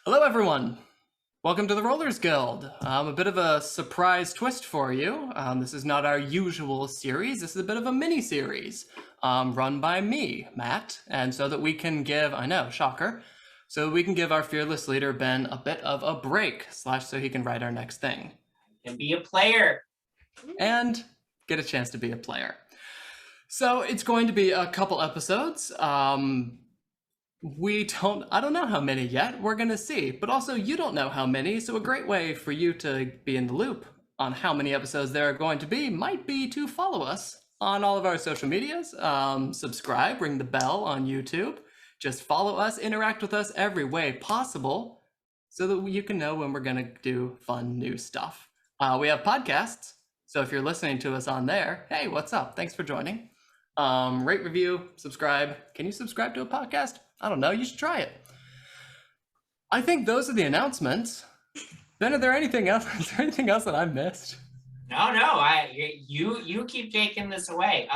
Hello, everyone. Welcome to the Rollers Guild. A bit of a surprise twist for you. This is not our usual series. This is a bit of a mini-series run by me, Matt. And so that we can give, I know, shocker, so we can give our fearless leader, Ben, a bit of a break, so he can write our next thing. And be a player. And get a chance to be a player. So it's going to be a couple episodes. I don't know how many yet, we're gonna see, but also you don't know how many, so a great way for you to be in the loop on how many episodes there are going to be might be to follow us on all of our social medias, subscribe, ring the bell on YouTube, just follow us, interact with us every way possible so that you can know when we're gonna do fun new stuff. We have podcasts, so if you're listening to us on there, hey, what's up? Thanks for joining. Rate, review, subscribe. Can you subscribe to a podcast? I don't know. You should try it. I think those are the announcements. Ben, is there anything else that I missed? No. You keep taking this away.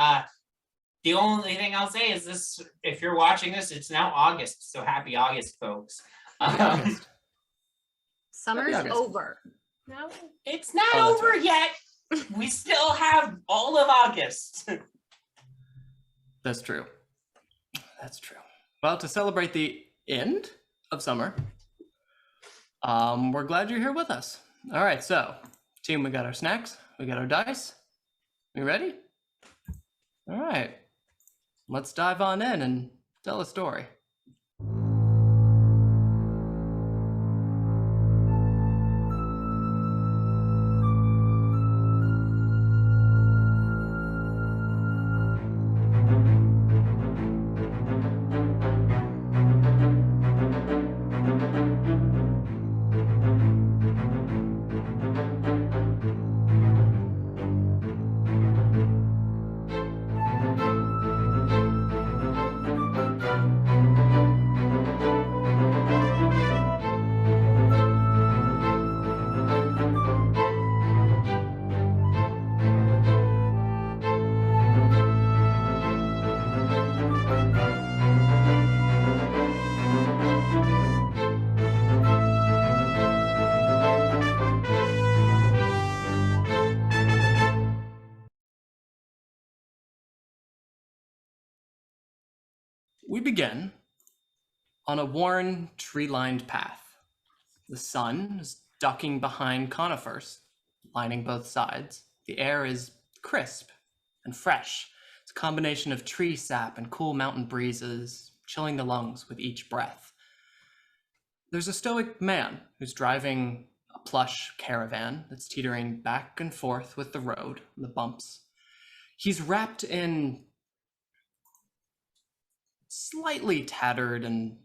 The only thing I'll say is this: if you're watching this, it's now August, so happy August, folks. August. Summer's over. No, it's not over yet. We still have all of August. That's true. That's true. Well, to celebrate the end of summer, we're glad you're here with us. All right, so team, we got our snacks, we got our dice. We ready? All right, let's dive on in and tell a story. We begin on a worn, tree-lined path. The sun is ducking behind conifers, lining both sides. The air is crisp and fresh. It's a combination of tree sap and cool mountain breezes, chilling the lungs with each breath. There's a stoic man who's driving a plush caravan that's teetering back and forth with the road and the bumps. He's wrapped in slightly tattered and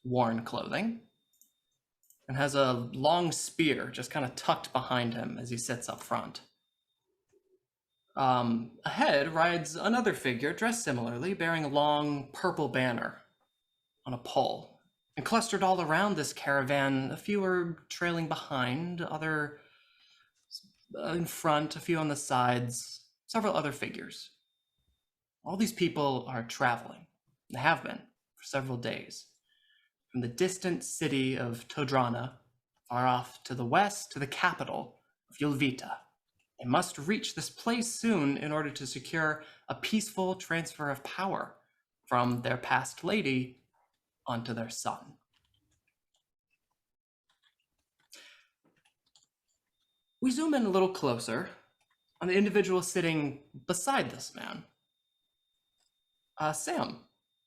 worn clothing, and has a long spear just kind of tucked behind him as he sits up front. Ahead rides another figure dressed similarly, bearing a long purple banner on a pole. And clustered all around this caravan, a few are trailing behind, other in front, a few on the sides, several other figures. All these people are traveling. They have been for several days. From the distant city of Todrana, far off to the west, to the capital of Yulvita. They must reach this place soon in order to secure a peaceful transfer of power from their past lady onto their son. We zoom in a little closer on the individual sitting beside this man. Sam,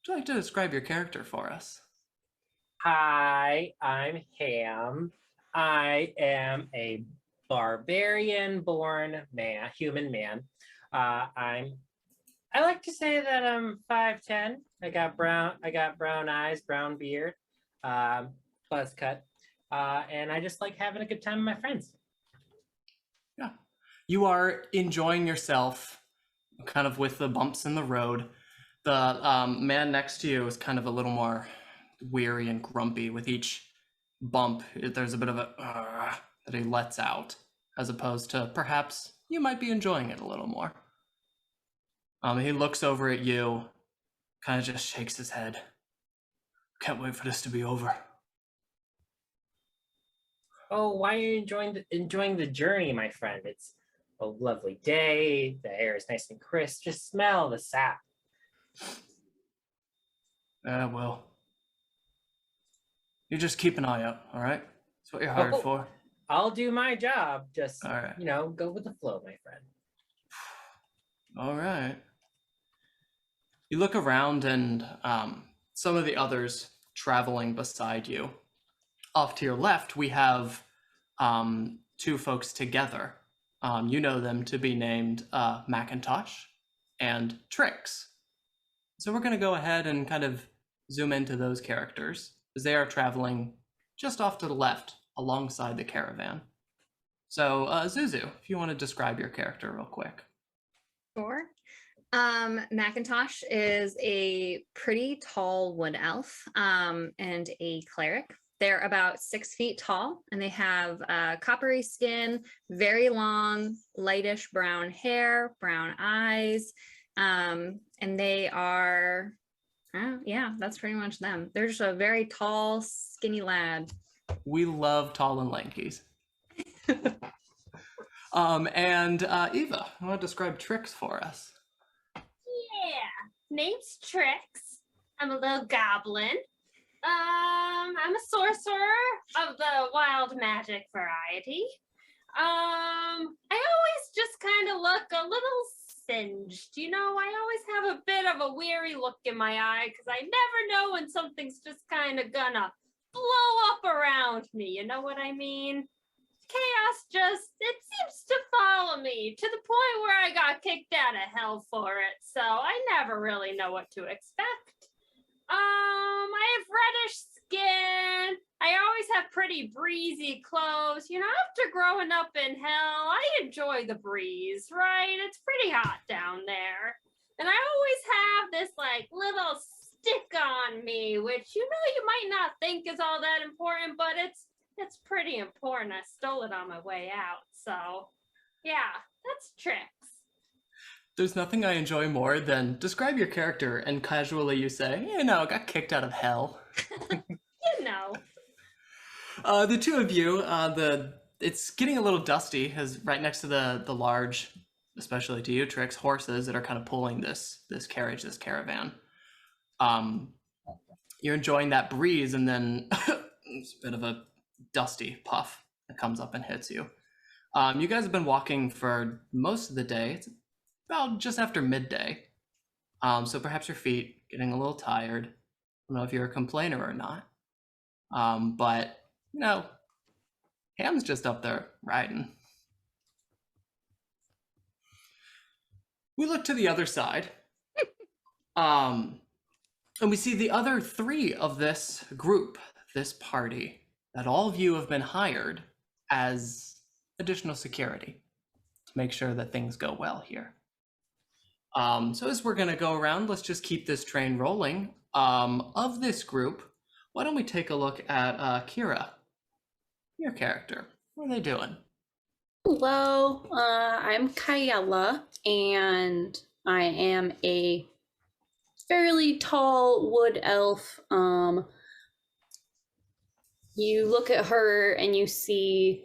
would you like to describe your character for us? Hi, I'm Ham. I am a barbarian-born man, human man. I like to say that I'm 5'10". I got brown eyes, brown beard, buzz cut, and I just like having a good time with my friends. Yeah, you are enjoying yourself, kind of with the bumps in the road. The man next to you is kind of a little more weary and grumpy. With each bump, there's a bit of a that he lets out, as opposed to perhaps you might be enjoying it a little more. He looks over at you, kind of just shakes his head. Can't wait for this to be over. Oh, why are you enjoying the journey, my friend? It's a lovely day. The air is nice and crisp. Just smell the sap. Well, you just keep an eye out, all right? That's what you're hired Oh. for. I'll do my job. Just, All right. go with the flow, my friend. All right. You look around and some of the others traveling beside you. Off to your left, we have two folks together. You know them to be named Macintosh and Trix. So we're going to go ahead and kind of zoom into those characters as they are traveling just off to the left alongside the caravan. So Zuzu, if you want to describe your character real quick. Sure. Macintosh is a pretty tall wood elf and a cleric. They're about 6 feet tall, and they have coppery skin, very long, lightish brown hair, brown eyes, and they are, yeah, that's pretty much them. They're just a very tall, skinny lad. We love tall and lankies. And Eva, you want to describe Trix for us? Yeah, name's Trix. I'm a little goblin. I'm a sorcerer of the wild magic variety. I always just kind of look a little singed. I always have a bit of a weary look in my eye because I never know when something's just kind of gonna blow up around me. You know what I mean? Chaos it seems to follow me to the point where I got kicked out of hell for it. So I never really know what to expect. I have reddish skin. I always have pretty breezy clothes. After growing up in hell, I enjoy the breeze, right? It's pretty hot down there. And I always have this little stick on me, which you might not think is all that important, but it's pretty important. I stole it on my way out. So yeah, that's Trix. There's nothing I enjoy more than describe your character and casually you say, I got kicked out of hell. The two of you, it's getting a little dusty as right next to the large, especially to you, Trix, horses that are kind of pulling this carriage, this caravan. You're enjoying that breeze, and then it's a bit of a dusty puff that comes up and hits you. You guys have been walking for most of the day. It's about just after midday. So perhaps your feet getting a little tired. I don't know if you're a complainer or not. But Ham's just up there riding. We look to the other side. And we see the other three of this group, this party, that all of you have been hired as additional security to make sure that things go well here. So as we're gonna go around, let's just keep this train rolling. Of this group, why don't we take a look at Kira, your character. What are they doing? Hello, I'm Kayella, and I am a fairly tall wood elf. You look at her and you see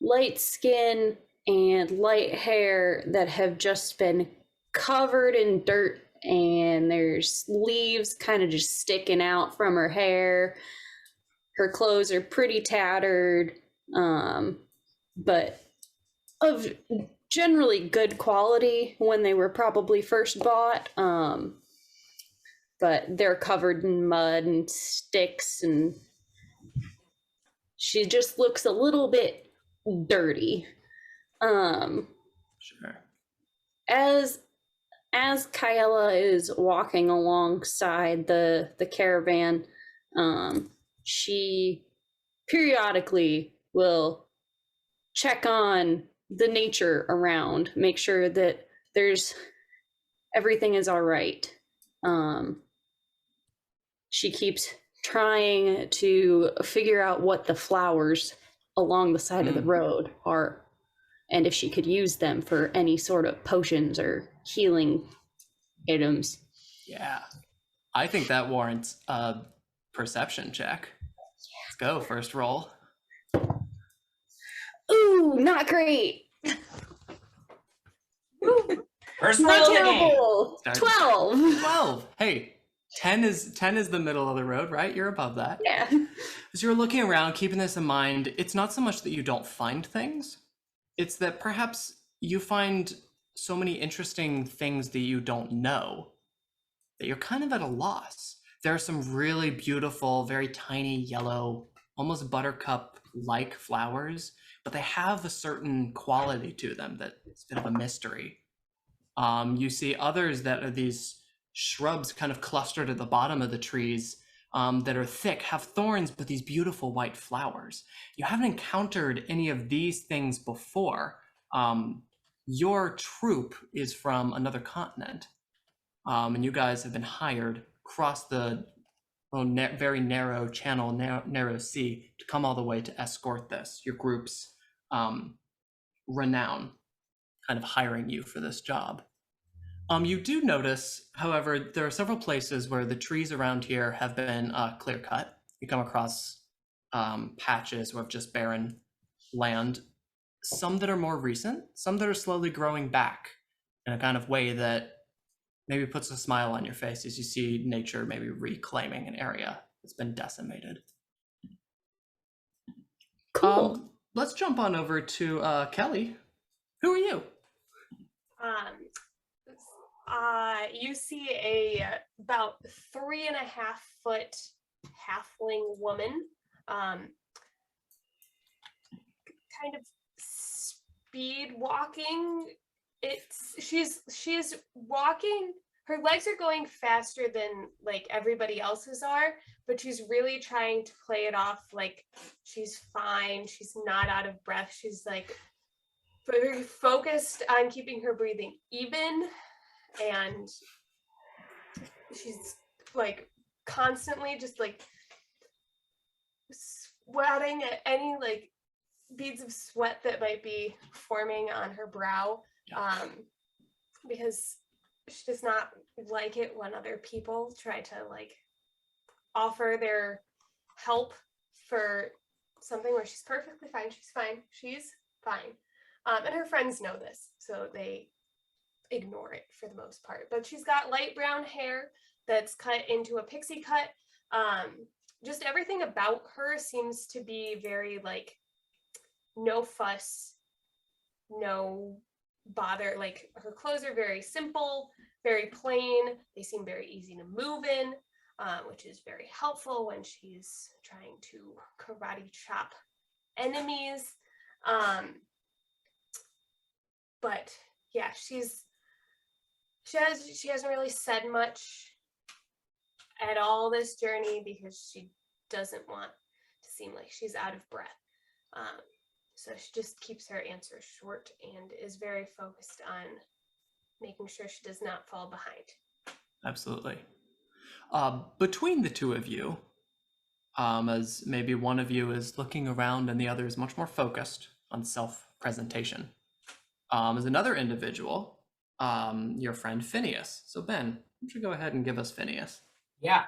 light skin and light hair that have just been covered in dirt, and there's leaves kind of just sticking out from her hair. Her clothes are pretty tattered, but of generally good quality when they were probably first bought. But they're covered in mud and sticks, and she just looks a little bit dirty. Sure. As Kayella is walking alongside the caravan, she periodically will check on the nature around, make sure that everything is all right. She keeps trying to figure out what the flowers along the side of the road are, and if she could use them for any sort of potions or healing items. Yeah. I think that warrants a perception check. Let's go, first roll. Ooh, not great. First Not roll of the game. terrible. Start. 12. 12. Hey, 10 is the middle of the road, right? You're above that. Yeah. As you're looking around, keeping this in mind, it's not so much that you don't find things, it's that perhaps you find so many interesting things that you don't know that you're kind of at a loss. There are some really beautiful, very tiny yellow, almost buttercup-like flowers, but they have a certain quality to them that it's a bit of a mystery. You see others that are these shrubs kind of clustered at the bottom of the trees that are thick, have thorns, but these beautiful white flowers. You haven't encountered any of these things before. Your troop is from another continent, and you guys have been hired across the very narrow channel, narrow sea, to come all the way to escort this. Your group's renown kind of hiring you for this job. You do notice, however, there are several places where the trees around here have been clear cut. You come across patches of just barren land, some that are more recent, some that are slowly growing back in a kind of way that maybe puts a smile on your face as you see nature maybe reclaiming an area that's been decimated. Cool. Let's jump on over to Kelly. Who are you? You see a about 3.5-foot halfling woman, kind of speed walking. She's walking. Her legs are going faster than like everybody else's are, but she's really trying to play it off like she's fine. She's not out of breath. She's like very focused on keeping her breathing even. And she's like constantly just like sweating at any like beads of sweat that might be forming on her brow, because she does not like it when other people try to like offer their help for something where she's perfectly fine. She's fine. And her friends know this, so they ignore it for the most part. But she's got light brown hair that's cut into a pixie cut. Just everything about her seems to be very like no fuss, no bother. Like her clothes are very simple, very plain. They seem very easy to move in, which is very helpful when she's trying to karate chop enemies. But yeah, she hasn't really said much at all this journey because she doesn't want to seem like she's out of breath. So she just keeps her answers short and is very focused on making sure she does not fall behind. Absolutely. Between the two of you, as maybe one of you is looking around and the other is much more focused on self-presentation, is another individual, your friend Phineas. So Ben, why don't you go ahead and give us Phineas? Yeah.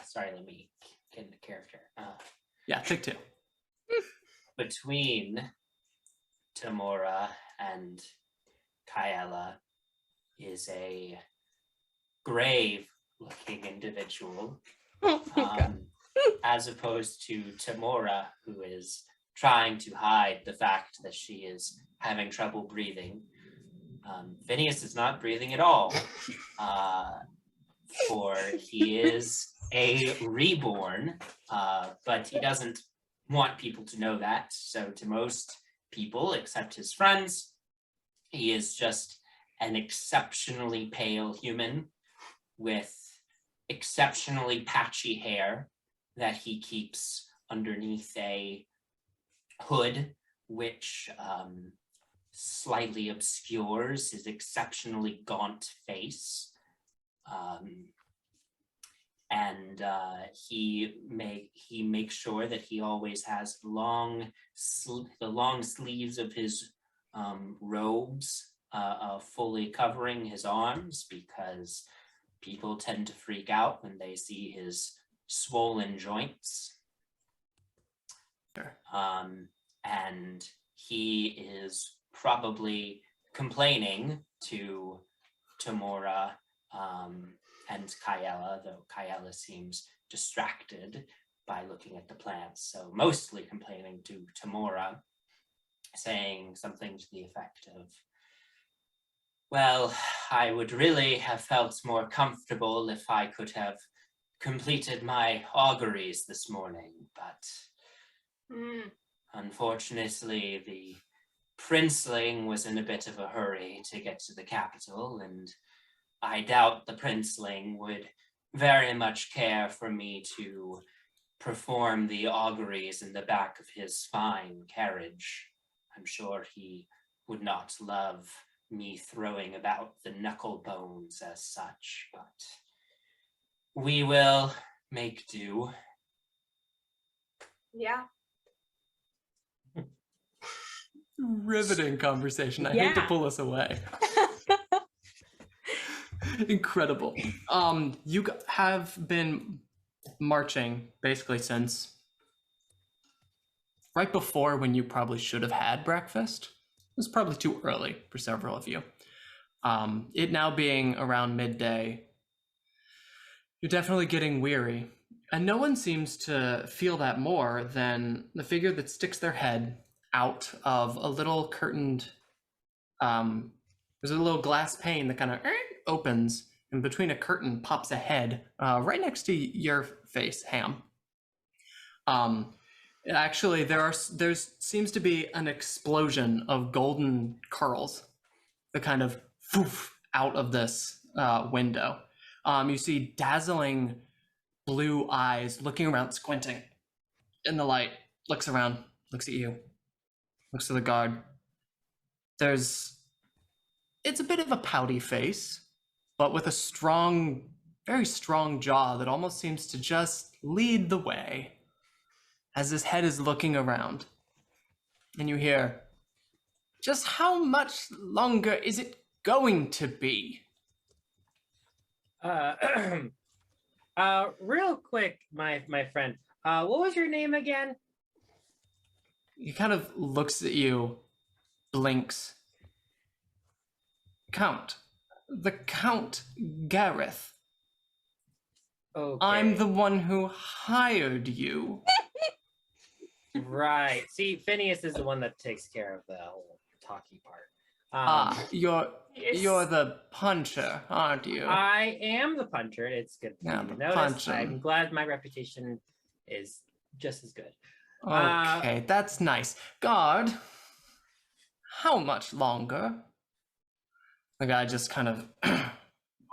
Sorry, let me get into character. Yeah, take two. Between Tamora and Kyella is a grave-looking individual, as opposed to Tamora, who is trying to hide the fact that she is having trouble breathing. Phineas is not breathing at all, for he is a reborn, but he doesn't want people to know that. So to most people, except his friends, he is just an exceptionally pale human with exceptionally patchy hair that he keeps underneath a hood, which slightly obscures his exceptionally gaunt face. And he makes sure that he always has the long sleeves of his robes fully covering his arms, because people tend to freak out when they see his swollen joints. Sure. and he is probably complaining to Tamora and Kyella, though Kyella seems distracted by looking at the plants. So mostly complaining to Tamora, saying something to the effect of, well, I would really have felt more comfortable if I could have completed my auguries this morning, but unfortunately the princeling was in a bit of a hurry to get to the capital, and I doubt the princeling would very much care for me to perform the auguries in the back of his fine carriage. I'm sure he would not love me throwing about the knuckle bones as such, but we will make do. Yeah. Riveting conversation. I hate to Yeah. pull us away. Incredible. You have been marching basically since right before when you probably should have had breakfast. It was probably too early for several of you. It now being around midday, you're definitely getting weary. And no one seems to feel that more than the figure that sticks their head out of a little curtained, there's a little glass pane that kind of opens, and between a curtain pops a head right next to your face, Ham. Actually, there seems to be an explosion of golden curls that kind of poof out of this window. You see dazzling blue eyes looking around, squinting in the light, looks around, looks at you, looks to the guard. It's a bit of a pouty face, but with a strong, very strong jaw that almost seems to just lead the way as his head is looking around. And you hear, just how much longer is it going to be? Real quick, my friend. What was your name again? He kind of looks at you, blinks. Count. The Count Gareth. Okay. I'm the one who hired you. Right. See, Phineas is the one that takes care of the whole talky part. You're Yes. the puncher, aren't you? I am the puncher. It's good for Yeah, you to the notice. puncher. I'm glad my reputation is just as good. Okay, that's nice. Guard, how much longer? The guy just kind of,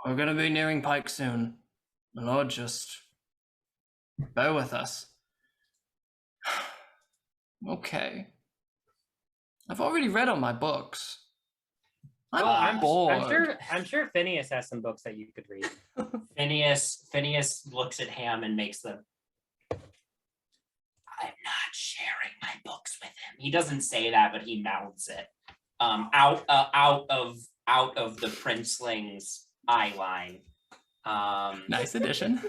we're gonna be nearing Pike soon. My lord, just bear with us. Okay. I've already read all my books. I'm bored. I'm sure Phineas has some books that you could read. Phineas looks at Ham and makes the, I'm not sharing my books with him. He doesn't say that, but he mouths it. Out of the princeling's eye line. Nice addition.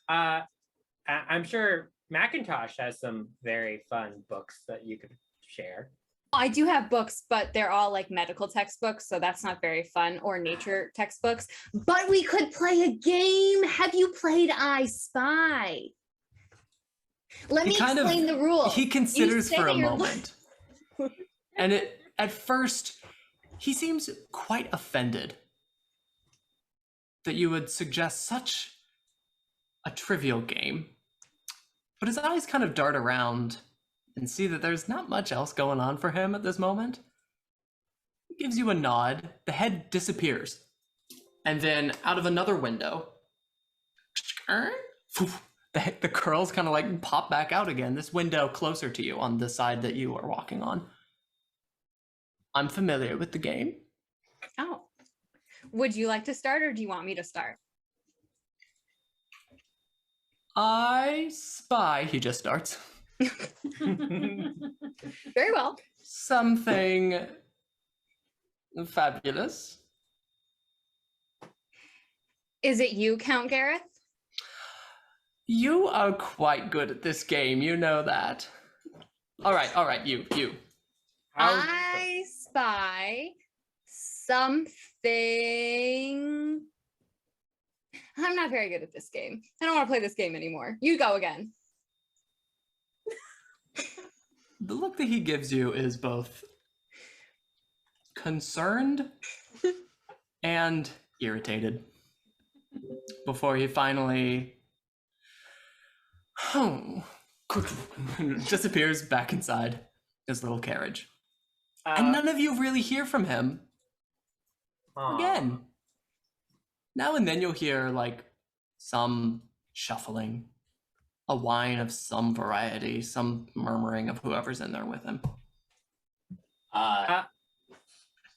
I'm sure Macintosh has some very fun books that you could share. I do have books, but they're all like medical textbooks, so that's not very fun, or nature textbooks. But we could play a game. Have you played I Spy? Let me explain the rules. He considers say for a you're- moment. And at first, he seems quite offended that you would suggest such a trivial game. But his eyes kind of dart around and see that there's not much else going on for him at this moment. He gives you a nod. The head disappears. And then out of another window, the curls kind of like pop back out again. This window closer to you on the side that you are walking on. I'm familiar with the game. Oh. Would you like to start, or do you want me to start? I spy, he just starts. Very well. Something fabulous. Is it you, Count Gareth? You are quite good at this game, you know that. All right, you. How- I spy something. I'm not very good at this game. I don't want to play this game anymore. You go again. The look that he gives you is both concerned and irritated before he finally disappears back inside his little carriage. And none of you really hear from him again. Now and then you'll hear like some shuffling, a whine of some variety, some murmuring of whoever's in there with him.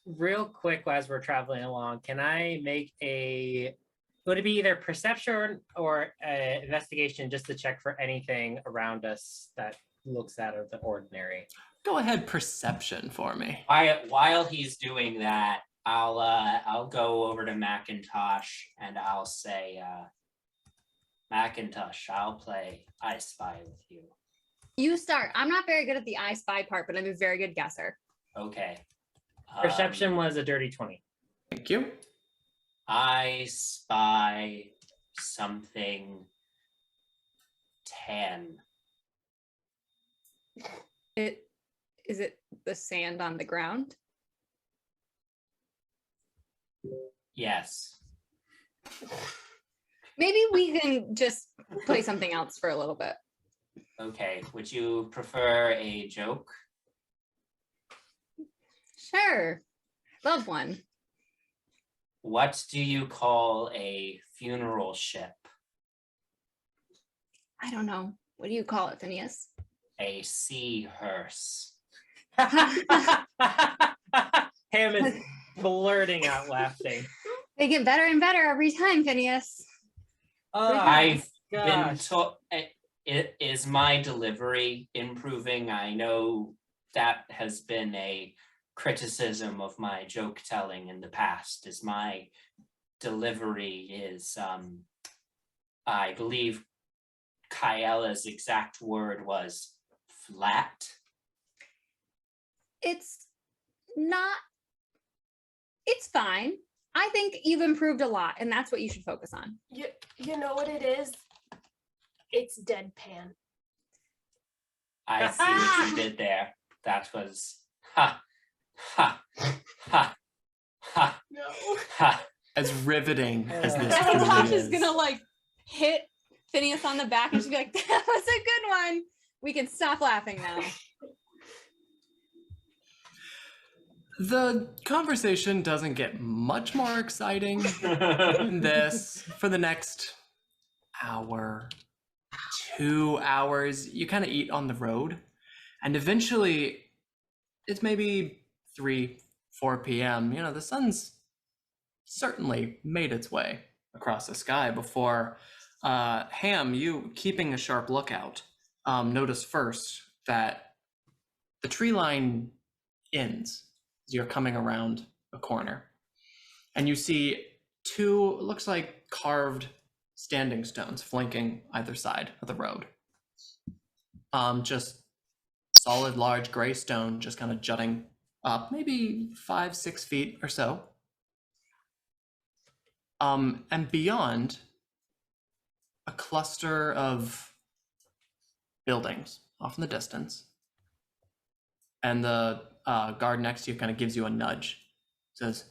Real quick, as we're traveling along, can I make would it be either perception or investigation just to check for anything around us that looks out of the ordinary? Go ahead, perception for me. While he's doing that, I'll go over to Macintosh and I'll say, Macintosh, I'll play I Spy with you. You start. I'm not very good at the I spy part, but I'm a very good guesser. Okay. Perception was a dirty 20. Thank you. I spy something 10. Is it the sand on the ground? Yes. Maybe we can just play something else for a little bit. Okay. Would you prefer a joke? Sure. Love one. What do you call a funeral ship? I don't know. What do you call it, Phineas? A sea hearse. Ham is blurting out laughing. They get better and better every time, Phineas. Oh, I've been gosh. told. Is my delivery improving? I know that has been a criticism of my joke telling in the past. Is my delivery I believe Kaela's exact word was flat. It's not. It's fine. I think you've improved a lot, and that's what you should focus on. You know what it is? It's deadpan. I see what you did there. That was ha ha ha ha No. ha. As riveting as this Macintosh truly is gonna like hit Phineas on the back and she'll be like, that was a good one. We can stop laughing now. The conversation doesn't get much more exciting than this. For the next hour, 2 hours, you kind of eat on the road. And eventually, it's maybe 3, 4 p.m. You know, the sun's certainly made its way across the sky before Ham, you keeping a sharp lookout, notice first that the tree line ends as you're coming around a corner. And you see 2, looks like carved standing stones flanking either side of the road. Just solid, large gray stone just kind of jutting up, maybe 5-6 feet or so. And beyond, a cluster of buildings off in the distance. And the guard next to you kind of gives you a nudge. Says,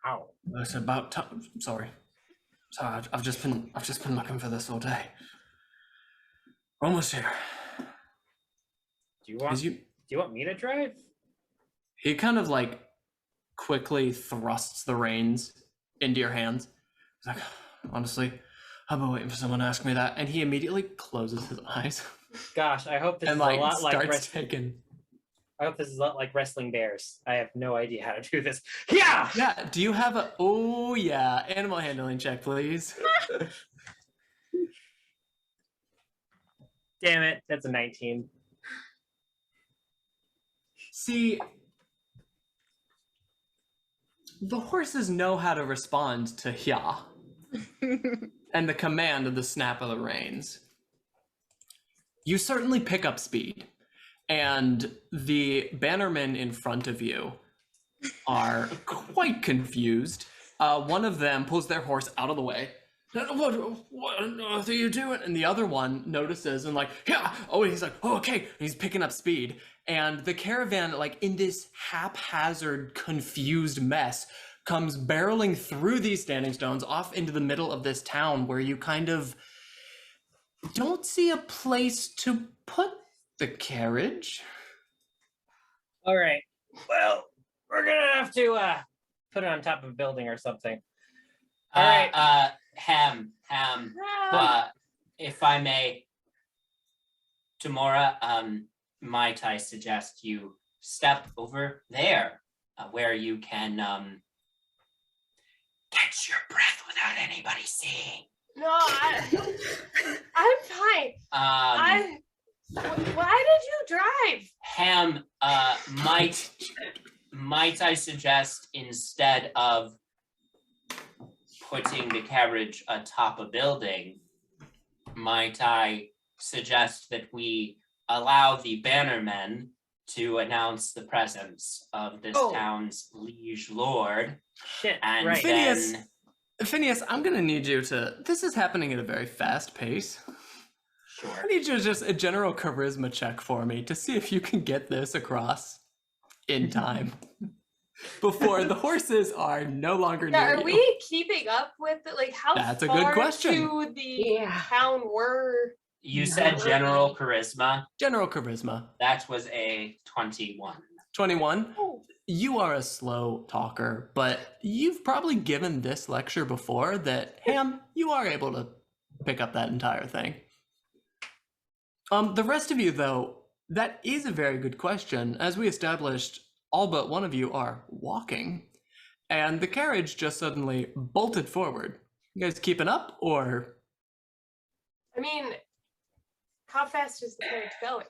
Ow. "It's about time." Sorry, I've just been looking for this all day. We're almost here. Do you want me to drive? He kind of like quickly thrusts the reins into your hands. He's like, honestly, I've been waiting for someone to ask me that. And he immediately closes his eyes Gosh, I hope this and is like a lot like starts taking. I hope this is a lot like wrestling bears. I have no idea how to do this. Yeah. Yeah. Do you have a? Oh yeah, animal handling check, please. Damn it, that's a 19. See, the horses know how to respond to "ya" and the command of the snap of the reins. You certainly pick up speed, and the bannermen in front of you are quite confused. One of them pulls their horse out of the way. What on earth are you doing? And the other one notices and like, yeah. Oh, and he's like, oh, okay. And he's picking up speed. And the caravan, like in this haphazard, confused mess, comes barreling through these standing stones off into the middle of this town where you kind of don't see a place to put the carriage. All right. Well, we're gonna have to put it on top of a building or something. All right. Ham, if I may, Tamora, might I suggest you step over there, where you can catch your breath without anybody seeing. No, I'm fine. Why did you drive? Ham, might I suggest instead of putting the carriage atop a building, might I suggest that we allow the bannermen to announce the presence of this town's liege lord? Shit, and right. then Phineas, I'm gonna need you to. This is happening at a very fast pace. sure. I need you to just a general charisma check for me to see if you can get this across in time before the horses are no longer Yeah, near are you. we keeping up with it? Like how That's a far good question. to the Yeah. town were? You said general charisma. General charisma. That was a 21. 21. Oh. You are a slow talker, but you've probably given this lecture before that, Ham, you are able to pick up that entire thing. The rest of you, though, that is a very good question. As we established, all but one of you are walking, and the carriage just suddenly bolted forward. You guys keeping up, or? I mean, how fast is the carriage going?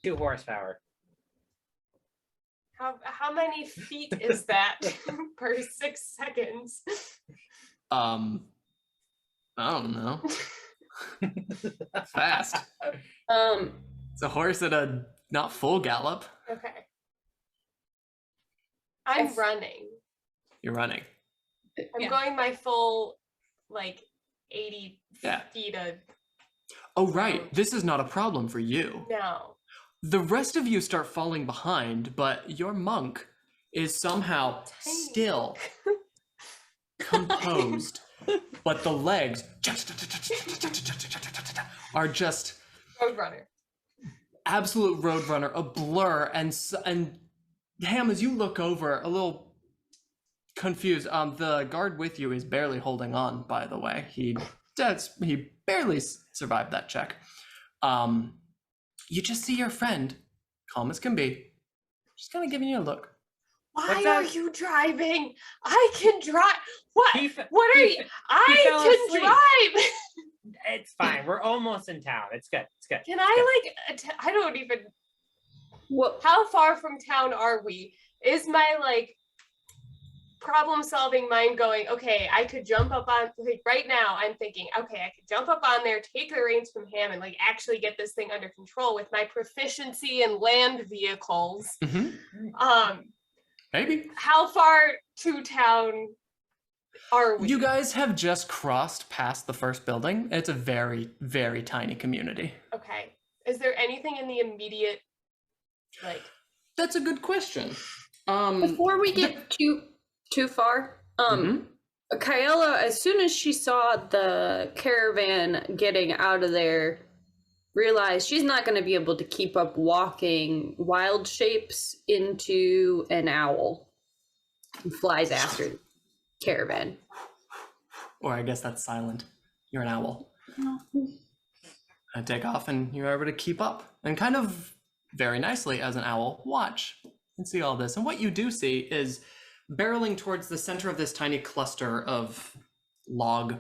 2 horsepower. How many feet is that per 6 seconds? I don't know. Fast. It's a horse at a not full gallop. Okay. I'm Yes. running. You're running. I'm Yeah. going my full, like, 80 Yeah. feet of Oh, right. This is not a problem for you. no. The rest of you start falling behind, but your monk is somehow Tiny. still composed. But the legs are just Roadrunner. absolute roadrunner, a blur, and Ham, as you look over, a little confused. The guard with you is barely holding on. By the way, he barely survived that check. You just see your friend, calm as can be, just kind of giving you a look. Why What's are that? you driving? I can drive. What? He fe- What are he you? fe- I fell can asleep. drive. It's fine. We're almost in town. It's good. It's good. Can I I don't even. What? How far from town are we? Is my like problem-solving mind going? Okay, I could jump up on. Like right now, I'm thinking, okay, I could jump up on there, take the reins from him, and like actually get this thing under control with my proficiency in land vehicles. Maybe. How far to town are we? You guys have just crossed past the first building. It's a very, very tiny community. Okay. Is there anything in the immediate, like? That's a good question. Before we get too far, Kyella, as soon as she saw the caravan getting out of there, realized she's not going to be able to keep up walking wild shapes into an owl and flies after the caravan. Or I guess that's silent. You're an owl. I take off and you're able to keep up and kind of very nicely as an owl watch and see all this. And what you do see is barreling towards the center of this tiny cluster of log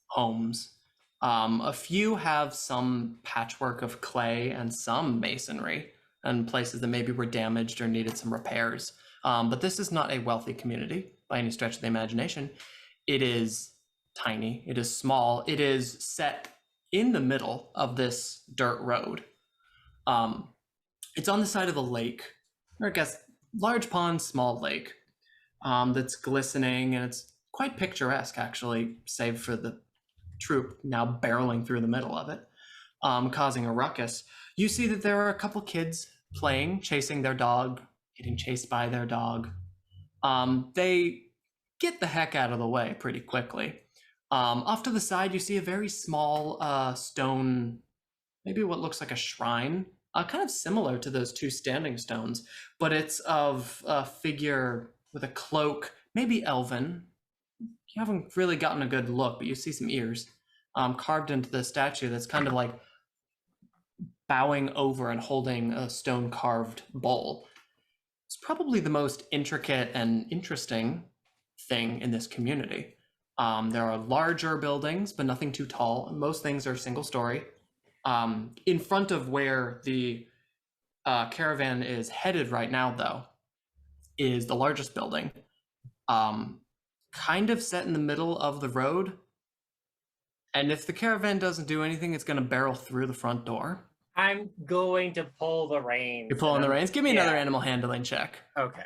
homes. A few have some patchwork of clay and some masonry and places that maybe were damaged or needed some repairs. But this is not a wealthy community by any stretch of the imagination. It is tiny, it is small, it is set in the middle of this dirt road. It's on the side of a lake, or I guess large pond, small lake, that's glistening, and it's quite picturesque actually, save for the troop now barreling through the middle of it, causing a ruckus. You see that there are a couple kids playing, chasing their dog, getting chased by their dog. They get the heck out of the way pretty quickly. Off to the side, you see a very small stone, maybe what looks like a shrine, kind of similar to those two standing stones, but it's of a figure with a cloak, maybe elven. You haven't really gotten a good look, but you see some ears carved into the statue that's kind of like bowing over and holding a stone carved bowl. It's probably the most intricate and interesting thing in this community. There are larger buildings, but nothing too tall. Most things are single story. In front of where the caravan is headed right now, though, is the largest building. Kind of set in the middle of the road. And if the caravan doesn't do anything, it's going to barrel through the front door. I'm going to pull the reins. You're pulling the reins? Give me another Yeah. animal handling check. Okay.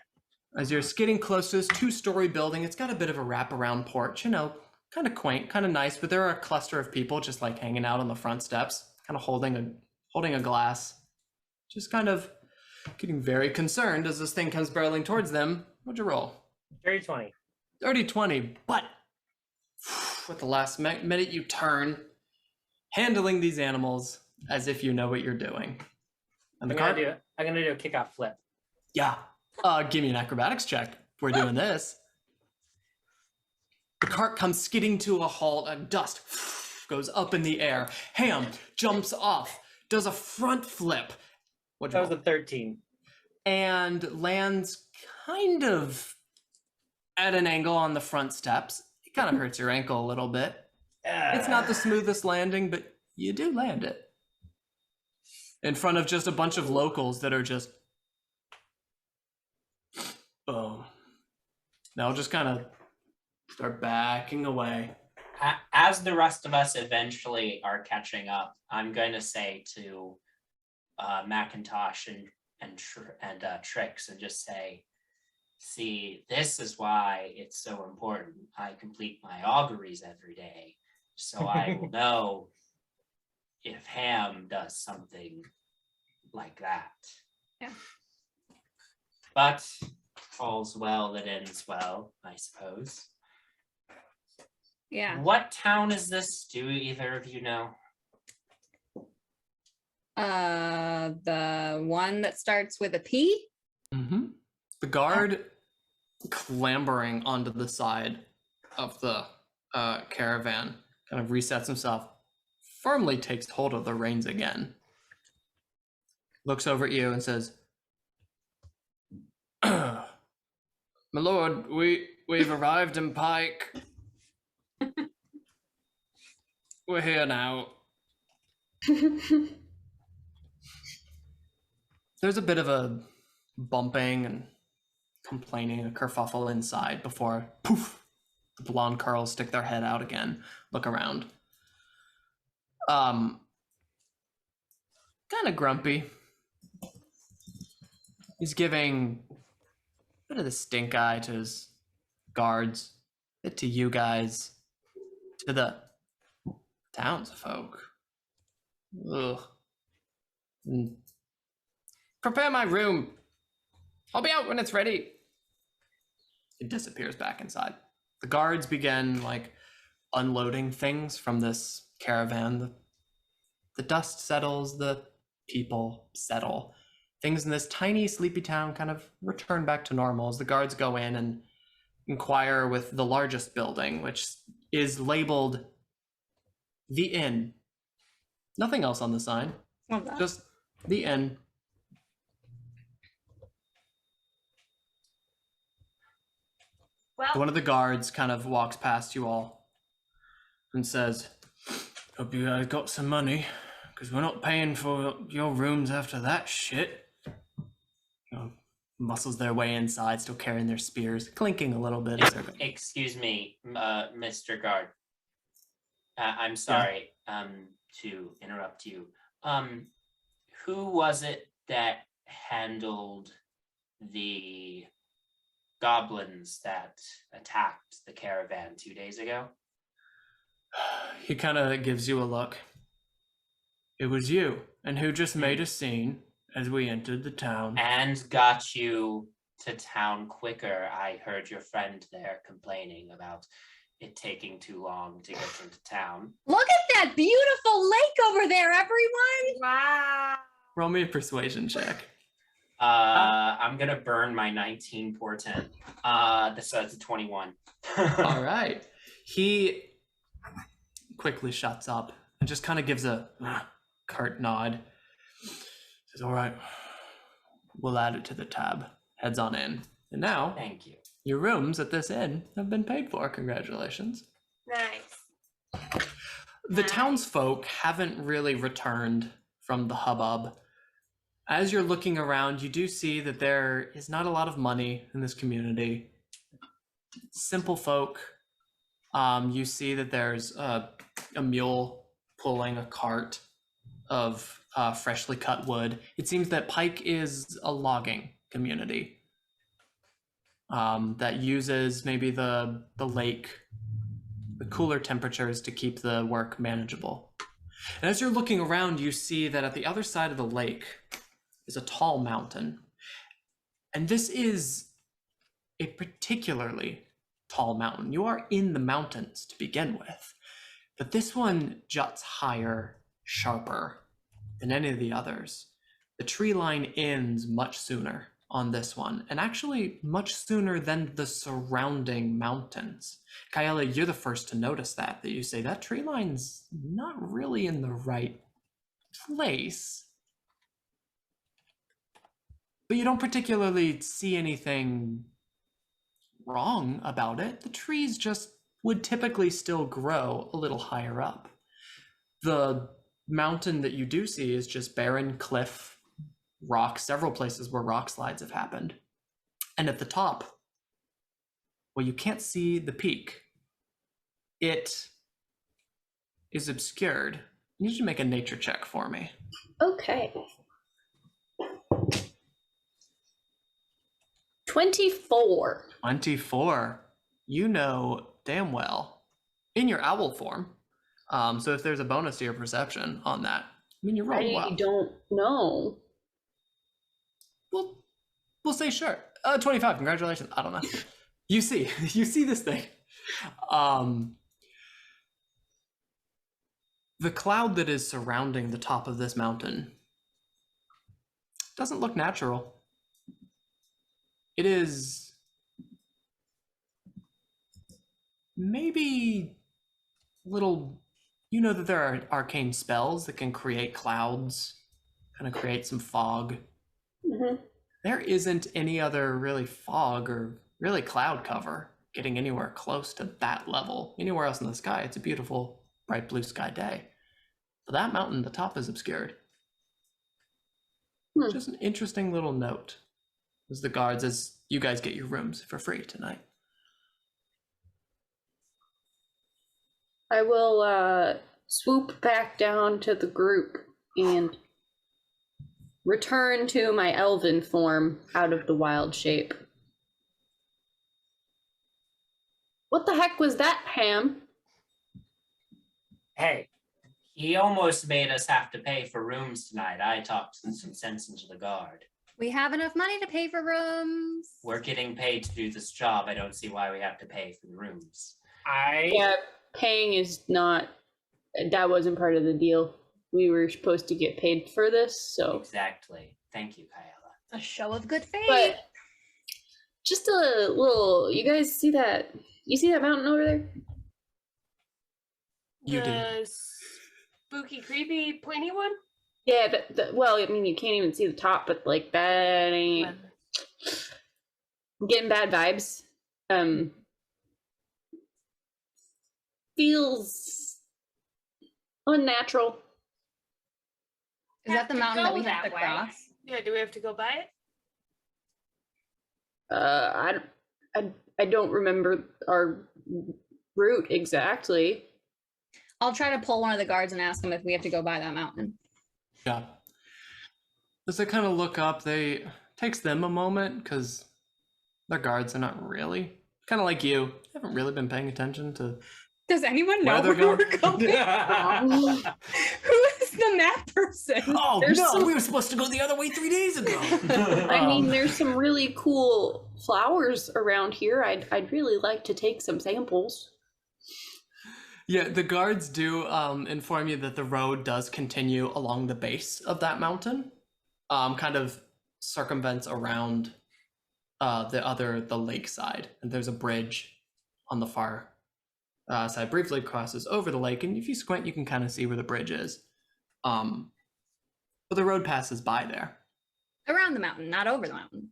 As you're skidding close to this two-story building, it's got a bit of a wraparound porch, kind of quaint, kind of nice, but there are a cluster of people just like hanging out on the front steps, kind of holding a glass, just kind of getting very concerned as this thing comes barreling towards them. What'd you roll? Dirty 20. Dirty 20, but with the last minute you turn, handling these animals as if you know what you're doing. And the cart, I'm gonna do a kickoff flip. yeah. Give me an acrobatics check. We're doing this. The cart comes skidding to a halt, and dust goes up in the air. Ham jumps off, does a front flip. That was a 13. And lands kind of at an angle on the front steps. It kind of hurts your ankle a little bit. It's not the smoothest landing, but you do land it. In front of just a bunch of locals that are just, boom. They'll just kind of start backing away. As the rest of us eventually are catching up, I'm going to say to Macintosh and Trix and just say, see, this is why it's so important. I complete my auguries every day, so I will know if Ham does something like that. Yeah. But all's well that ends well, I suppose. Yeah. What town is this? Do either of you know? The one that starts with a P. Mm-hmm. The guard clambering onto the side of the caravan kind of resets himself, firmly takes hold of the reins again, looks over at you and says, my lord, we've arrived in Pike. We're here now. There's a bit of a bumping and complaining, a kerfuffle inside before, poof, the blonde curls stick their head out again, look around. Kind of grumpy. He's giving a bit of the stink eye to his guards, a bit to you guys, to the townsfolk. Ugh. Prepare my room. I'll be out when it's ready. It disappears back inside. The guards begin like unloading things from this caravan. The dust settles, the people settle. Things in this tiny sleepy town kind of return back to normal as the guards go in and inquire with the largest building, which is labeled The Inn. Nothing else on the sign. Love that. Just The Inn. Well, One of the guards kind of walks past you all and says, hope you guys got some money, because we're not paying for your rooms after that shit. Muscles their way inside, still carrying their spears, clinking a little bit. As they're going. Excuse me, Mr. Guard. I'm sorry to interrupt you. Who was it that handled the goblins that attacked the caravan 2 days ago? He kind of gives you a look. It was you, and who just made a scene as we entered the town. And got you to town quicker. I heard your friend there complaining about it taking too long to get into town. Look at that beautiful lake over there, everyone. Wow. Roll me a persuasion check. I'm gonna burn my 19 portent. So that's a 21. All right. He quickly shuts up and just kind of gives a curt nod. Says, all right, we'll add it to the tab. Heads on in. And now, Thank you. your rooms at this inn have been paid for. Congratulations. Nice. The Nice. townsfolk haven't really returned from the hubbub. As you're looking around, you do see that there is not a lot of money in this community. Simple folk. You see that there's a mule pulling a cart of freshly cut wood. It seems that Pike is a logging community that uses maybe the lake, the cooler temperatures to keep the work manageable. And as you're looking around, you see that at the other side of the lake is a tall mountain. And this is a particularly tall mountain. You are in the mountains to begin with, but this one juts higher, sharper than any of the others. The tree line ends much sooner on this one, and actually much sooner than the surrounding mountains. Kyela, you're the first to notice that you say that tree line's not really in the right place. But you don't particularly see anything wrong about it. The trees just would typically still grow a little higher up. The mountain that you do see is just barren cliff, rock, several places where rock slides have happened. And at the top, well, you can't see the peak. It is obscured. You need to make a nature check for me. Okay. 24. 24. You know damn well in your owl form. So if there's a bonus to your perception on that, I mean, you rolled I well. don't know. We'll say sure. 25. Congratulations. I don't know. You see this thing. The cloud that is surrounding the top of this mountain doesn't look natural. It is maybe little, you know that there are arcane spells that can create clouds, kind of create some fog. Mm-hmm. There isn't any other really fog or really cloud cover getting anywhere close to that level. Anywhere else in the sky, it's a beautiful, bright blue sky day. But that mountain, the top is obscured. Just an interesting little note. As the guards, as you guys get your rooms for free tonight. I will swoop back down to the group and return to my elven form out of the wild shape. What the heck was that, Ham? Hey, he almost made us have to pay for rooms tonight. I talked some sense into the guard. We have enough money to pay for rooms. We're getting paid to do this job. I don't see why we have to pay for the rooms. Yeah, paying is not, that wasn't part of the deal. We were supposed to get paid for this, so. Exactly. Thank you, Kyela. A show of good faith. But just a little, you guys see that? You see that mountain over there? You do. The spooky, creepy, pointy one? Yeah, well, I mean, you can't even see the top, but like that ain't. I'm getting bad vibes. Feels unnatural. Is that the mountain that we go have to that way. cross? Yeah, do we have to go by it? I don't remember our route exactly. I'll try to pull one of the guards and ask him if we have to go by that mountain. Yeah. As they kind of look up, takes them a moment because their guards are not really kind of like you. Haven't really been paying attention to Does anyone where know they're where going. we're going? Who is the map person? Oh There's no, some- we were supposed to go the other way 3 days ago. I mean, there's some really cool flowers around here. I'd really like to take some samples. Yeah, the guards do inform you that the road does continue along the base of that mountain, kind of circumvents around the lake side, and there's a bridge on the far side, briefly crosses over the lake, and if you squint, you can kind of see where the bridge is. But the road passes by there, Around the mountain, not over the mountain.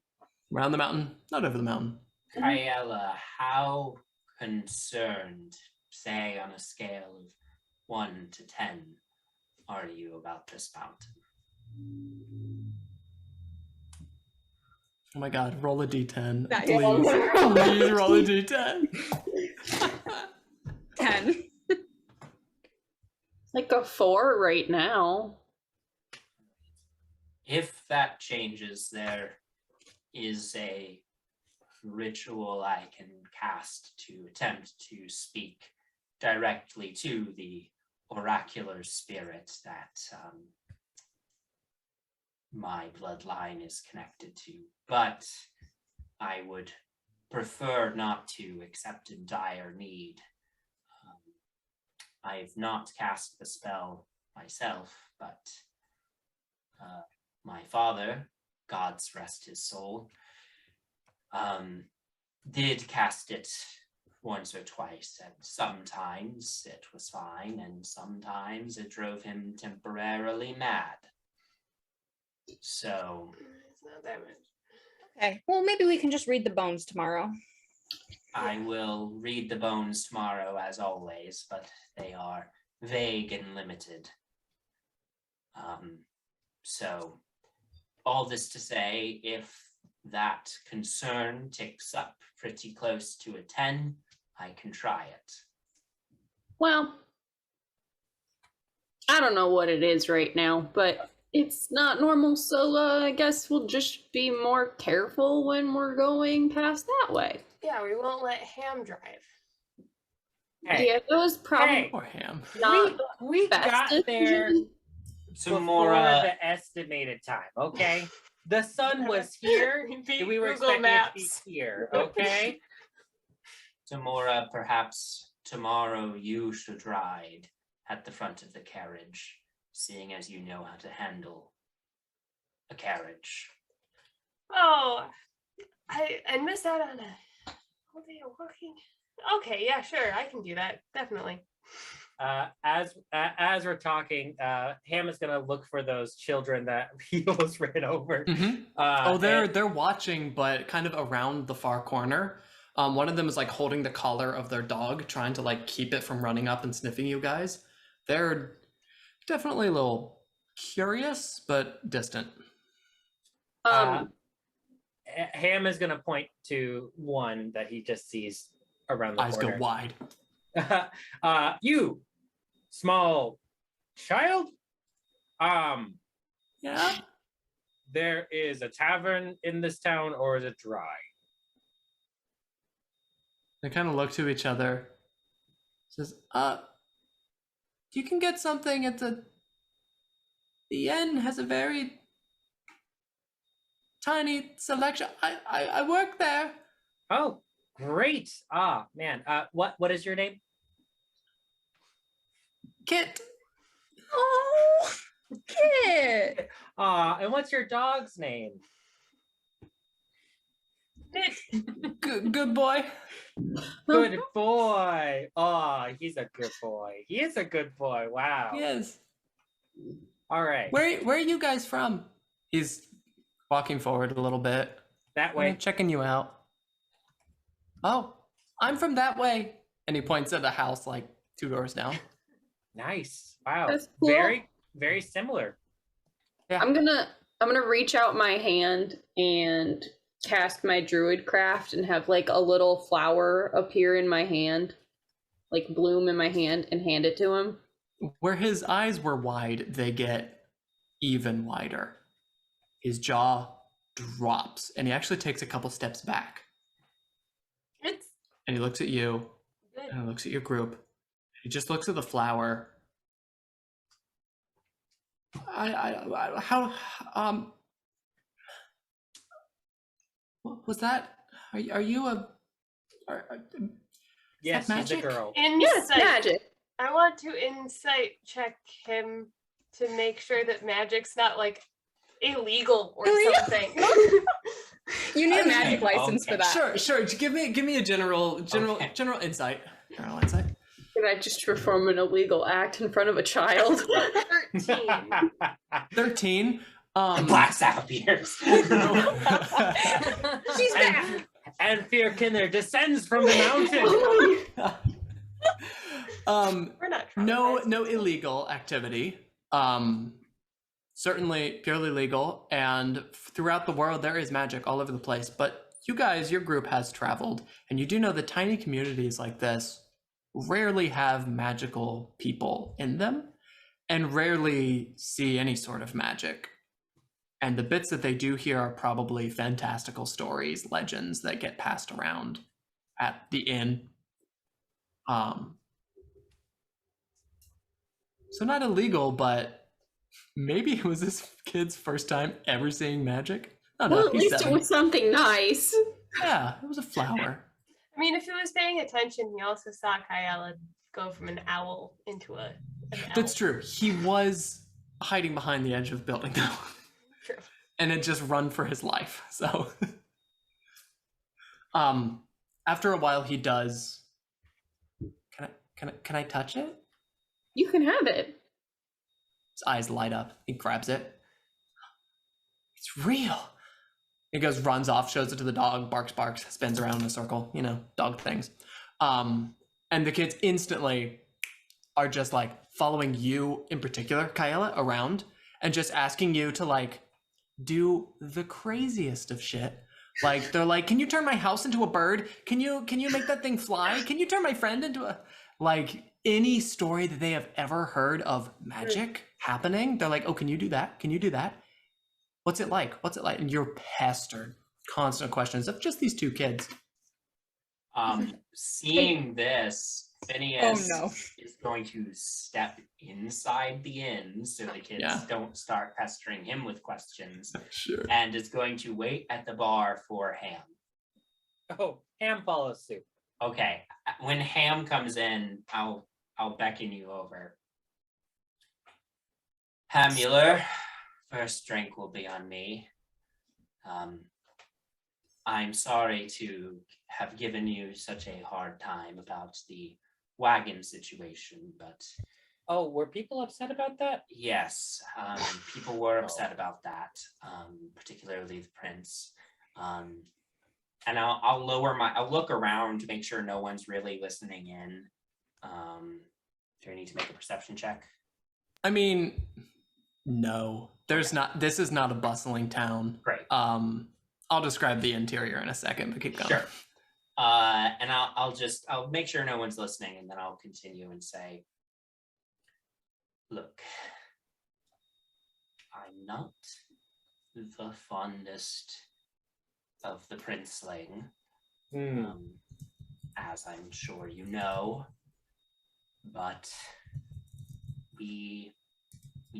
around the mountain, not over the mountain. Kyella, how concerned, say on a scale of 1 to 10, are you about this mountain? Oh my god, roll a d10, Nice. please. Please roll a d10. 10. Like a 4 right now. If that changes, there is a ritual I can cast to attempt to speak directly to the oracular spirit that my bloodline is connected to, but I would prefer not to, except in dire need. I've not cast the spell myself, but my father, God's rest his soul, did cast it once or twice, and sometimes it was fine, and sometimes it drove him temporarily mad. So It's not that much. Okay. Well, maybe we can just read the bones tomorrow. I will read the bones tomorrow as always, but they are vague and limited. So all this to say, if that concern ticks up pretty close to a 10, I can try it. Well, I don't know what it is right now, but it's not normal, so I guess we'll just be more careful when we're going past that way. Yeah, we won't let Ham drive. Hey, Yeah, that was probably Hey. Poor Ham. not we the best got there decision. Some before more the estimated time, okay? The sun was here, and we were Google expecting it to Maps. be here, okay? Tamora, perhaps tomorrow you should ride at the front of the carriage, seeing as you know how to handle a carriage. Oh, I missed out on a whole day of working. Okay, yeah, sure, I can do that. Definitely. As we're talking, Ham is gonna look for those children that he almost ran over. Mm-hmm. Oh, they're watching, but kind of around the far corner. One of them is like holding the collar of their dog, trying to like keep it from running up and sniffing you guys. They're definitely a little curious, but distant. Ham is gonna point to one that he just sees around the Eyes corner. go wide. You small child, Yeah. there is a tavern in this town, or is it dry? They kind of look to each other. Says, you can get something at the inn has a very tiny selection. I work there. Oh, great! Ah, man. What is your name? Kit. Oh, Kit. And what's your dog's name? Good boy. Good boy. Oh, he's a good boy. He is a good boy. Wow. Yes. All right. Where are you guys from? He's walking forward a little bit. That Way. way. Checking you out. Oh, I'm from that way. And he points at a house like 2 doors down. Nice. Wow. That's cool. Very, very similar. I'm gonna reach out my hand and cast my druid craft and have like a little flower appear in my hand, like bloom in my hand, and hand it to him. Where his eyes were wide, they get even wider. his jaw drops and he actually takes a couple steps back. It's And he looks at you good. and he looks at your group. He just looks at the flower. What was that? Are you a? Yes, that she's a magic? girl. Yes, Insight. magic. I want to insight check him to make sure that magic's not like illegal or Illegal? something. You need a Okay, magic license for that. Sure. Give me a general Okay. insight. General insight. Did I just perform an illegal act in front of a child? 13. 13. The black staff appears. She's back. And Fear Kinder descends from the mountain. We're not No traumatized. illegal activity. Certainly purely legal, and throughout the world there is magic all over the place. But you guys, your group has traveled, and you do know that tiny communities like this rarely have magical people in them, and rarely see any sort of magic. And the bits that they do hear are probably fantastical stories, legends that get passed around at the inn. So not illegal, but maybe it was this kid's first time ever seeing magic. Oh no, Well, at he's least 7. it was something nice. Yeah, it was a flower. I mean, if he was paying attention, he also saw Kyella go from an owl into an That's elf. true. He was hiding behind the edge of the building though. True. And had just run for his life. So after a while he does. Can I touch it? You can have it. His eyes light up. He grabs it. It's real. He goes, runs off, shows it to the dog, barks, spins around in a circle, dog things. And the kids instantly are just like following you in particular, Kyella, around and just asking you to like do the craziest of shit. Like they're like, can you turn my house into a bird? Can you make that thing fly? Can you turn my friend into a like any story that they have ever heard of magic happening? They're like, oh, can you do that? Can you do that? What's it like? And you're pestered, constant questions of just these two kids. Seeing this, Phineas Oh, no. is going to step inside the inn so the kids Yeah. don't start pestering him with questions, Sure. and is going to wait at the bar for Ham. Oh, Ham follows suit. Okay, when Ham comes in, I'll beckon you over. Ham Mueller, first drink will be on me. I'm sorry to have given you such a hard time about the wagon situation, but Oh, were people upset about that? yes, people were upset about that, particularly the prince. And I'll look around to make sure no one's really listening in. Do I need to make a perception check? I mean, no, there's not. This is not a bustling town. Great. I'll describe the interior in a second, but keep going. Sure. And I'll make sure no one's listening, and then I'll continue and say, look, I'm not the fondest of the princeling, as I'm sure you know, but we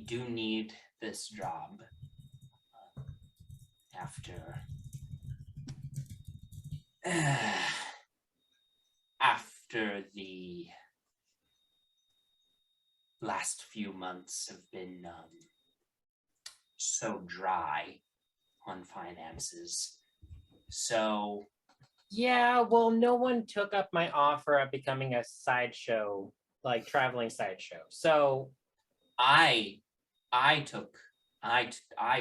do need this job after the last few months have been so dry on finances. So Yeah, well, no one took up my offer of becoming a sideshow, like traveling sideshow. So I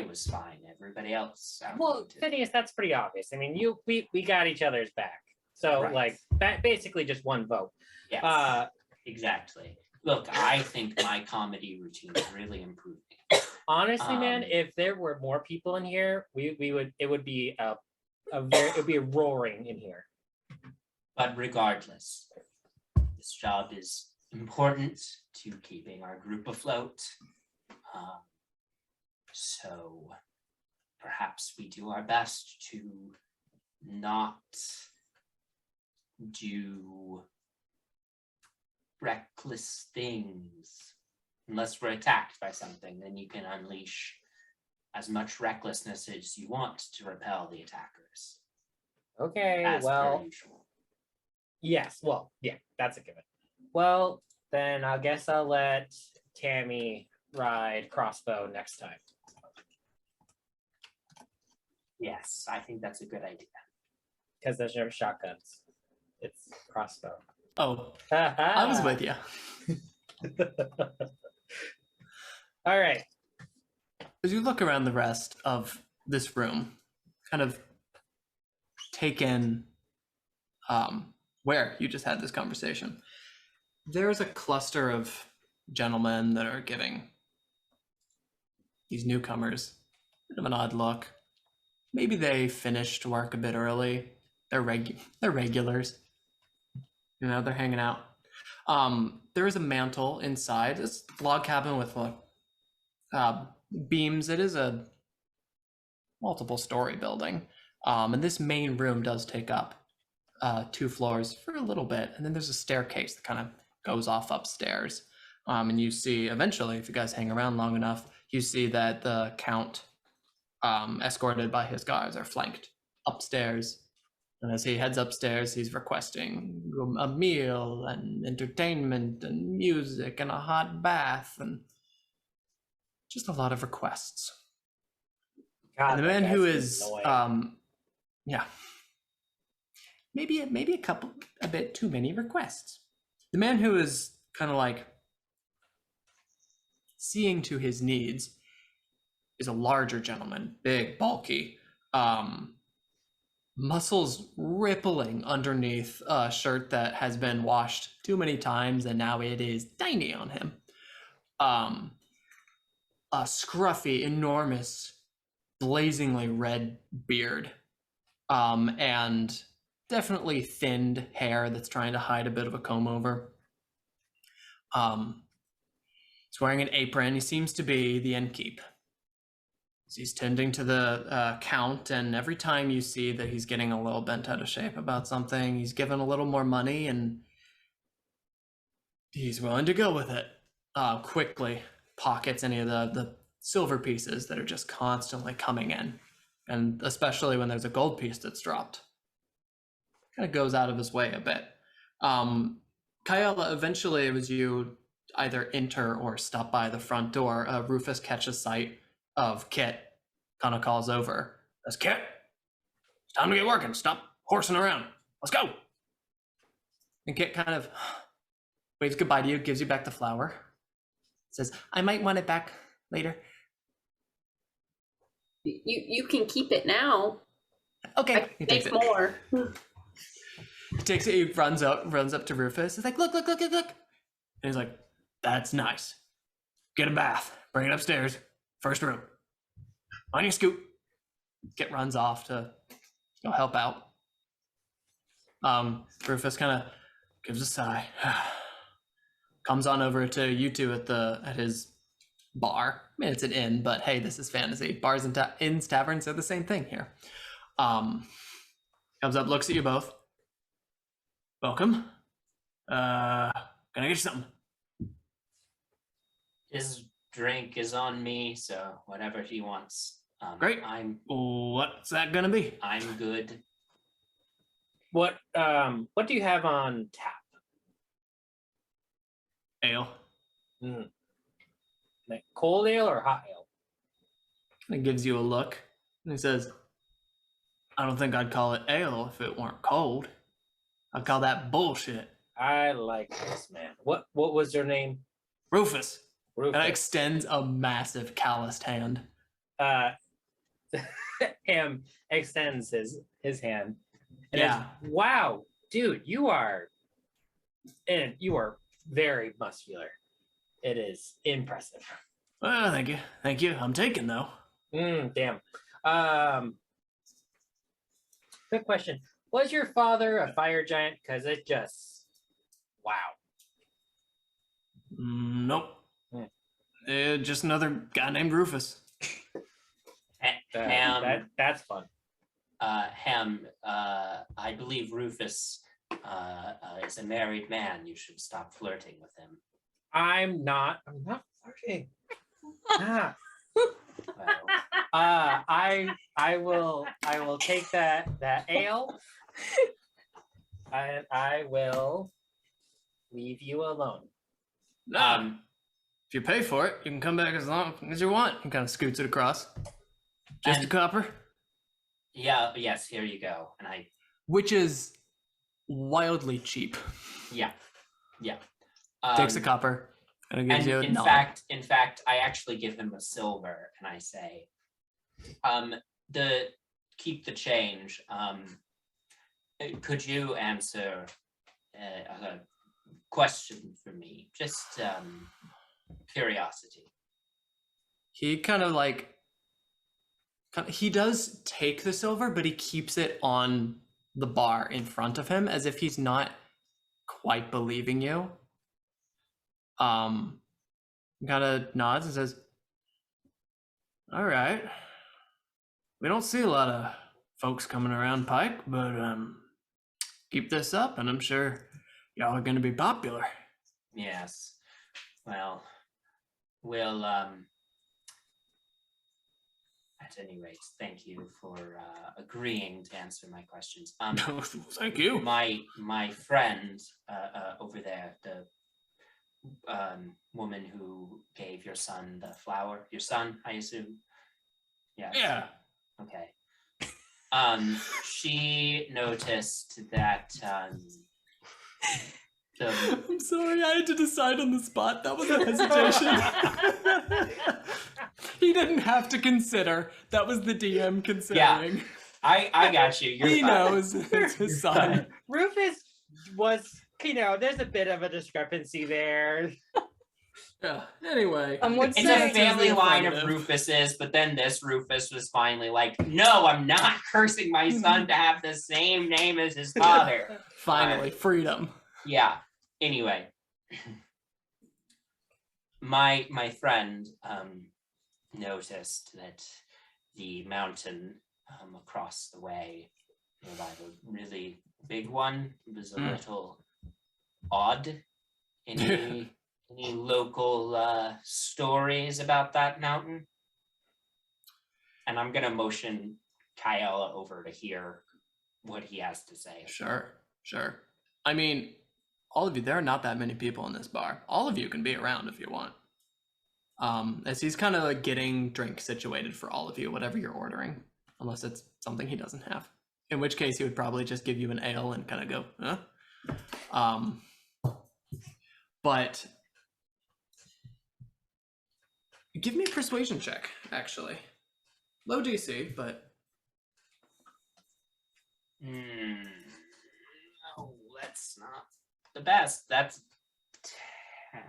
was fine. Everybody else. well, Phineas, that's pretty obvious. I mean, we got each other's back. So Right. like basically just one vote. Yes, exactly. Look, I think my comedy routine is really improving. Honestly, man, Um, if there were more people in here, it would be a roaring in here. But regardless, this job is important to keeping our group afloat. So perhaps we do our best to not do reckless things. Unless we're attacked by something, then you can unleash as much recklessness as you want to repel the attackers. Okay, As per well, usual. yes, well, yeah, that's a given. Well, then I guess I'll let Tammy ride crossbow next time. Yes, I think that's a good idea. Because there's no shotguns. It's crossbow. Oh, I was Ah. with you. All right. As you look around the rest of this room, kind of take in where you just had this conversation, there's a cluster of gentlemen that are giving these newcomers a bit of an odd look. Maybe they finished work a bit early. They're regulars. You know, they're hanging out. There is a mantle inside. This log cabin with beams. It is a multiple story building. And this main room does take up 2 floors for a little bit. And then there's a staircase that kind of goes off upstairs. And you see eventually, if you guys hang around long enough, you see that the Count, escorted by his guards, are flanked upstairs. And as he heads upstairs, he's requesting a meal and entertainment and music and a hot bath and just a lot of requests. God, And the that man who guy's is, annoying. yeah, maybe a bit too many requests. The man who is kind of like seeing to his needs is a larger gentleman, big, bulky, muscles rippling underneath a shirt that has been washed too many times and now it is tiny on him. A scruffy, enormous, blazingly red beard, and definitely thinned hair that's trying to hide a bit of a comb over. He's wearing an apron. He seems to be the innkeep. He's tending to the Count, and every time you see that he's getting a little bent out of shape about something, he's given a little more money and he's willing to go with it. Quickly pockets any of the silver pieces that are just constantly coming in. And especially when there's a gold piece that's dropped. Kind of goes out of his way a bit. Kyella, eventually it was you either enter or stop by the front door. Rufus catches sight of Kit, kind of calls over. Says, Kit, it's time to get working. Stop horsing around. Let's go. And Kit kind of waves goodbye to you, gives you back the flower. Says, I might want it back later. You can keep it now. Okay. I He can takes make it. more. He takes it, he runs up to Rufus. He's like, look. And he's like, that's nice. Get a bath. Bring it upstairs. First room. On your scoot. Kit runs off to go help out. Rufus kind of gives a sigh. Comes on over to you two at his bar. I mean, it's an inn, but hey, this is fantasy. Bars and inns, taverns are the same thing here. Comes up, looks at you both. Welcome. Gonna get you something. His drink is on me, so whatever he wants. Great. What's that gonna be? I'm good. What do you have on tap? Ale. Like cold ale or hot ale? And gives you a look. And he says, I don't think I'd call it ale if it weren't cold. I'd call that bullshit. I like this man. What was your name? Rufus. Rufus. And extends a massive calloused hand. Ham extends his hand. And Yeah. it's, wow, dude, you are very muscular. It is impressive. Well, thank you. Thank you. I'm taken though. Damn. Quick question. Was your father a fire giant? Because it just, wow. Nope. Just another guy named Rufus. Ham. That's fun. Ham, I believe Rufus is a married man. You should stop flirting with him. I'm not flirting. Ah. Well, I will take that ale and I will leave you alone. If you pay for it, you can come back as long as you want. He kind of scoots it across. Just a And- copper. yes, here you go. And I, Which is wildly cheap. yeah. Takes a copper and it gives And you a in nod. fact, I actually give him a silver and I say, keep the change. Could you answer a question for me? Just curiosity. He kind of like, he does take the silver, but he keeps it on the bar in front of him as if he's not quite believing you. Kind of nods and says, all right. We don't see a lot of folks coming around Pike, but keep this up and I'm sure y'all are going to be popular. Yes. Well, we'll at any rate, thank you for agreeing to answer my questions. Thank you. My friend over there, the woman who gave your son the flower, your son, I assume. Yes. Yeah. Okay. She noticed that I'm sorry, I had to decide on the spot. That was a hesitation. He didn't have to consider. That was the DM considering. I got you. You're He fine. knows it's his You're son. fine. Rufus was, there's a bit of a discrepancy there. Yeah. Anyway. What's It's that? a family line of Affirmative. Rufuses, but then this Rufus was finally like, no, I'm not cursing my son to have the same name as his father. Finally, freedom. Yeah. Anyway, my friend noticed that the mountain across the way, nearby the really big one, was a little odd. Any local stories about that mountain? And I'm gonna motion Kyella over to hear what he has to say. Sure. I mean, all of you, there are not that many people in this bar. All of you can be around if you want. As he's kind of like getting drink situated for all of you, whatever you're ordering, unless it's something he doesn't have. In which case, he would probably just give you an ale and kind of go, huh? But give me a persuasion check, actually. Low DC, but No, that's not the best. That's 10.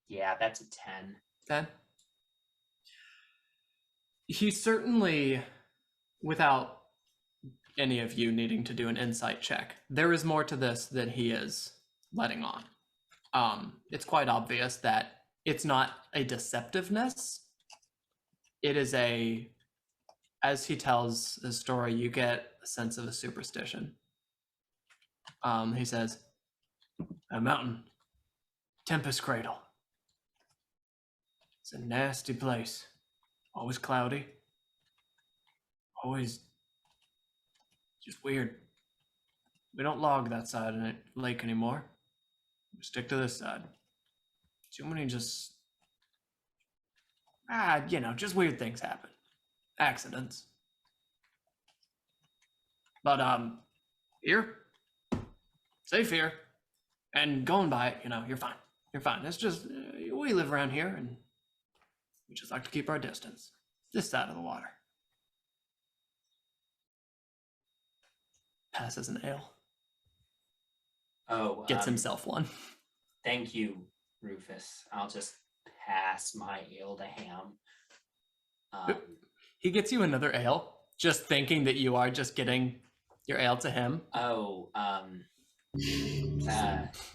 Yeah, that's a 10. 10. He certainly, without any of you needing to do an insight check, there is more to this than he is letting on. It's quite obvious that it's not a deceptiveness. It is as he tells his story, you get a sense of a superstition. He says, a mountain, Tempest Cradle. It's a nasty place. Always cloudy. Always just weird. We don't log that side of the lake anymore. We stick to this side. Too many just just weird things happen. Accidents. But here, safe here, and going by it, you're fine. You're fine. It's just we live around here, and we just like to keep our distance. This side of the water. Passes an ale. Oh, Gets himself one. Thank you, Rufus. I'll just pass my ale to Ham. He gets you another ale, just thinking that you are just getting your ale to him. Oh,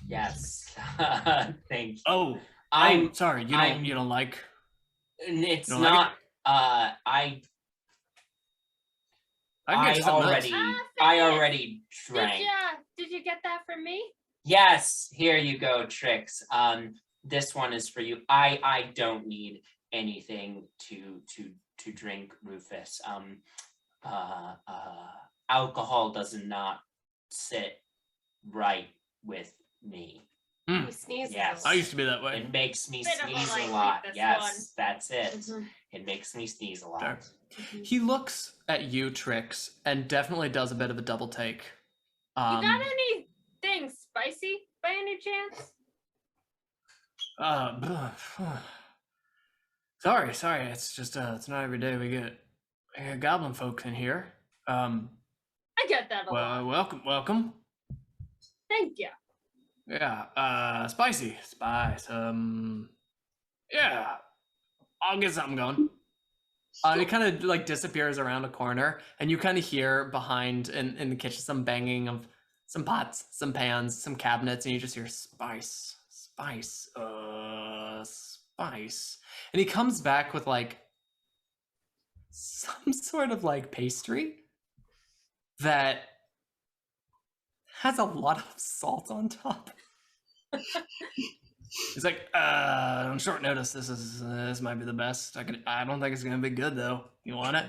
yes. Thank you. Oh, I'm sorry. You don't like. It's You don't like it? not. I can get you something else. I Phineas, already drank. Did you get that from me? Yes, here you go, Trix. This one is for you. I don't need anything to drink, Rufus. Alcohol does not sit right with me. You sneeze. Yes. I used to be that way. It makes me Bit of a sneeze light a lot. with this Yes, one. that's it. Mhm. It makes me sneeze a lot. Sure. He looks at you, Trix, and definitely does a bit of a double take. You got anything spicy by any chance? Sorry. It's just it's not every day we get goblin folks in here. I get that a Well, lot. welcome. Thank you. Yeah, spicy spice. Yeah, I'll get something going. And he kind of like disappears around a corner, and you kind of hear behind in the kitchen some banging of some pots, some pans, some cabinets, and you just hear spice. And he comes back with like some sort of like pastry that has a lot of salt on top. He's like, on short notice, this might be the best. I don't think it's gonna be good though. You want it?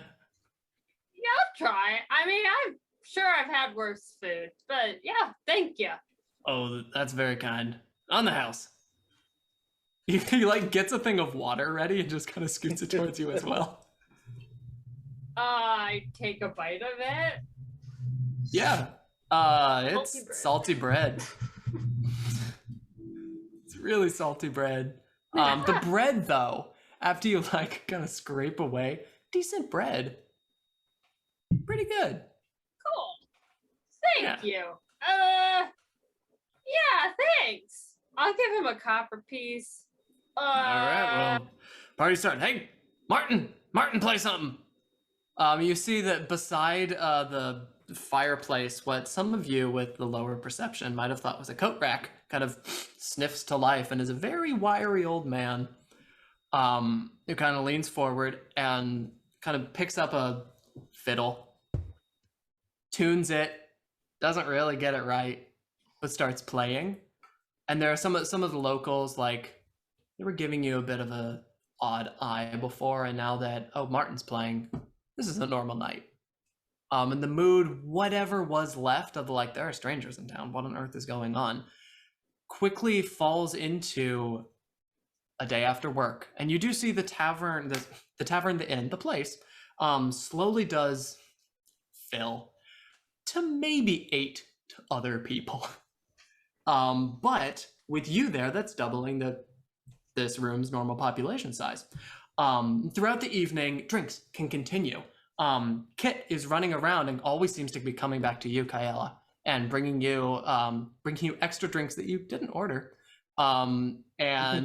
Yeah, I'll try. I mean, I'm sure I've had worse food, but yeah, thank you. Oh, that's very kind. On the house. He like gets a thing of water ready and just kind of scoots it towards you as well. I take a bite of it. Yeah. It's salty bread. It's really salty bread. The bread though, after you like kind of scrape away, decent bread. Pretty good. Cool. Thank Yeah. you. Yeah, thanks. I'll give him a copper piece. All right, well, party started. Hey, Martin, play something. You see that beside the fireplace, what some of you with the lower perception might have thought was a coat rack, kind of sniffs to life and is a very wiry old man. Who kind of leans forward and kind of picks up a fiddle, tunes it, doesn't really get it right, but starts playing. And there are some of the locals, like, they were giving you a bit of a odd eye before, and now that Martin's playing, this is a normal night. And the mood, whatever was left of like, there are strangers in town, what on earth is going on, quickly falls into a day after work. And you do see the tavern, the inn, the place, slowly does fill to maybe 8 other people. But with you there, that's doubling this room's normal population size. Throughout the evening, drinks can continue. Kit is running around and always seems to be coming back to you, Kaela, and bringing you extra drinks that you didn't order. And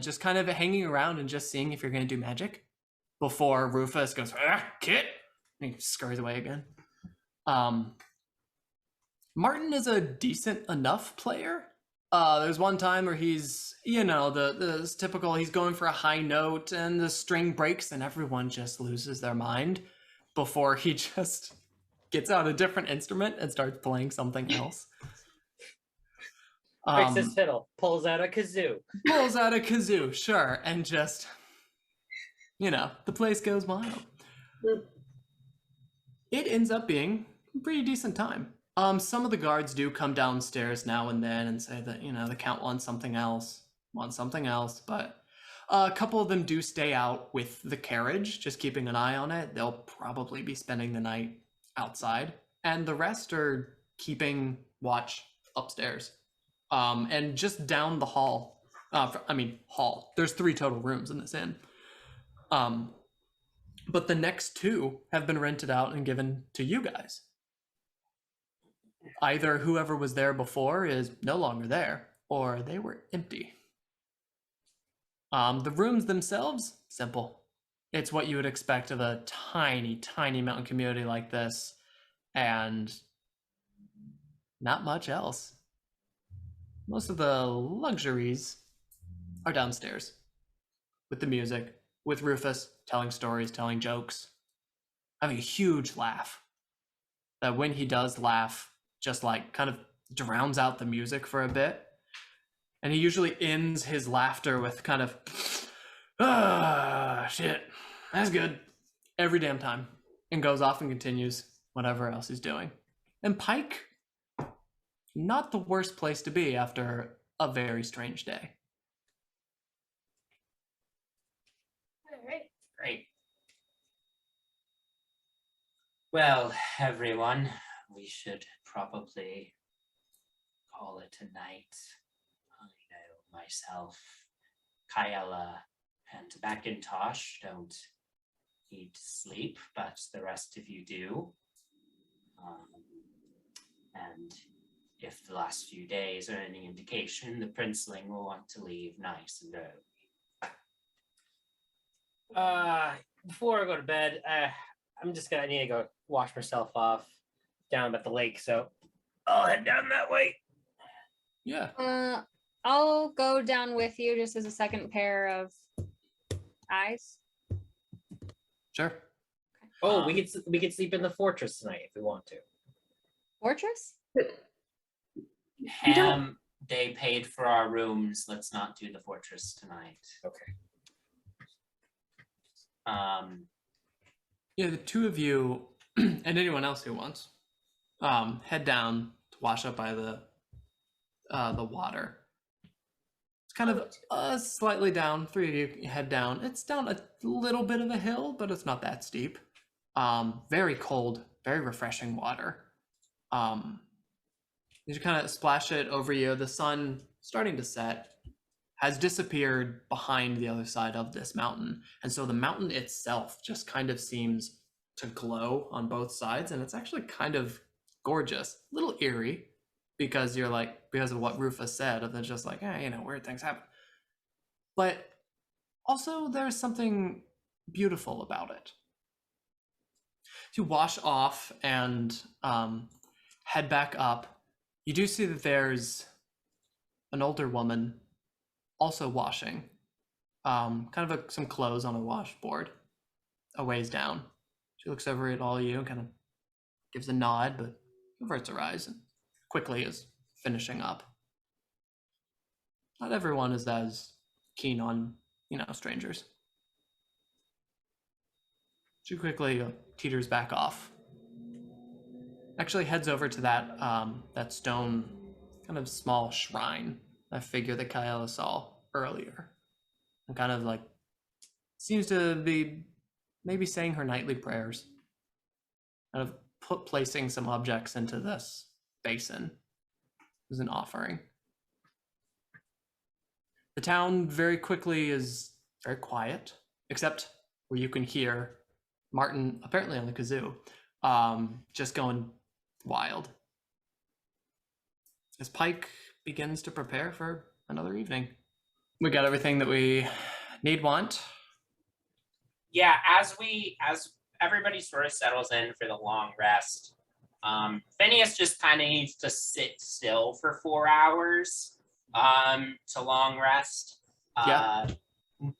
just kind of hanging around and just seeing if you're going to do magic before Rufus goes, Kit, and he scurries away again. Martin is a decent enough player. There's one time where he's, the typical, he's going for a high note and the string breaks and everyone just loses their mind before he just gets out a different instrument and starts playing something else. Picks his fiddle, pulls out a kazoo. Sure, and just, the place goes wild. It ends up being a pretty decent time. Some of the guards do come downstairs now and then and say that, the Count wants something else, but a couple of them do stay out with the carriage, just keeping an eye on it. They'll probably be spending the night outside, and the rest are keeping watch upstairs. And just down the hall, there's 3 total rooms in this inn. But the next 2 have been rented out and given to you guys. Either whoever was there before is no longer there, or they were empty. The rooms themselves, simple. It's what you would expect of a tiny, tiny mountain community like this, and not much else. Most of the luxuries are downstairs, with the music, with Rufus, telling stories, telling jokes, having a huge laugh. That when he does laugh, just like kind of drowns out the music for a bit. And he usually ends his laughter with kind of, shit, that's good, every damn time. And goes off and continues whatever else he's doing. And Pike, not the worst place to be after a very strange day. All right. Great. Well, everyone, we should probably call it a night. I know myself, Kyella, and Macintosh don't need to sleep, but the rest of you do. And if the last few days are any indication, the princeling will want to leave nice and early. Before I go to bed, I need to go wash myself off down at the lake, so I'll head down that way. Yeah. I'll go down with you just as a second pair of eyes. Sure. Oh, we could sleep in the fortress tonight if we want to. Fortress? Ham, they paid for our rooms. Let's not do the fortress tonight. Okay. Yeah, the two of you and anyone else who wants head down to wash up by the water. It's kind of slightly down. Three of you head down. It's down a little bit of a hill, but it's not that steep. Very cold, very refreshing water. You kind of splash it over you. The sun starting to set has disappeared behind the other side of this mountain. And so the mountain itself just kind of seems to glow on both sides. And it's actually kind of gorgeous, a little eerie because because of what Rufus said, of the just like, weird things happen. But also there's something beautiful about it. To wash off and head back up, you do see that there's an older woman also washing, some clothes on a washboard a ways down. She looks over at all you and kind of gives a nod, but averts her eyes and quickly is finishing up. Not everyone is as keen on, strangers. She quickly teeters back off. Actually heads over to that stone, kind of small shrine, that figure that Kyella saw earlier. And kind of seems to be maybe saying her nightly prayers. Kind of placing some objects into this basin as an offering. The town very quickly is very quiet, except where you can hear Martin, apparently on the kazoo, just going wild. As Pike begins to prepare for another evening. We got everything that we want. Yeah, as everybody sort of settles in for the long rest, Phineas just kind of needs to sit still for 4 hours to long rest.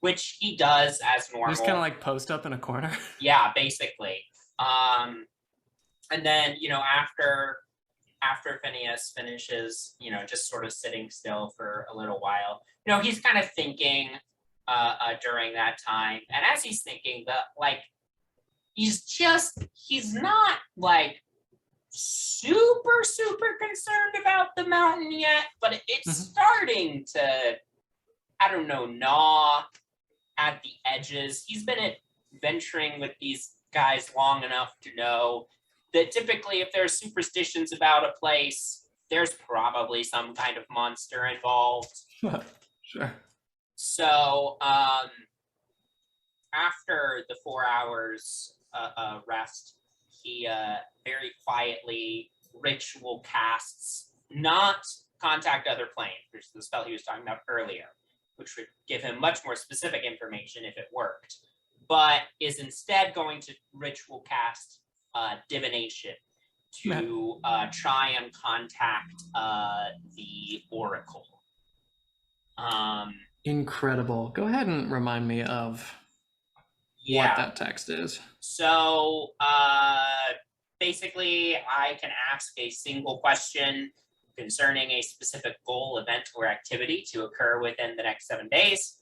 Which he does as normal. Just kind of post up in a corner. Yeah, basically. And then, after Phineas finishes, just sort of sitting still for a little while, he's kind of thinking during that time. And as he's thinking, he's not super, super concerned about the mountain yet, but it's starting to, gnaw at the edges. He's been adventuring with these guys long enough to know that typically if there's superstitions about a place, there's probably some kind of monster involved. Sure. So after the 4 hours rest, he very quietly ritual casts, not contact other planes, which is the spell he was talking about earlier, which would give him much more specific information if it worked, but is instead going to ritual cast divination to try and contact the Oracle. Incredible. Go ahead and remind me of what that text is. So basically, I can ask a single question concerning a specific goal, event, or activity to occur within the next 7 days.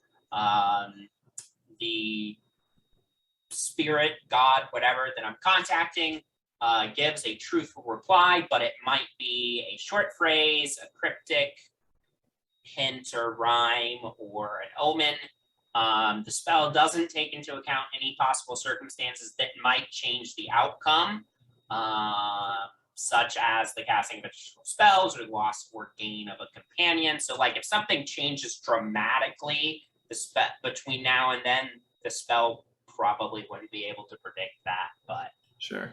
The spirit, God, whatever that I'm contacting gives a truthful reply, but it might be a short phrase, a cryptic hint or rhyme, or an omen. The spell doesn't take into account any possible circumstances that might change the outcome, such as the casting of additional spells or loss or gain of a companion. So like if something changes dramatically between now and then, the spell probably wouldn't be able to predict that. But Sure.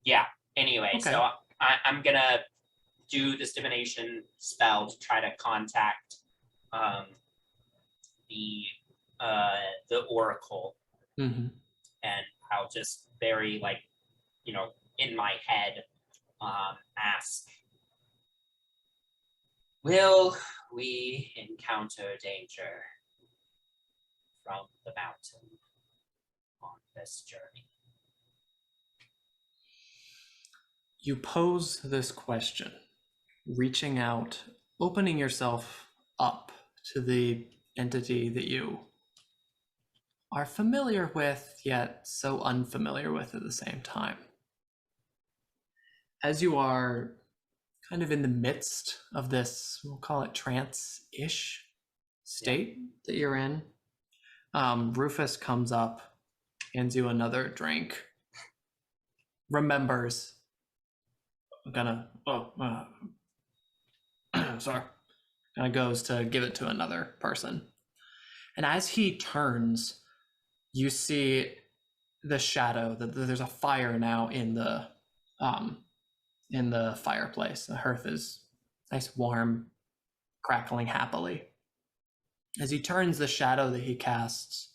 yeah, anyway, Okay. so I'm gonna do this divination spell to try to contact the oracle, Mm-hmm. and I'll just very like, in my head, ask, will we encounter danger from the mountain on this journey? You pose this question, reaching out, opening yourself up to the entity that you are familiar with, yet so unfamiliar with at the same time. As you are kind of in the midst of this, we'll call it trance-ish state that you're in, Rufus comes up, hands you another drink, remembers, sorry, kind of goes to give it to another person. And as he turns, you see the shadow, that there's a fire now in the fireplace. The hearth is nice, warm, crackling happily. As he turns, the shadow that he casts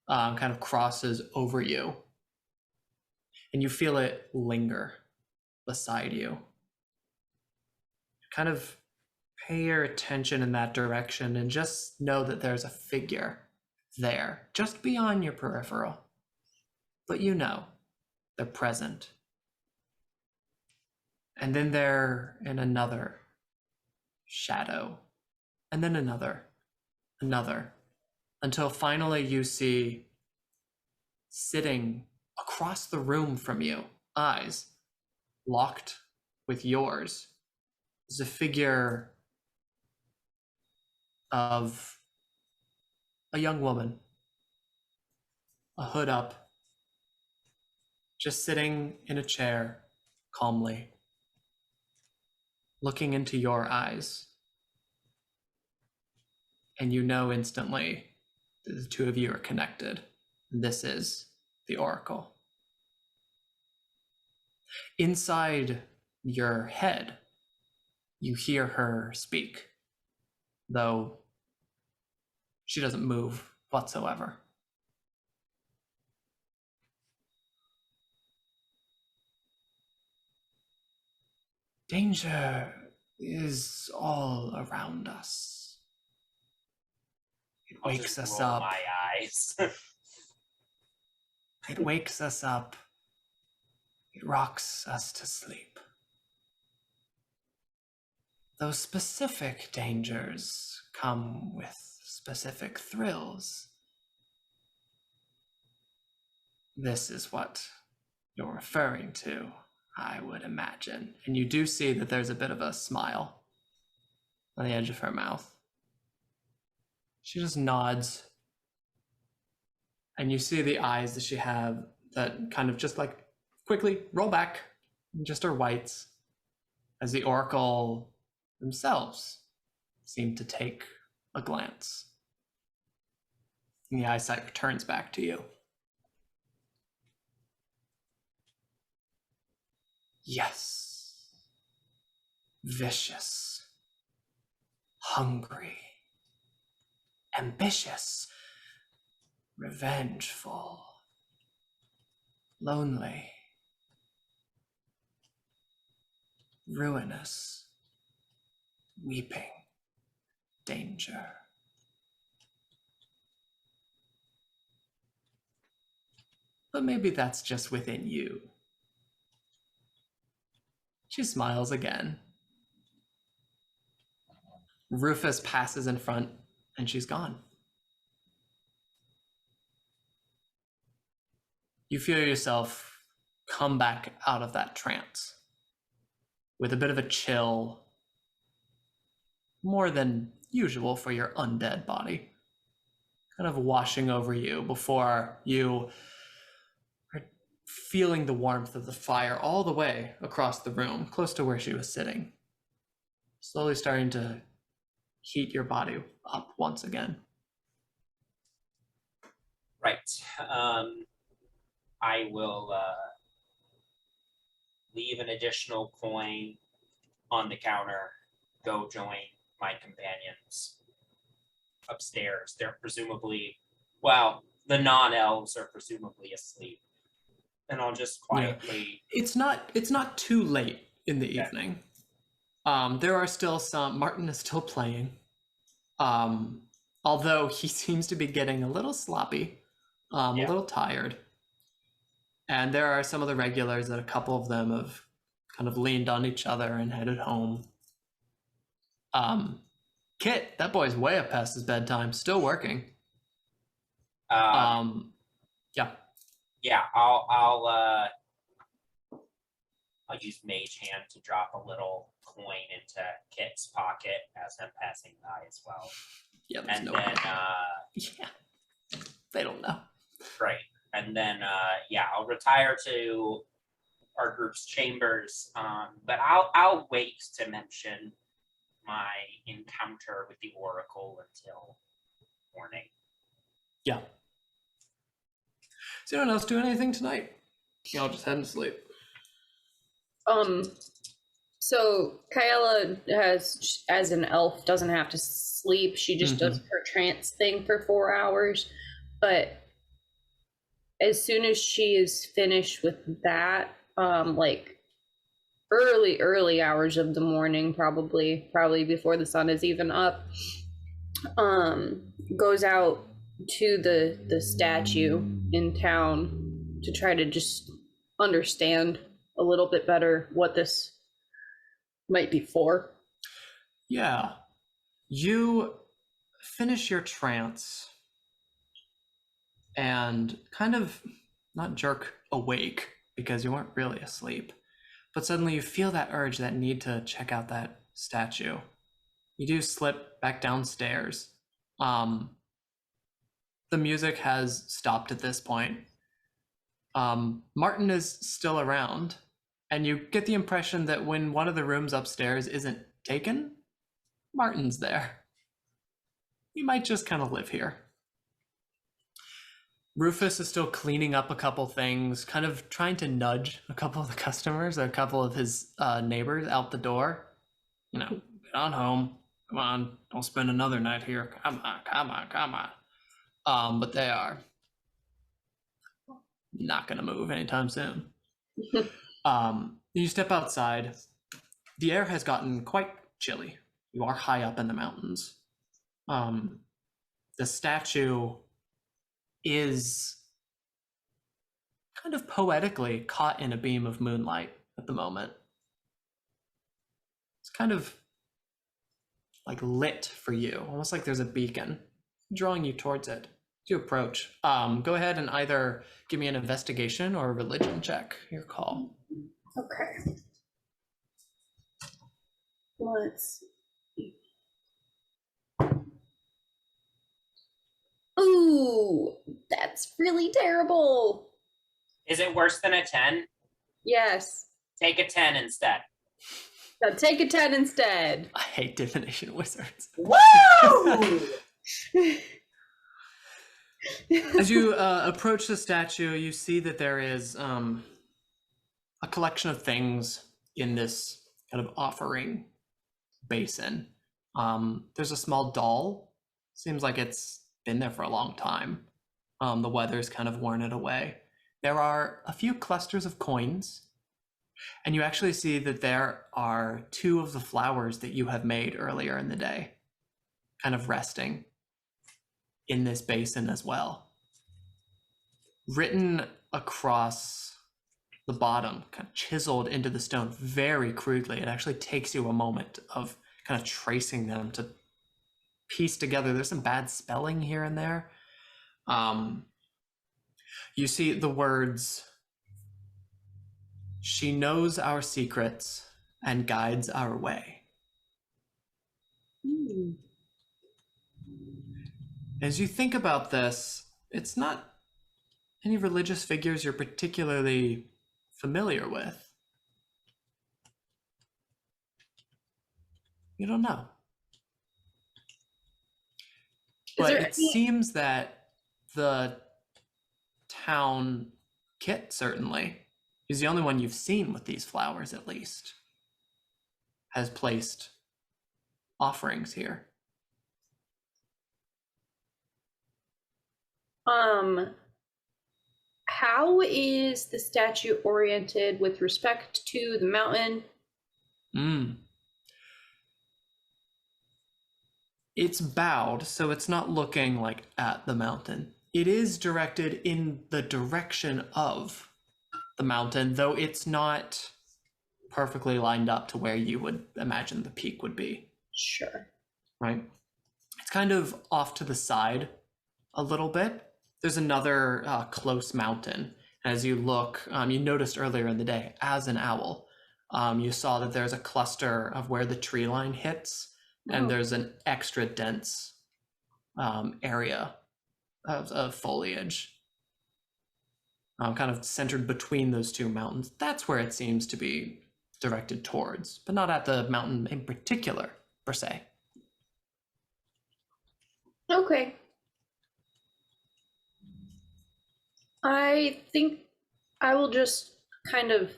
kind of crosses over you, and you feel it linger beside you. Kind of pay your attention in that direction and just know that there's a figure there, just beyond your peripheral. But they're present. And then they're in another shadow, and then another, until finally you see, sitting across the room from you, eyes locked with yours, is a figure of a young woman, a hood up, just sitting in a chair calmly, looking into your eyes. And you know instantly that the two of you are connected. This is the Oracle. Inside your head, you hear her speak, though she doesn't move whatsoever. Danger is all around us. It I'll wakes just us roll up. my eyes. It wakes us up. It rocks us to sleep. Those specific dangers come with specific thrills. This is what you're referring to, I would imagine. And you do see that there's a bit of a smile on the edge of her mouth. She just nods. And you see the eyes that she have that kind of just like quickly roll back, just are whites, as the Oracle themselves seem to take a glance. And the eyesight returns back to you. Yes. Vicious. Hungry. Ambitious. Revengeful. Lonely. Ruinous. Weeping. Danger. but maybe that's just within you. She smiles again. Rufus passes in front, and she's gone. You feel yourself come back out of that trance with a bit of a chill, more than usual for your undead body, kind of washing over you before you are feeling the warmth of the fire all the way across the room, close to where she was sitting, slowly starting to heat your body up once again. Right. I will leave an additional coin on the counter, go join my companions upstairs. They're presumably, well, the non-elves are presumably asleep. And I'll just quietly... It's not too late in the Okay. evening. There are still some... Martin is still playing. Although he seems to be getting a little sloppy, a little tired. And there are some of the regulars that a couple of them have kind of leaned on each other and headed home. Kit, that boy's way up past his bedtime, still working. Yeah. Yeah, I'll use Mage Hand to drop a little coin into Kit's pocket as I'm passing by as well. Yeah, there's And no then, yeah. They don't know. right. And then, I'll retire to our group's chambers. But I'll wait to mention my encounter with the Oracle until morning. Yeah. Is anyone else doing anything tonight? Y'all just heading to sleep. So Kyla has, as an elf, doesn't have to sleep. She just does her trance thing for 4 hours. But as soon as she is finished with that, like early hours of the morning, probably before the sun is even up, goes out to the statue in town to try to just understand a little bit better what this might be for. Yeah. You finish your trance and kind of not jerk awake because you weren't really asleep, but suddenly you feel that urge, that need to check out that statue. You do slip back downstairs. The music has stopped at this point. Martin is still around, and you get the impression that when one of the rooms upstairs isn't taken, Martin's there. He might just kind of live here. Rufus is still cleaning up a couple things, kind of trying to nudge a couple of the customers, a couple of his neighbors out the door. You know, get on home. Come on, don't spend another night here. Come on. But they are not going to move anytime soon. You step outside. The air has gotten quite chilly. You are high up in the mountains. The statue is kind of poetically caught in a beam of moonlight at the moment. It's kind of like lit for you, almost like there's a beacon drawing you towards it. To approach, go ahead and either give me an investigation or a religion check. Your call. Okay. Let's see. Ooh, that's really terrible. Is it worse than a 10? Yes. Take a 10 instead. Now take a 10 instead. I hate divination wizards. Woo! As you approach the statue, you see that there is a collection of things in this kind of offering basin. There's a small doll. Seems like it's been there for a long time. The weather's kind of worn it away. There are a few clusters of coins, and you actually see that there are 2 of the flowers that you have made earlier in the day, kind of resting in this basin as well. Written across the bottom, kind of chiseled into the stone very crudely. It actually takes you a moment of kind of tracing them to piece together. There's some bad spelling here and there. You see the words, "She knows our secrets and guides our way." Hmm. As you think about this, it's not any religious figures you're particularly familiar with. You don't know. But there it any- seems that the town Kit, certainly, is the only one you've seen with these flowers, at least, has placed offerings here. How is the statue oriented with respect to the mountain? It's bowed, so it's not looking like at the mountain. It is directed in the direction of the mountain, though it's not perfectly lined up to where you would imagine the peak would be, Sure. right? It's kind of off to the side a little bit. There's another close mountain. As you look, you noticed earlier in the day, as an owl, you saw that there's a cluster of where the tree line hits, and there's an extra dense area of foliage kind of centered between those two mountains. That's where it seems to be directed towards, but not at the mountain in particular, per se. Okay. I think I will just kind of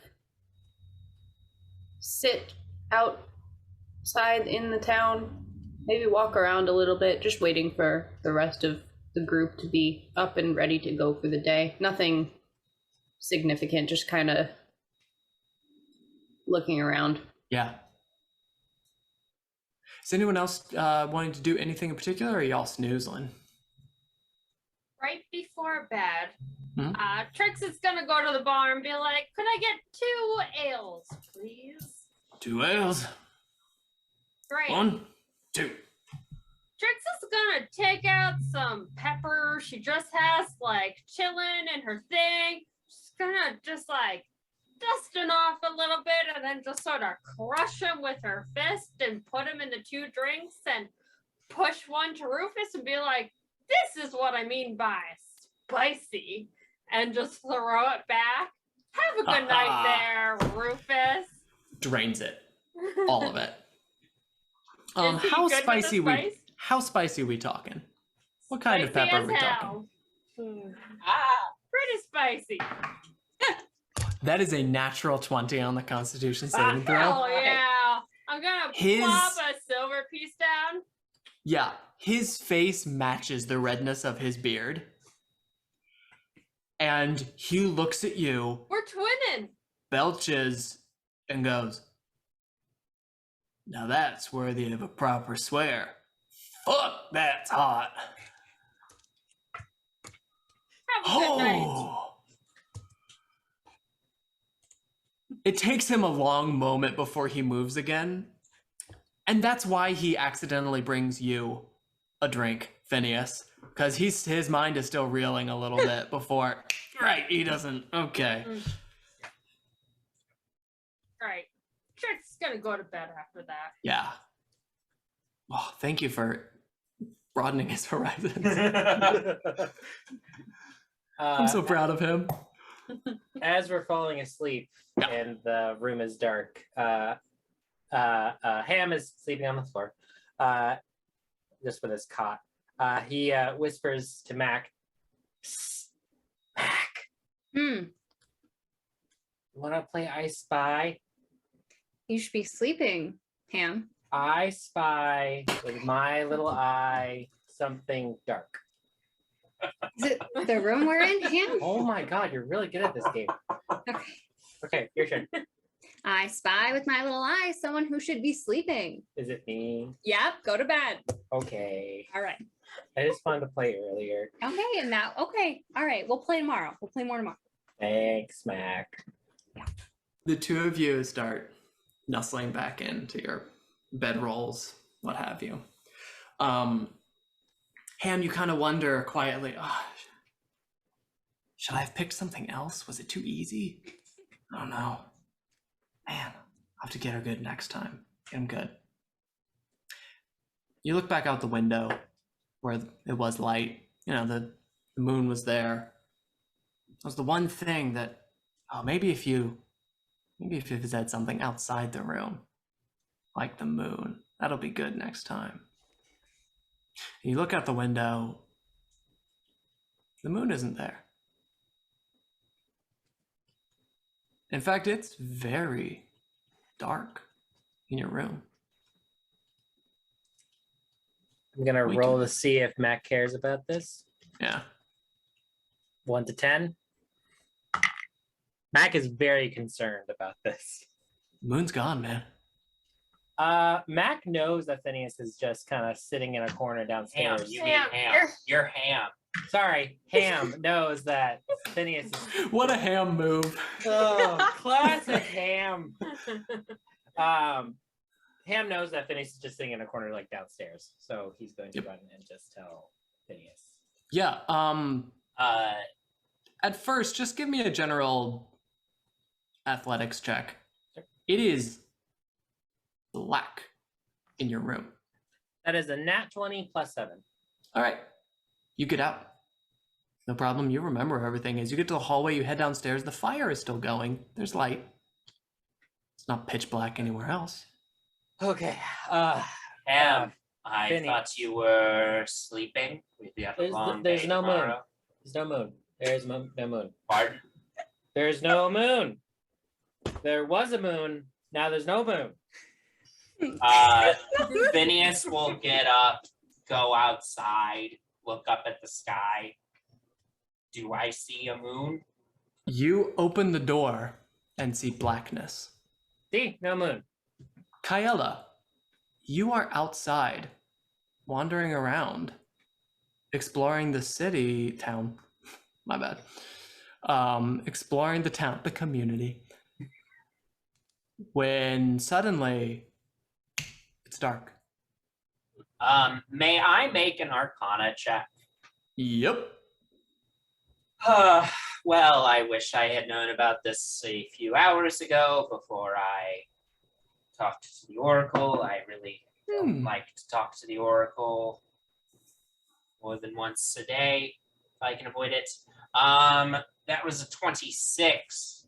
sit outside in the town, maybe walk around a little bit, just waiting for the rest of the group to be up and ready to go for the day. Nothing significant, just kind of looking around. Yeah. Is anyone else wanting to do anything in particular, or are y'all snoozling? Right before bed, Mhm. Trix is gonna go to the bar and be like, "Could I get 2 ales, please?" 2 ales. Great. 1, 2. Trix is gonna take out some pepper she just has like chilling in her thing. She's gonna just like dust it off a little bit and then just sort of crush them with her fist and put them into 2 drinks and push one to Rufus and be like, "This is what I mean by spicy," and just throw it back. Have a good night there, Rufus. Drains it. All of it. Is he How good with the spicy spice? how spicy we talking? What kind of Spicy pepper as are we hell. talking? Pretty spicy. That is a natural 20 on the Constitution saving throw. Hell yeah. I'm gonna His- plop a silver piece down. Yeah, his face matches the redness of his beard. And he looks at you, We're twinning. belches, and goes, "Now that's worthy of a proper swear. Fuck, that's hot." Have a good night. Oh. It takes him a long moment before he moves again. And that's why he accidentally brings you a drink, Phineas. Because his mind is still reeling a little bit before. Right, he doesn't. Okay. Right. Trix's gonna go to bed after that. Yeah. Oh, thank you for broadening his horizons. I'm so proud of him. As we're falling asleep Yeah. and the room is dark, Ham is sleeping on the floor, just with his cot. He whispers to Mac, "Psst, Mac, Hmm. want to play I Spy? You should be sleeping, Ham. I spy with my little eye something dark." Is it the room we're in, Ham? Oh my god, you're really good at this game. Okay. Okay, your turn. I spy with my little eye someone who should be sleeping. Is it me? Yep, go to bed. Okay. All right. I just wanted to play earlier. Okay, and now, okay. All right, we'll play tomorrow. We'll play more tomorrow. Thanks, Mac. The two of you start nestling back into your bedrolls, what have you. Ham, you kind of wonder quietly, should I have picked something else? Was it too easy? I don't know. Man, I'll have to get her good next time. Get him good. You look back out the window where it was light. You know, the moon was there. It was the one thing that, maybe if you said something outside the room, like the moon, that'll be good next time. And you look out the window, the moon isn't there. In fact, it's very dark in your room. I'm gonna We roll can- to see if Mac cares about this. Yeah. 1 to 10. Mac is very concerned about this. Moon's gone, man. Mac knows that Phineas is just kind of sitting in a corner Ham, downstairs. you mean Ham, ham. You're ham. Sorry, Ham knows that Phineas is. What a ham move. Oh, classic Ham. Ham knows that Phineas is just sitting in a corner like downstairs, so he's going to Yep. run and just tell Phineas. Yeah. Uh, At first, just give me a general athletics check. Sure. It is black in your room. That is a nat 20 plus 7. All right. You get out. No problem. You remember where everything is. You get to the hallway, you head downstairs. The fire is still going. There's light. It's not pitch black anywhere else. Okay. Ham, I Phineas. thought you were sleeping. We have a long There's day no moon. tomorrow. There's no moon. There's no moon. Pardon? There's no moon. There was a moon. Now there's no moon. Phineas will get up, go outside, look up at the sky. Do I see a moon? You open the door and see blackness. See, no moon. Kyella, you are outside, wandering around, exploring the town. My bad. Exploring the town, the community. When suddenly it's dark. May I make an Arcana check? Yep. Well, I wish I had known about this a few hours ago before I talked to the Oracle. I really don't like to talk to the Oracle more than once a day if I can avoid it. That was a 26.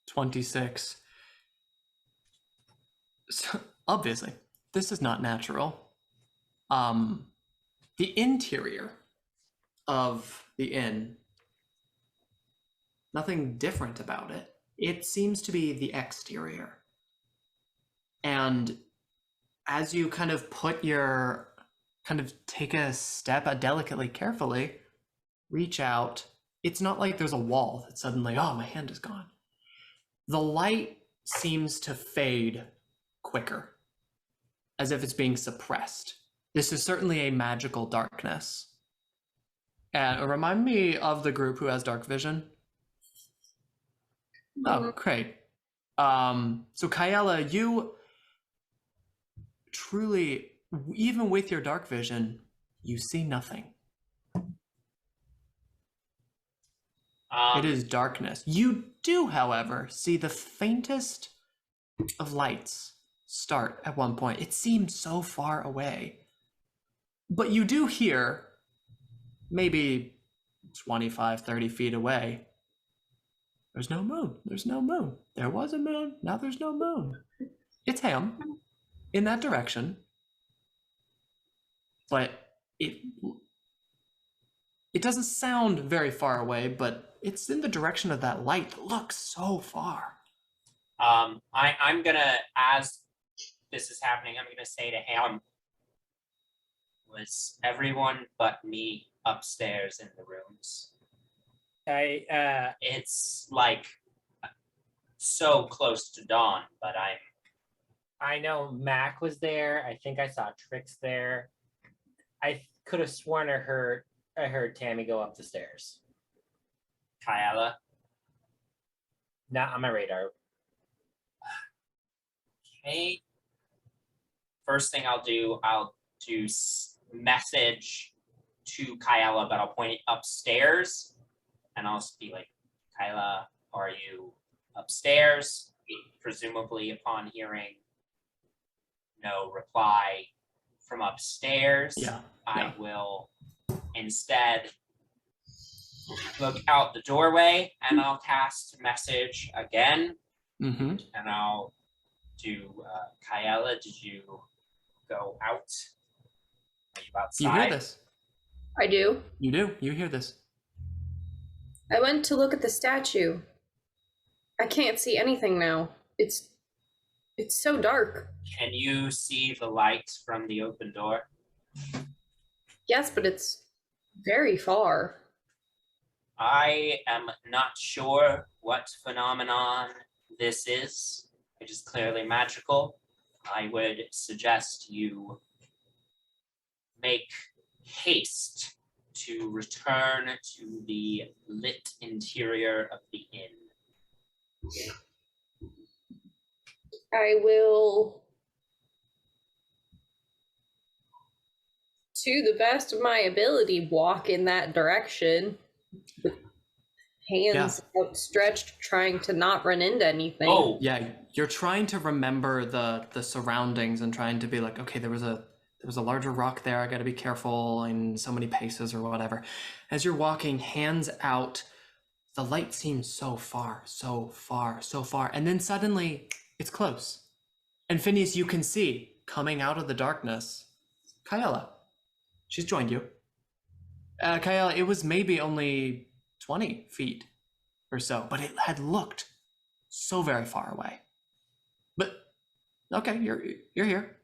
26. So, obviously, this is not natural. The interior of the inn, nothing different about it. It seems to be the exterior. And as you kind of take a step, delicately, carefully, reach out, it's not like there's a wall that suddenly, my hand is gone. The light seems to fade quicker, as if it's being suppressed. This is certainly a magical darkness. And remind me of the group who has dark vision. Oh, great. So Kyella, you truly, even with your dark vision, you see nothing. It is darkness. You do, however, see the faintest of lights start at one point. It seemed so far away. But you do hear, maybe 25, 30 feet away, there's no moon. There's no moon. There was a moon. Now there's no moon. It's Ham in that direction. But it doesn't sound very far away, but it's in the direction of that light that looks so far. I'm gonna, as this is happening, I'm gonna say to Ham, was everyone but me upstairs in the rooms? It's like so close to dawn, but I know Mac was there. I think I saw Trix there. I could have sworn I heard Tammy go up the stairs. Kyella, Not on my radar. Okay. First thing I'll do message to Kyla, but I'll point it upstairs, and I'll be like, Kyla, are you upstairs? Presumably upon hearing no reply from upstairs, Yeah. I will instead look out the doorway and I'll cast message again, Mm-hmm. and I'll do Kyla, did you go out? Are you outside? You hear this? I do. You do. You hear this? I went to look at the statue. I can't see anything now. It's so dark. Can you see the light from the open door? Yes, but it's very far. I am not sure what phenomenon this is. It is clearly magical. I would suggest you make haste to return to the lit interior of the inn. I will, to the best of my ability, walk in that direction with hands outstretched, trying to not run into anything. Oh, Yeah, you're trying to remember the surroundings and trying to be like, okay, there was a larger rock there. I got to be careful in so many paces or whatever. As you're walking, hands out, the light seems so far, so far, so far, and then suddenly it's close. And Phineas, you can see coming out of the darkness, Kyla. She's joined you. Kyla, it was maybe only 20 feet or so, but it had looked so very far away. But okay, you're here.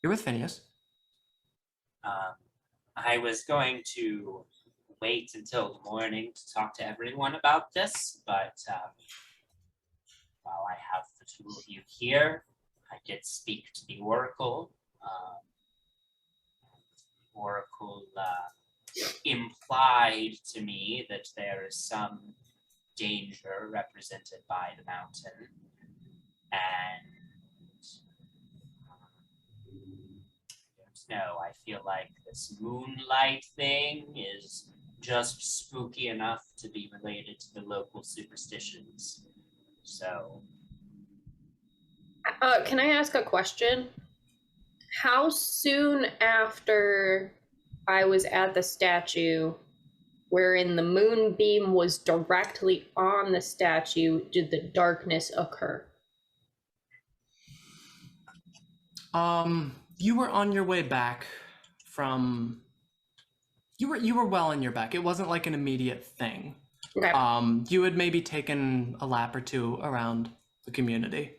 You're with Phineas. I was going to wait until the morning to talk to everyone about this, but while I have the two of you here, I did speak to the Oracle. The Oracle implied to me that there is some danger represented by the mountain, and no, I feel like this moonlight thing is just spooky enough to be related to the local superstitions. So, Can I ask a question? How soon after I was at the statue, wherein the moonbeam was directly on the statue, did the darkness occur? You were on your way back from. You were well on your back. It wasn't like an immediate thing. Okay. You had maybe taken a lap or two around the community.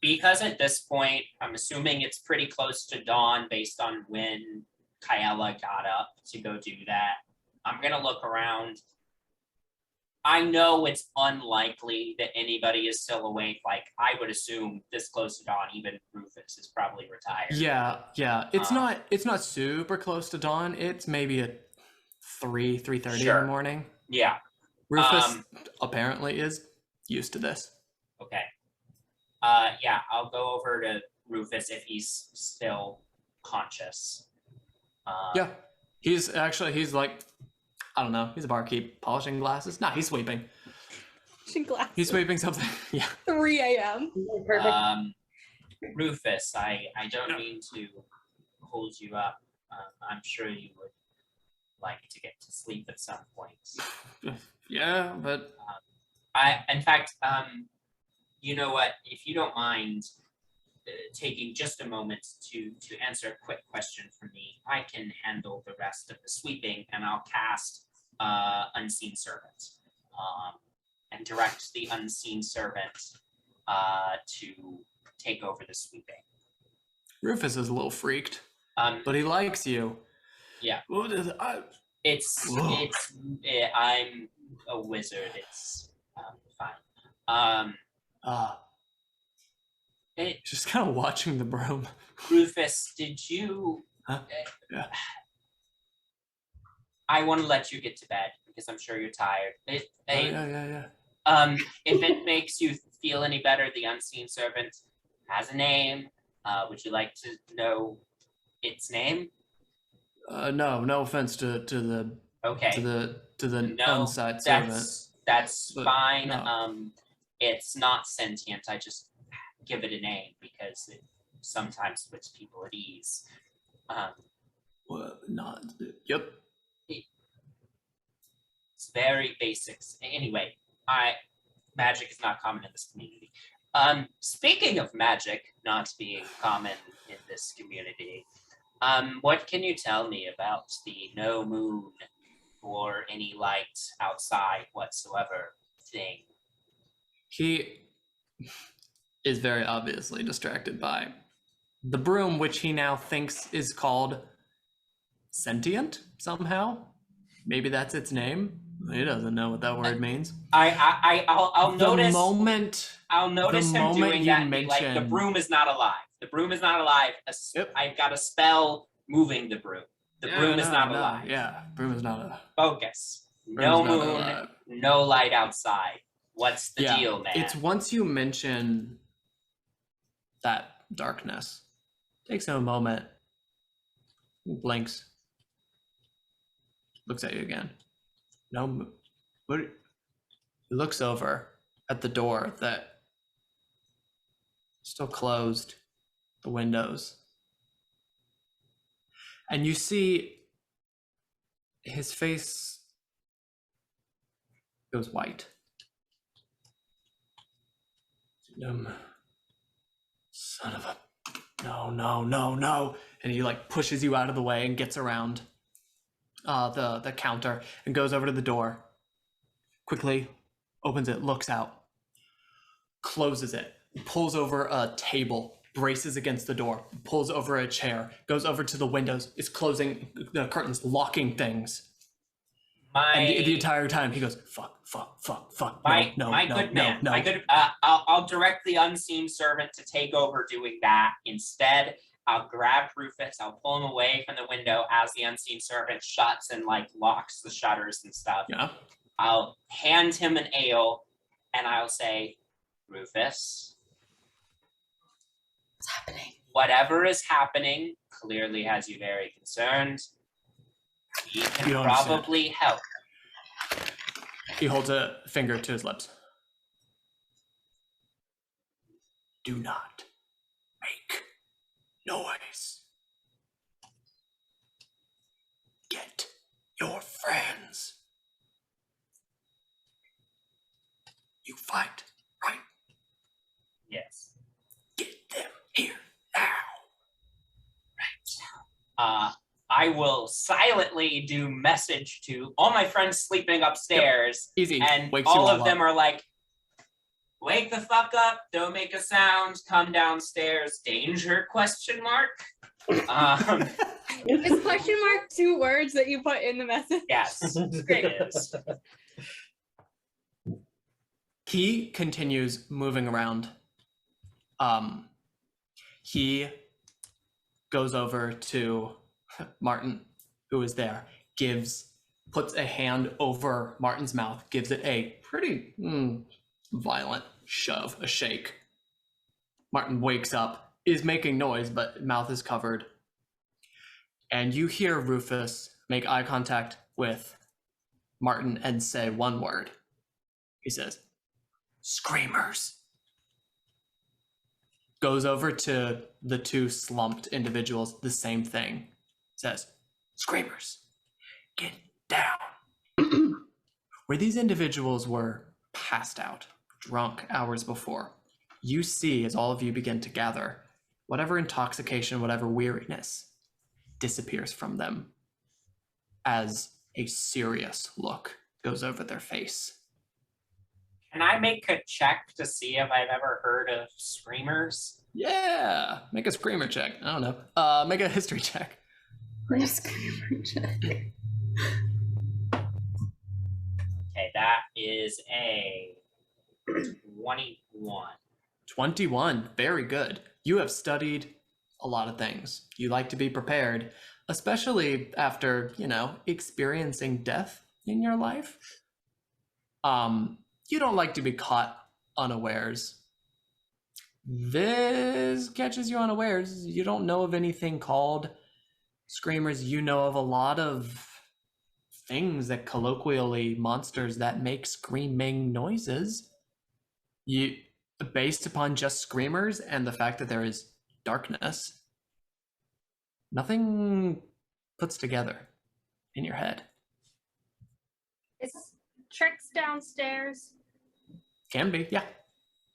because at this point, I'm assuming it's pretty close to dawn based on when Kyla got up to go do that. I'm going to look around. I know it's unlikely that anybody is still awake. Like, I would assume this close to dawn, even Rufus is probably retired. Yeah. It's not super close to dawn. It's maybe at 3:30 in Sure. the morning. Yeah. Rufus apparently is used to this. Okay. Yeah, I'll go over to Rufus if he's still conscious. Yeah. He's like, I don't know, he's a barkeep, polishing glasses. Nah, he's sweeping. Glass. He's sweeping something. Yeah. 3 a.m. Perfect. Rufus, I don't mean to hold you up. I'm sure you would like to get to sleep at some point. Yeah, but In fact, you know what? If you don't mind taking just a moment to answer a quick question from me, I can handle the rest of the sweeping, and I'll cast Unseen Servant and direct the Unseen Servant to take over the sweeping. Rufus is a little freaked, but he likes you. Yeah. Whoa. I'm a wizard. It's fine. Just kind of watching the broom. Rufus, did you? Huh? Yeah. I want to let you get to bed because I'm sure you're tired. Yeah. If it makes you feel any better, the unseen servant has a name. Would you like to know its name? No offense to the Okay. to the No, unside servant. that's But fine. no. It's not sentient. I just give it a name because it sometimes puts people at ease. Well, not. Yep. It's very basics. Anyway, magic is not common in this community. Speaking of magic not being common in this community, what can you tell me about the no moon or any light outside whatsoever thing? He is very obviously distracted by the broom, which he now thinks is called sentient somehow. Maybe that's its name. He doesn't know what that word means. I'll The notice. moment I'll notice the him moment doing you that. And be like, the mention- broom is not alive. The broom is not alive. Yep. I've got a spell moving the broom. The broom is not alive. Yeah, broom is not a. Focus. Broom No is not moon. alive. No light outside. What's the Yeah, deal, man? It's once you mention that darkness, takes him a moment, blinks, looks at you again. No, what? He looks over at the door that still closed, the windows, and you see his face goes white. Son of a no. And he like pushes you out of the way and gets around the counter and goes over to the door. Quickly opens it, looks out, closes it, pulls over a table, braces against the door, pulls over a chair, goes over to the windows, is closing the curtains, locking things. And the entire time he goes, fuck. My good man. I'll direct the unseen servant to take over doing that. Instead, I'll grab Rufus. I'll pull him away from the window as the unseen servant shuts and like locks the shutters and stuff. Yeah. I'll hand him an ale, and I'll say, Rufus, What's happening? whatever is happening clearly has you very concerned. We can You don't understand. probably help. He holds a finger to his lips. Do not make noise. Get your friends. You fight, right? Yes. Get them here now. I will silently do message to all my friends sleeping upstairs, Easy. and Wakes you all of up. them are like, wake the fuck up, don't make a sound, come downstairs, danger, question mark. Is question mark 2 words that you put in the message? Yes, it is. He continues moving around. He goes over to Martin, who is there, puts a hand over Martin's mouth, gives it a pretty violent shove, a shake. Martin wakes up, is making noise, but mouth is covered. And you hear Rufus make eye contact with Martin and say one word. He says, "Screamers." Goes over to the 2 slumped individuals, the same thing. Says, "Screamers, get down." Where these individuals were passed out, drunk hours before, you see as all of you begin to gather, whatever intoxication, whatever weariness disappears from them as a serious look goes over their face. Can I make a check to see if I've ever heard of screamers? Yeah, make a screamer check. I don't know. Make a history check. Screamer check. Okay, that is a 21. 21, very good. You have studied a lot of things. You like to be prepared. especially after, experiencing death in your life. You don't like to be caught unawares. This catches you unawares. You don't know of anything called screamers. You know of a lot of things that colloquially monsters that make screaming noises. You, based upon just screamers and the fact that there is darkness, nothing puts together in your head. Is Trix downstairs? Can be, yeah.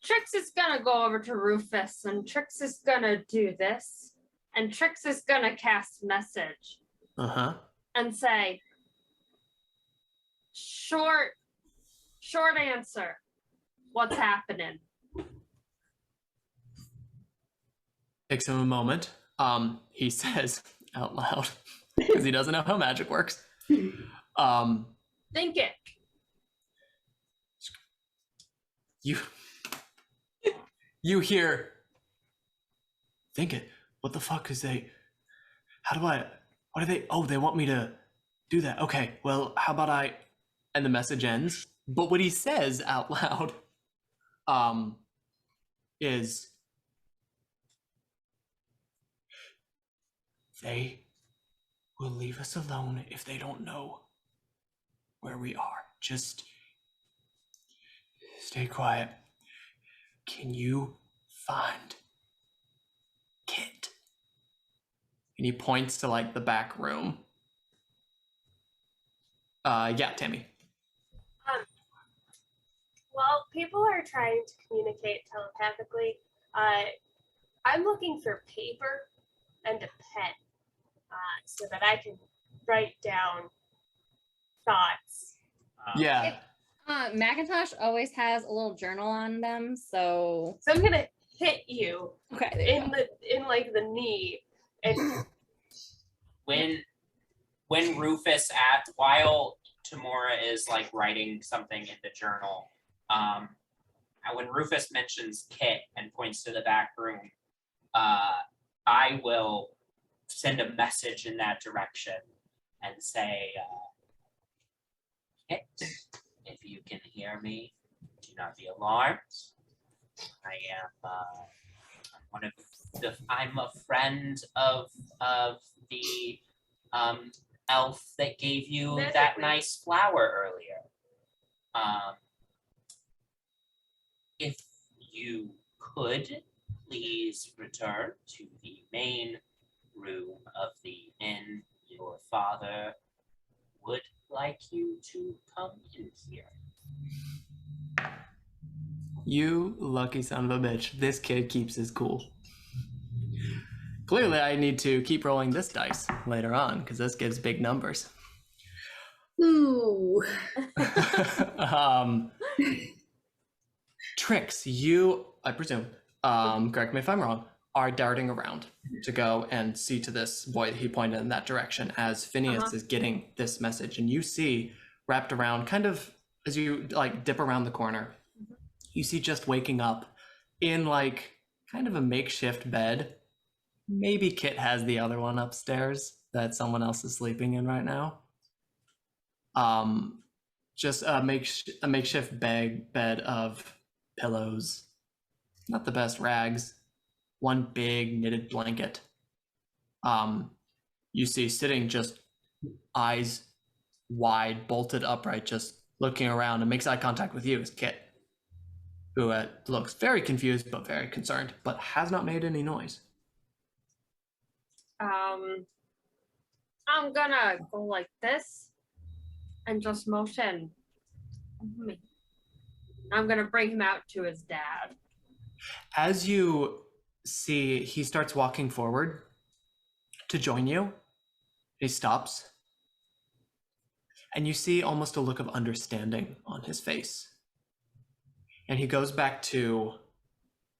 Trix is gonna go over to Rufus, and Trix is gonna do this, and Trix is gonna cast message and say, short answer. What's happening? Takes him a moment. He says out loud, because he doesn't know how magic works. Think it. You hear, think it. What the fuck is they? What are they? Oh, they want me to do that. Okay, well, how about I? And the message ends. But what he says out loud, is they will leave us alone if they don't know where we are. Just stay quiet. Can you find Kit? And he points to like the back room. Yeah, Tammy. While people are trying to communicate telepathically, I'm looking for paper and a pen so that I can write down thoughts. Yeah. Macintosh always has a little journal on them, so So I'm gonna hit you okay. There you in go. the knee, and when Rufus while Tamora is like writing something in the journal, when Rufus mentions Kit and points to the back room, I will send a message in that direction and say, Kit, if you can hear me, do not be alarmed. I am I'm a friend of the elf that gave you that Magically. nice flower earlier. If you could please return to the main room of the inn, your father would like you to come in here. You lucky son of a bitch. This kid keeps his cool. Clearly, I need to keep rolling this dice later on, because this gives big numbers. Ooh. Trix, you, I presume, correct me if I'm wrong, are darting around to go and see to this boy. He pointed in that direction as Phineas is getting this message. And you see, wrapped around, kind of as you like dip around the corner, you see just waking up in like kind of a makeshift bed. Maybe Kit has the other one upstairs that someone else is sleeping in right now. Just a makeshift bed of pillows, not the best rags, one big knitted blanket. You see sitting just eyes wide, bolted upright, just looking around, and makes eye contact with you is Kit, who looks very confused but very concerned, but has not made any noise. I'm gonna go like this and just motion me. I'm gonna bring him out to his dad. As you see, he starts walking forward to join you. He stops, and you see almost a look of understanding on his face. And he goes back to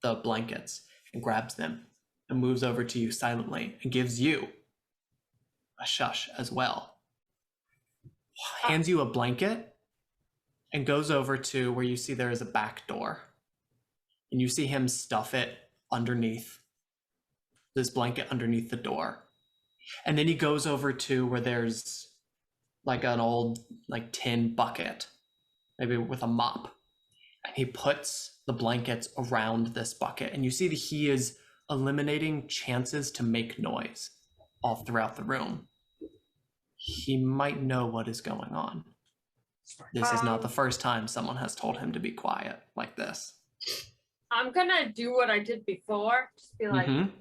the blankets and grabs them and moves over to you silently and gives you a shush as well. Hands you a blanket and goes over to where you see there is a back door. And you see him stuff it underneath this blanket underneath the door. And then he goes over to where there's like an old tin bucket, maybe with a mop. And he puts the blankets around this bucket. And you see that he is eliminating chances to make noise all throughout the room. He might know what is going on. This is not the first time someone has told him to be quiet like this. I'm gonna do what I did before. Just be like, Mhm.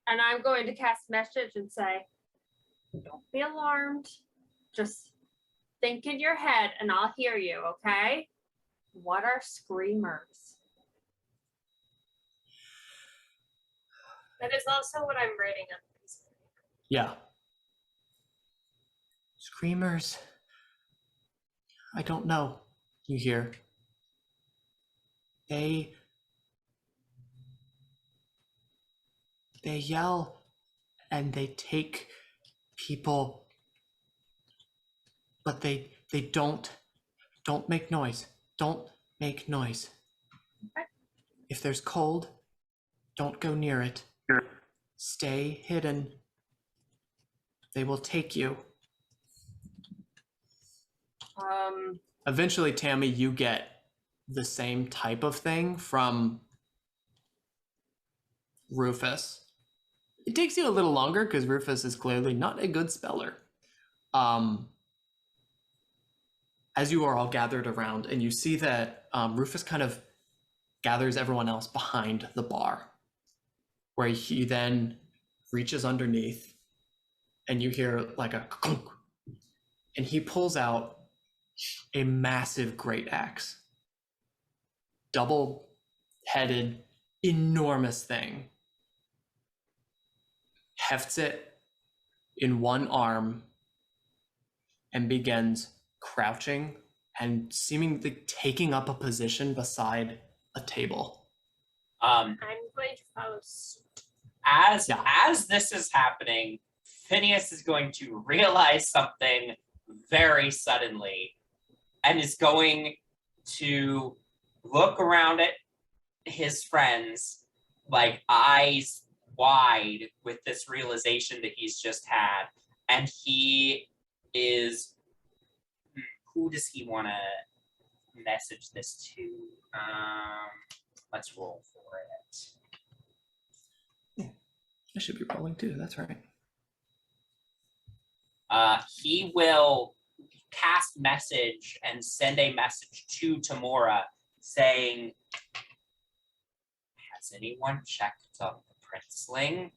and I'm going to cast message and say, don't be alarmed. Just think in your head and I'll hear you, okay? What are screamers? That is also what I'm writing on the piece of paper. Yeah. Screamers. I don't know. You hear. They yell and they take people, but they don't make noise. Don't make noise. Okay. If there's cold, don't go near it. Stay hidden. They will take you. Eventually, Tammy, you get the same type of thing from Rufus. It takes you a little longer because Rufus is clearly not a good speller. As you are all gathered around, and you see that Rufus kind of gathers everyone else behind the bar, where he then reaches underneath, and you hear like a clunk, and he pulls out a massive great axe. Double-headed, enormous thing. Hefts it in one arm and begins crouching and seemingly taking up a position beside a table. I'm going to follow suit. As this is happening, Phineas is going to realize something very suddenly and is going to look around at his friends, like eyes wide with this realization that he's just had. And he is, who does he want to message this to? Let's roll for it. I should be rolling too, that's right. He will cast message and send a message to Tamora saying, has anyone checked on the princeling?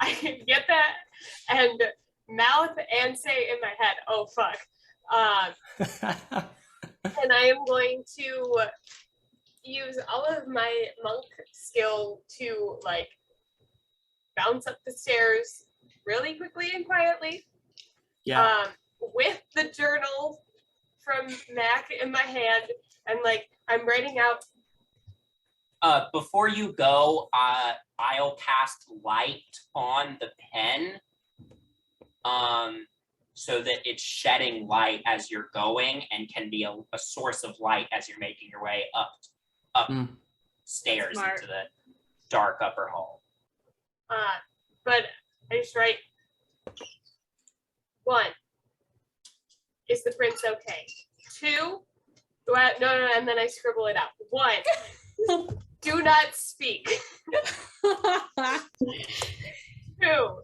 I get that and mouth and say in my head, oh fuck. And I am going to use all of my monk skill to like bounce up the stairs really quickly and quietly. Yeah. With the journal from Mac in my hand, and like I'm writing out. Before you go, I'll cast light on the pen, so that it's shedding light as you're going and can be a source of light as you're making your way up stairs Smart. into the dark upper hall. But I just write 1. Is the prince okay? 2. No, and then I scribble it out. 1. Do not speak. 2.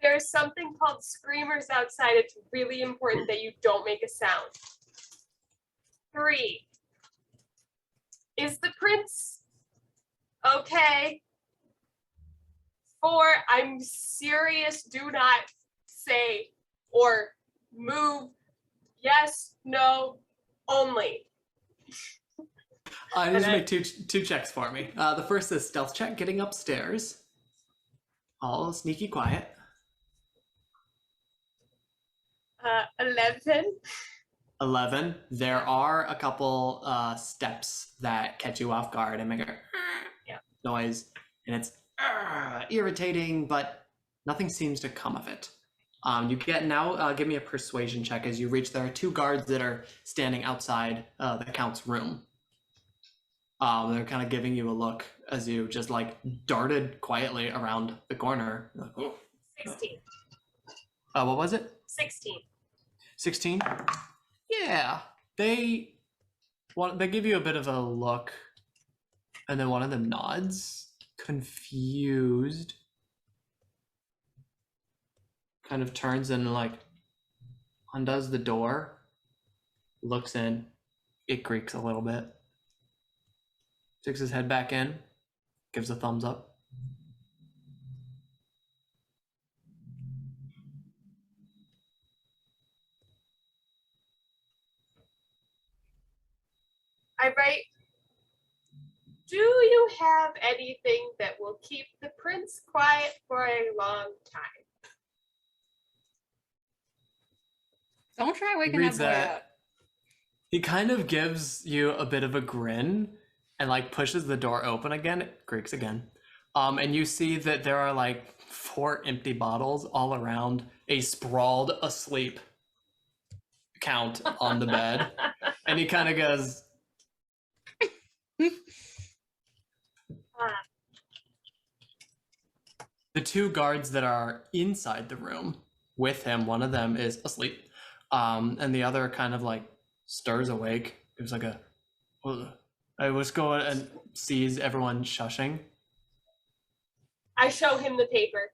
There's something called screamers outside. It's really important that you don't make a sound. 3. Is the prince okay? 4. I'm serious. Do not say or move. Yes, no, only. Just make two checks for me. The first is stealth check, getting upstairs. All sneaky quiet. 11. 11. There are a couple steps that catch you off guard and make a noise, and it's irritating, but nothing seems to come of it. You get now. Give me a persuasion check as you reach. There are 2 guards that are standing outside the count's room. They're kind of giving you a look as you just like darted quietly around the corner. You're like, oh. 16. What was it? 16. 16? Yeah. They give you a bit of a look, and then one of them nods, confused, kind of turns and like undoes the door, looks in, it creaks a little bit, sticks his head back in, gives a thumbs up. I write, do you have anything that will keep the prince quiet for a long time? Don't try waking Reads that boy that. up. He kind of gives you a bit of a grin and like pushes the door open again. It creaks again. And you see that there are like 4 empty bottles all around a sprawled asleep count on the bed. And he kind of goes, the 2 guards that are inside the room with him, one of them is asleep. And the other kind of like stirs awake. It was like a, I was going and sees everyone shushing. I show him the paper.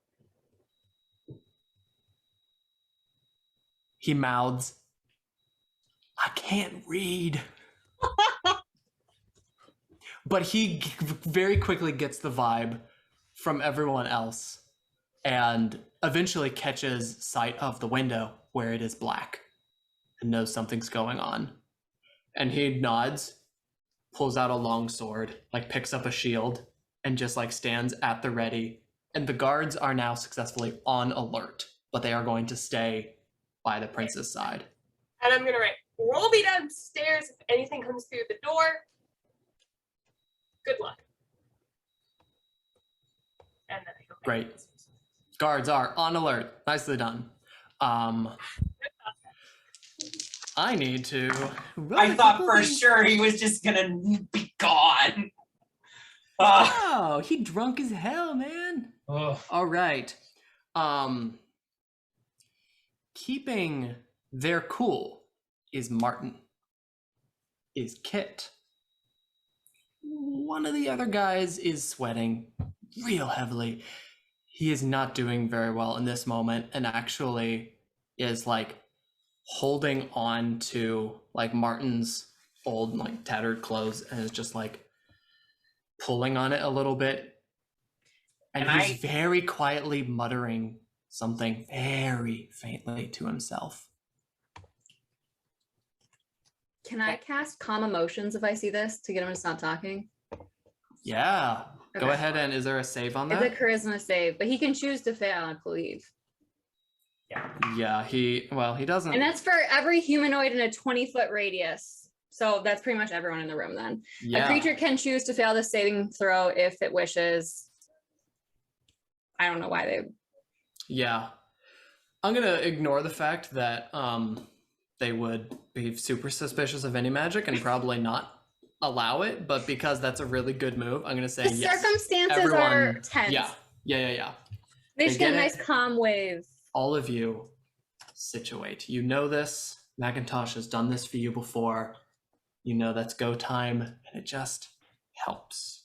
He mouths, I can't read. But he very quickly gets the vibe from everyone else and eventually catches sight of the window where it is black and knows something's going on. And he nods, pulls out a long sword, like picks up a shield, and just like stands at the ready. And the guards are now successfully on alert, but they are going to stay by the prince's side. And I'm gonna write, roll me downstairs if anything comes through the door. Good luck. And then I go back. Great. Guards are on alert. Nicely done. I need to run I a thought couple for things- sure he was just gonna be gone. Oh, he drunk as hell, man. Ugh. All right. Keeping their cool is Martin. Is Kit. One of the other guys is sweating real heavily. He is not doing very well in this moment and actually is like holding on to like Martin's old like tattered clothes and is just like pulling on it a little bit. And And he's very quietly muttering something very faintly to himself. Can I cast calm emotions if I see this to get him to stop talking? Yeah. Go Okay. ahead, and is there a save on It's that? a charisma save, but he can choose to fail, I believe. Yeah, he doesn't. And that's for every humanoid in a 20-foot radius. So that's pretty much everyone in the room then. Yeah. A creature can choose to fail the saving throw if it wishes. I don't know why they. Yeah. I'm going to ignore the fact that they would be super suspicious of any magic and probably not allow it, but because that's a really good move, I'm going to say The yes. circumstances are Everyone- tense. Yeah. They They just get a get nice it. calm wave. All of you situate. You know this. Macintosh has done this for you before. You know that's go time, and it just helps.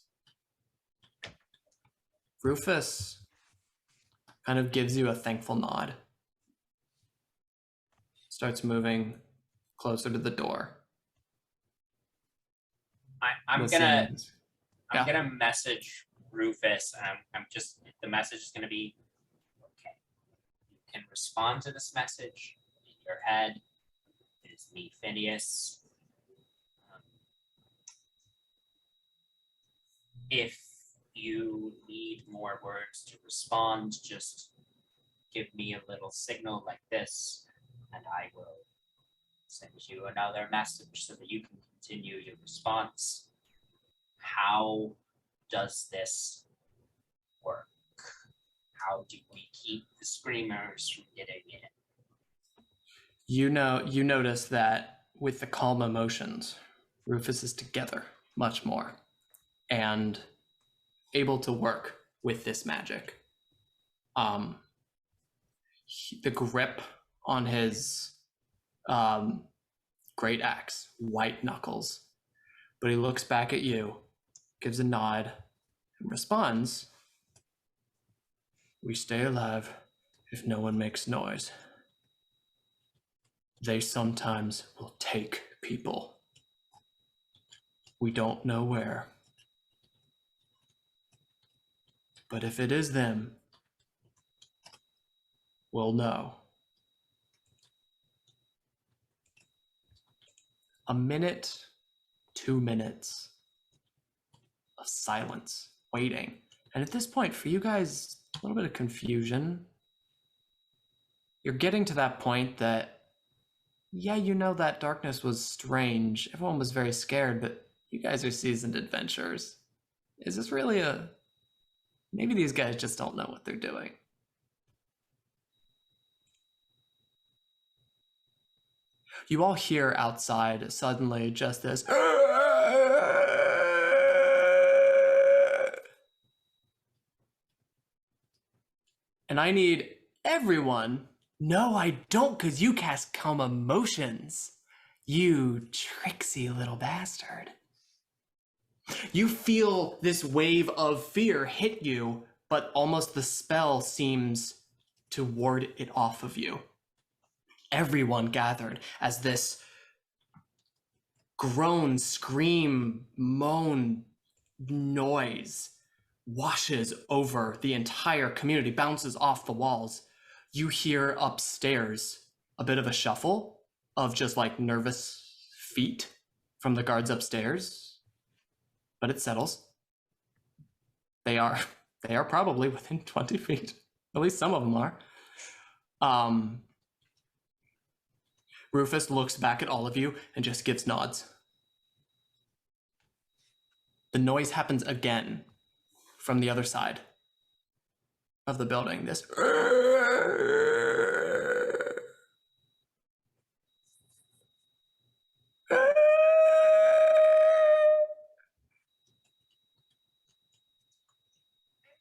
Rufus kind of gives you a thankful nod. Starts moving closer to the door. I'm Listens. gonna Yeah. message Rufus. I'm just the message is gonna be okay. You can respond to this message in your head. It is me, Phineas. If you need more words to respond, just give me a little signal like this, and I will send you another message so that you can continue your response. How does this work? How do we keep the screamers from getting in? You notice that with the calm emotions, Rufus is together much more. and able to work with this magic. The grip on his great axe, white knuckles, but he looks back at you, gives a nod, and responds, "We stay alive if no one makes noise. They sometimes will take people. We don't know where. But if it is them, we'll know." A minute, 2 minutes of silence, waiting. And at this point, for you guys, a little bit of confusion. You're getting to that point that, yeah, you know that darkness was strange. Everyone was very scared, but you guys are seasoned adventurers. Is this really maybe these guys just don't know what they're doing. You all hear outside suddenly just this. And I need everyone. No, I don't, because you cast calm emotions. You tricksy little bastard. You feel this wave of fear hit you, but almost the spell seems to ward it off of you. Everyone gathered as this groan, scream, moan noise washes over the entire community, bounces off the walls. You hear upstairs a bit of a shuffle of just like nervous feet from the guards upstairs, but it settles. They are probably within 20 feet. At least some of them are. Rufus looks back at all of you and just gives nods. The noise happens again from the other side of the building. This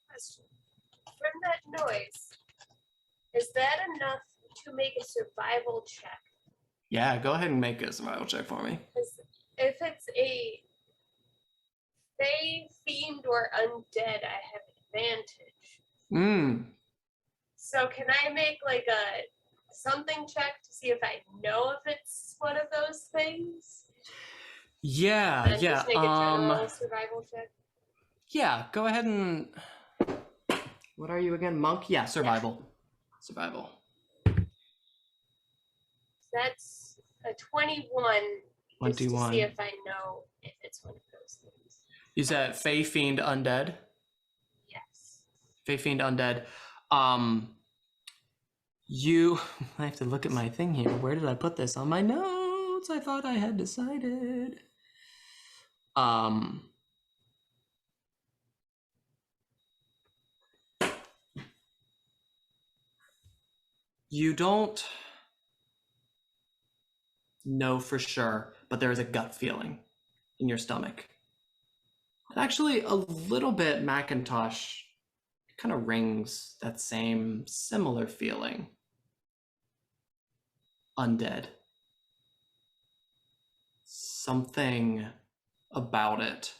Question. From that noise, is that enough to make a survival check? Yeah, go ahead and make a survival check for me. 'Cause if it's a Fey, fiend, or undead, I have advantage. So can I make like a something check to see if I know if it's one of those things? Yeah, And just make a general yeah. survival check. Yeah, go ahead and what are you again? Monk? Yeah, survival. Survival. That's a 21. Just to 21. see if I know if it's one of those things. You said Fey, Fiend, Undead? Yes. Fey, Fiend, Undead. You, I have to look at my thing here. Where did I put this? On my notes. I thought I had decided. You don't know for sure, but there is a gut feeling in your stomach. And actually, a little bit Macintosh kind of rings that same similar feeling. Undead. Something about it.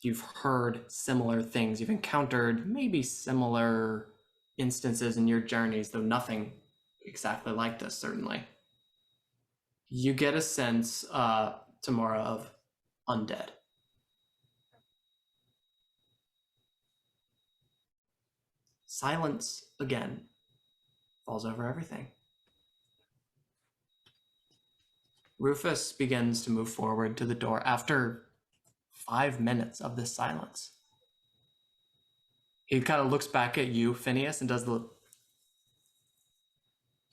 You've heard similar things. You've encountered maybe similar instances in your journeys, though nothing exactly like this, certainly. You get a sense, Tamara, of undead. Silence again falls over everything. Rufus begins to move forward to the door after 5 minutes of this silence. He kind of looks back at you, Phineas, and does the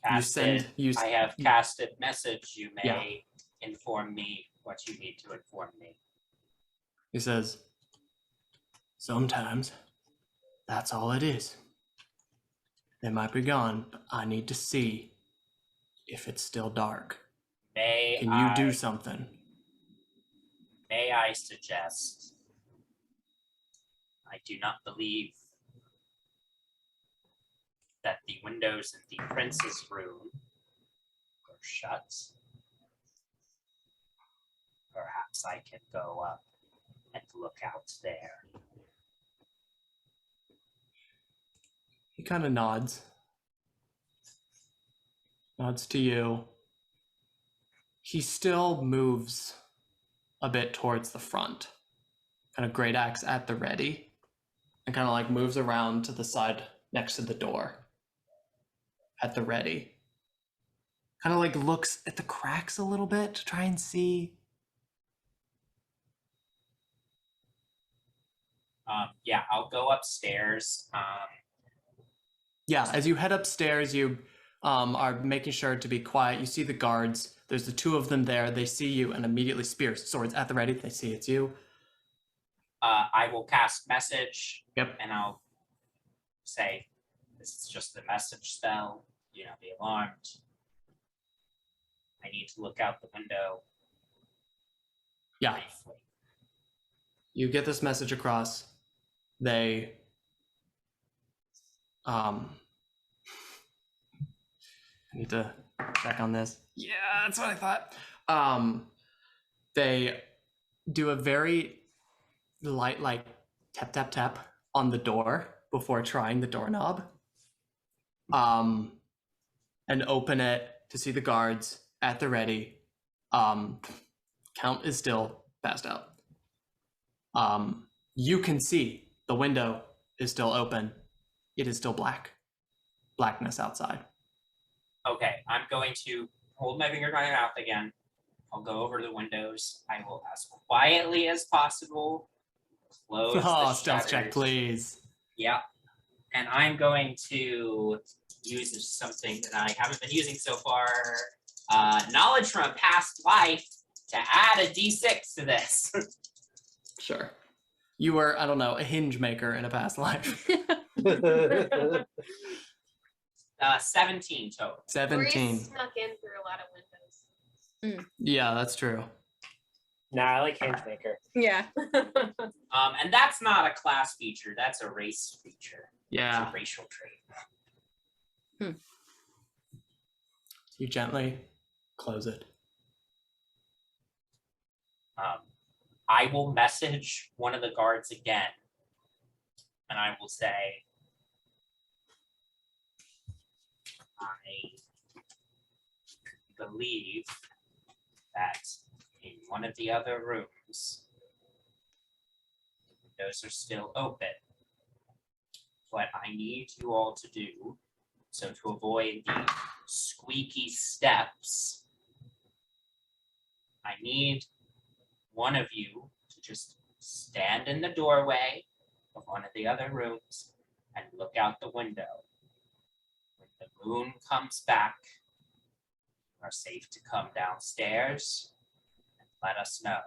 Casted. I have casted message. You may Yeah. inform me what you need to inform me. He says, "Sometimes that's all it is. They might be gone, but I need to see if it's still dark. Can you do something?" May I suggest I do not believe that the windows in the prince's room are shut. Perhaps I can go up and look out there. He kind of nods. Nods to you. He still moves a bit towards the front. Kind of great axe at the ready. And kind of like moves around to the side next to the door. At the ready. Kind of like looks at the cracks a little bit to try and see. Yeah, I'll go upstairs. Yeah, as you head upstairs, you are making sure to be quiet. You see the guards. There's the two of them there. They see you and immediately spears, swords at the ready. They see it's you. I will cast message. Yep. And I'll say, this is just the message spell. Do not be alarmed. I need to look out the window. Yeah. Briefly. You get this message across. They I need to check on this. Yeah, that's what I thought. They do a very light, like tap tap tap on the door before trying the doorknob. And open it to see the guards at the ready. Count is still passed out. You can see the window is still open. It is still black. Blackness outside. Okay, I'm going to hold my finger to my mouth again. I'll go over to the windows. I will, as quietly as possible, close the Stealth check, shutters. please. Yeah. And I'm going to use something that I haven't been using so far. Knowledge from a past life to add a d6 to this. Sure. You were, I don't know, a hinge maker in a past life. 17 total. 17. Reese snuck in through a lot of windows. Yeah, that's true. Nah, I like Hingemaker. Yeah. And that's not a class feature. That's a race feature. Yeah. It's a racial trait. You gently close it. I will message one of the guards again, and I will say, I believe that in one of the other rooms, the windows are still open. What I need you all to do, so to avoid the squeaky steps, I need one of you to just stand in the doorway of one of the other rooms and look out the window. When the moon comes back, you are safe to come downstairs and let us know.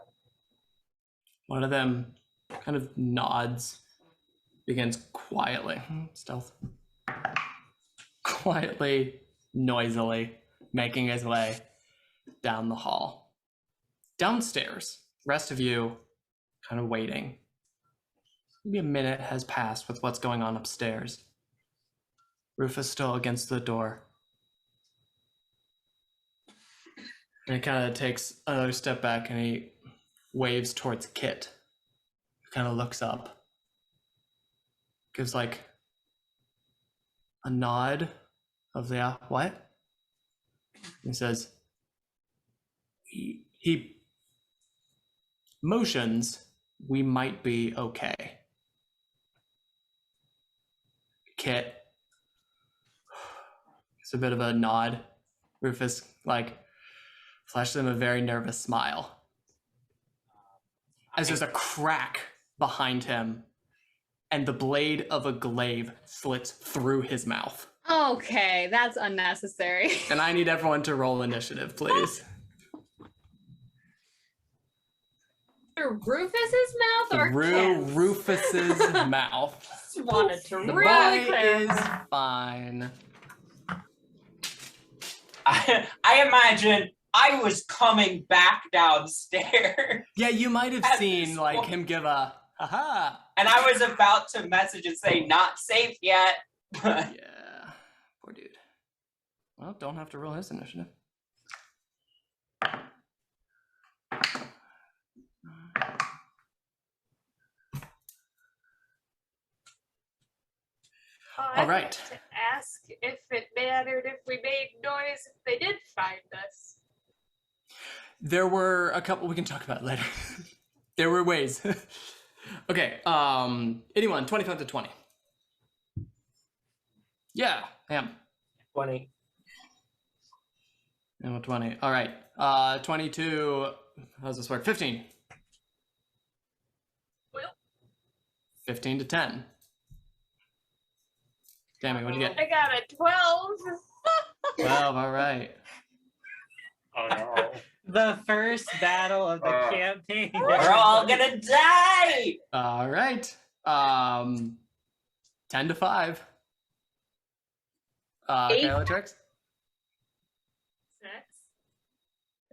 One of them kind of nods, begins quietly, stealth, quietly, noisily, making his way down the hall. Downstairs, rest of you kind of waiting. Maybe a minute has passed with what's going on upstairs. Rufus still against the door. And he kind of takes another step back and he waves towards Kit. He kind of looks up. Gives like a nod of the what? He says, he motions, we might be okay. Kit. It's a bit of a nod. Rufus like flashes him a very nervous smile. As there's a crack behind him and the blade of a glaive slits through his mouth. Okay, that's unnecessary. And I need everyone to roll initiative, please. Through Rufus's mouth or Through Kit's? Rufus's mouth. Just wanted to The really boy clear. is fine. I imagine I was coming back downstairs Yeah, you might have At seen this like point- him give a haha And I was about to message and say not safe yet. But Yeah, poor dude. Well, don't have to roll his initiative. I'd All right. like to ask if it mattered if we made noise if they did find us. There were a couple we can talk about later. There were ways. Okay, anyone, 25 to 20. Yeah, Ham. 20. And 20. All right. 22. How's this work? 15. Well. 15 to 10. Tammy, what'd you get? I got a 12. 12. All right. oh no. The first battle of the campaign. We're all gonna die! All right. 10 to 5. 8. Kyla Tricks?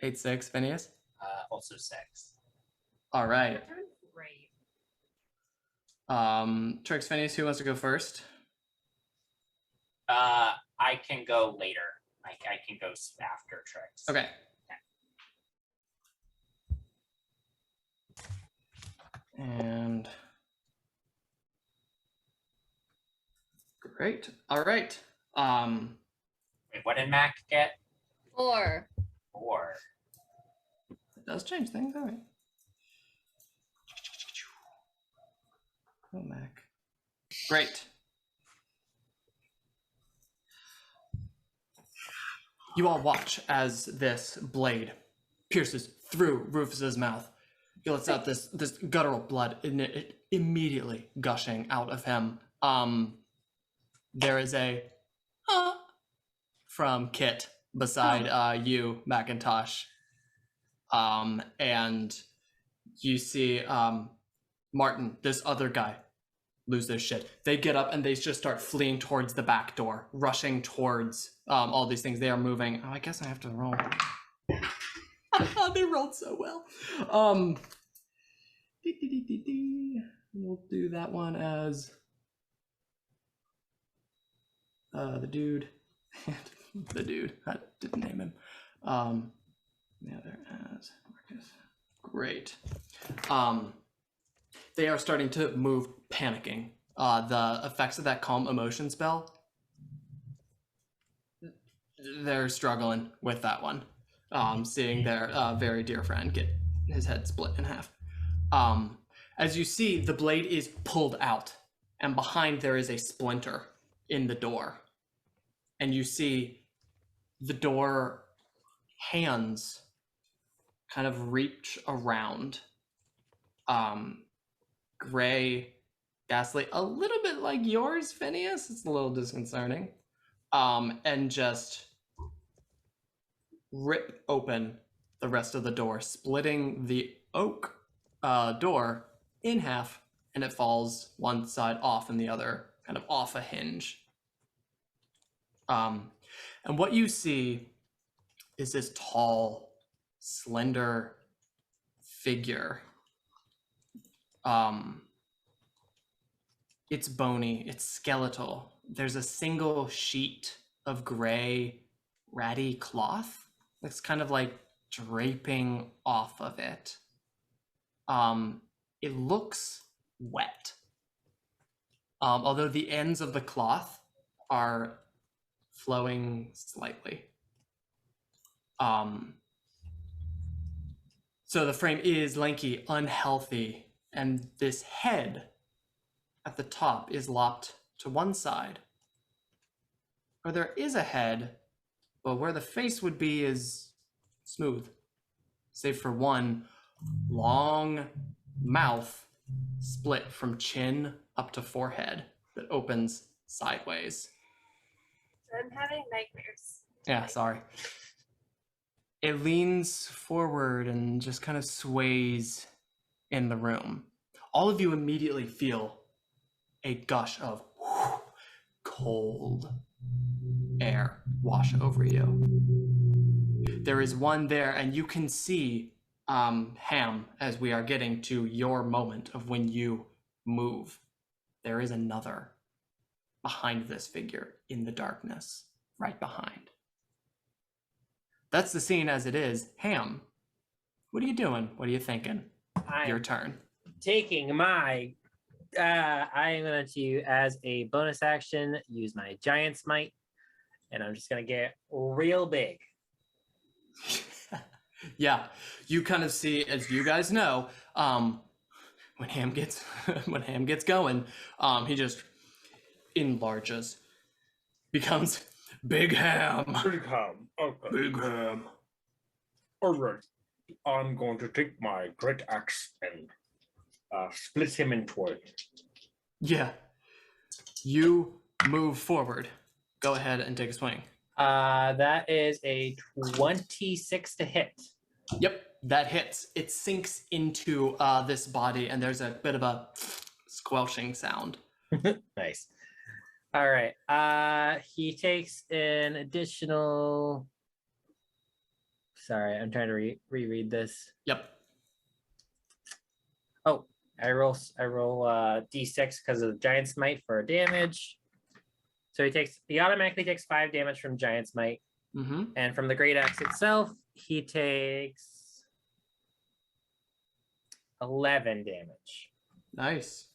6. 8-6. Phineas? Also 6. All right. Great. Tricks, Phineas, who wants to go first? I can go later. I can go after Tricks. Okay. And great. All right. Wait, what did Mac get? 4. 4. It does change things. All right. Go Mac. Great. You all watch as this blade pierces through Rufus's mouth. He lets out this guttural blood, and it immediately gushing out of him. There is a from Kit beside you, Macintosh, and you see Martin, this other guy, lose their shit. They get up and they just start fleeing towards the back door, rushing towards all these things. They are moving. Oh, I guess I have to roll. They rolled so well. We'll do that one as the dude. The dude. I didn't name him. The other as Marcus. Great. They are starting to move, panicking. The effects of that calm emotion spell, they're struggling with that one. Seeing their very dear friend get his head split in half. As you see, the blade is pulled out, and behind there is a splinter in the door. And you see the door hands kind of reach around. Gray, ghastly, a little bit like yours, Phineas. It's a little disconcerting. And just rip open the rest of the door, splitting the oak door in half, and it falls one side off and the other kind of off a hinge. And what you see is this tall, slender figure. It's bony, it's skeletal. There's a single sheet of gray, ratty cloth that's kind of like draping off of it. It looks wet. Although the ends of the cloth are flowing slightly. So the frame is lanky, unhealthy, and this head at the top is lopped to one side. Or there is a head, but where the face would be is smooth, save for one long mouth split from chin up to forehead that opens sideways. I'm having nightmares. Yeah, sorry. It leans forward and just kind of sways in the room. All of you immediately feel a gush of cold air wash over you. There is one there, and you can see Ham as we are getting to your moment of when you move, there is another behind this figure in the darkness, right behind. That's the scene as it is. Ham, what are you doing? What are you thinking? Your I'm turn. taking my. I'm going to, as a bonus action, use my giant smite, and I'm just going to get real big. Yeah, you kind of see, as you guys know, when Ham gets going, he just enlarges, becomes Big Ham. Big ham. Okay. Big Ham. All right. I'm going to take my great axe and split him in two. Yeah, you move forward. Go ahead and take a swing. That is a 26 to hit. Yep, that hits. It sinks into this body, and there's a bit of a squelching sound. Nice. All right. He takes an additional. Sorry, I'm trying to reread this. Yep. Oh, I roll d6 because of the giant smite for damage. So he automatically takes 5 damage from giant smite, Mm-hmm. and from the great axe itself, he takes 11 damage. Nice.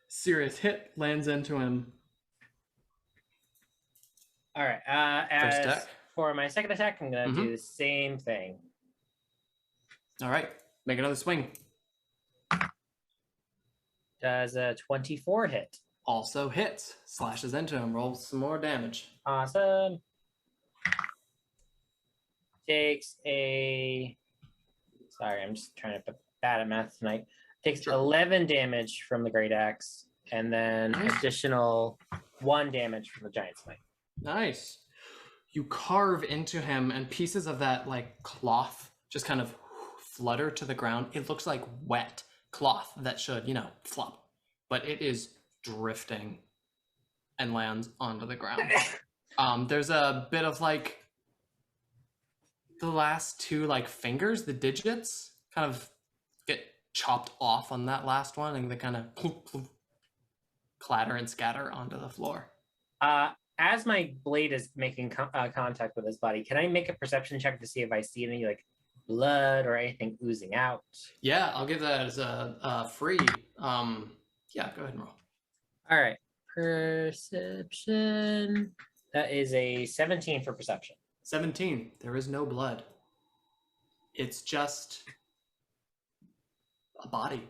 Serious hit lands into him. All right. First As attack. for my second attack, I'm gonna Mhm. do the same thing. All right, make another swing. Does a 24 hit? Also hits. Slashes into him. Rolls some more damage. Awesome. Takes a. Sorry, I'm just trying to put bad at math tonight. Takes Sure. 11 damage from the great axe, and then Nice. additional 1 damage from the giant smite. Nice. You carve into him, and pieces of that like cloth just kind of flutter to the ground. It looks like wet cloth that should, flop, but it is drifting and lands onto the ground. There's a bit of like the last two like fingers, the digits, kind of get chopped off on that last one, and they kind of clatter and scatter onto the floor. As my blade is making contact with his body, can I make a perception check to see if I see any like blood or anything oozing out? Yeah, I'll give that as a free. Yeah, go ahead and roll. All right, perception. That is a 17 for perception. 17. There is no blood. It's just a body.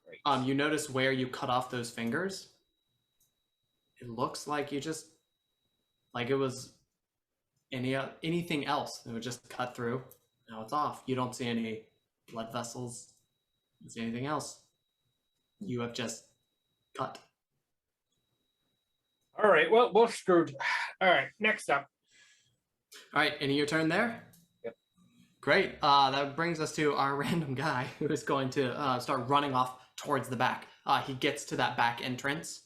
Great. You notice where you cut off those fingers? It looks like you just, like it was anything else. It would just cut through. Now it's off. You don't see any blood vessels. You don't see anything else. You have just cut. All right. Well, we're screwed. All right. Next up. All right, any your turn there? Yep. Great. That brings us to our random guy who is going to start running off towards the back. He gets to that back entrance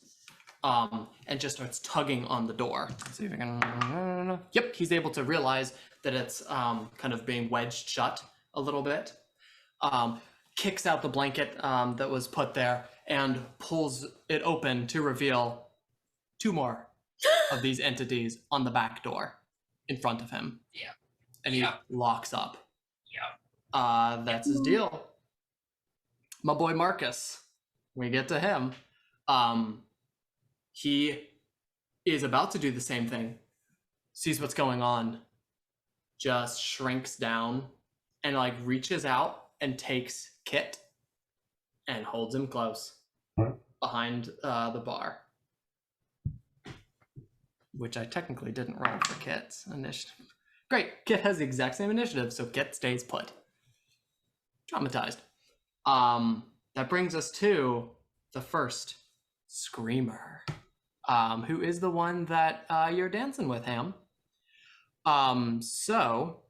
and just starts tugging on the door. Let's see if I can... Yep, he's able to realize that it's kind of being wedged shut a little bit. Kicks out the blanket that was put there and pulls it open to reveal 2 more of these entities on the back door in front of him. Yeah. And he Yeah. locks up. Yeah. That's his deal. My boy Marcus. We get to him. He is about to do the same thing. Sees what's going on. Just shrinks down and like reaches out and takes Kit and holds him close behind the bar. Which I technically didn't roll for Kit's initiative. Great, Kit has the exact same initiative, so Kit stays put. Traumatized. That brings us to the first Screamer, who is the one that you're dancing with, Ham. So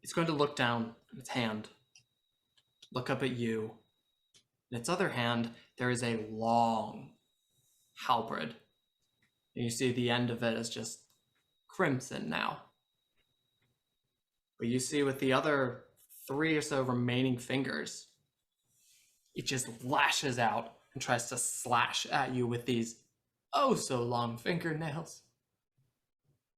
it's going to look down at its hand, look up at you. In its other hand, there is a long halberd. And you see the end of it is just crimson now. But you see with the other 3 or so remaining fingers, it just lashes out and tries to slash at you with these oh so long fingernails.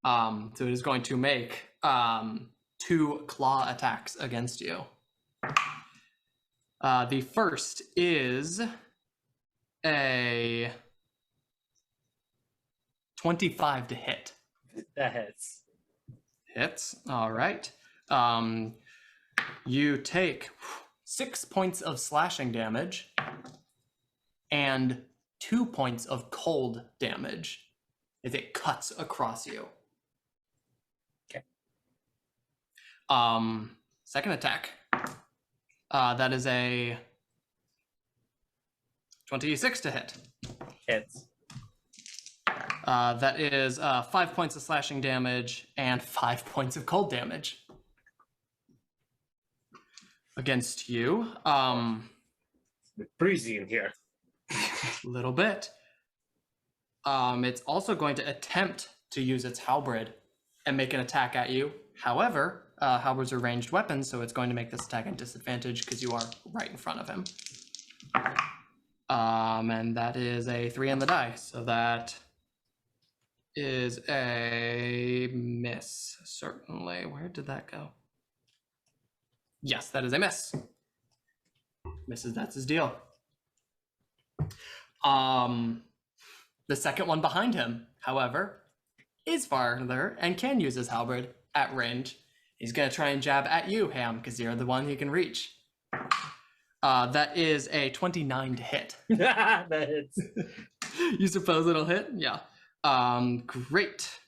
So it is going to make 2 claw attacks against you. The first is a 25 to hit. That hits. Hits. All right. You take 6 points of slashing damage and 2 points of cold damage as it cuts across you. Okay. Second attack. That is a 26 to hit. Hits. That is 5 points of slashing damage and 5 points of cold damage against you. It's breezy in here. A little bit. It's also going to attempt to use its halberd and make an attack at you. However, halberds are ranged weapons, so it's going to make this attack at disadvantage because you are right in front of him. And that is a 3 on the die, so that is a miss, certainly. Where did that go? Yes, that is a miss. Misses, that's his deal. The second one behind him, however, is farther and can use his halberd at range. He's gonna try and jab at you, Ham, because you're the one he can reach. That is a 29 to hit. That hits. You suppose it'll hit? Yeah. Great.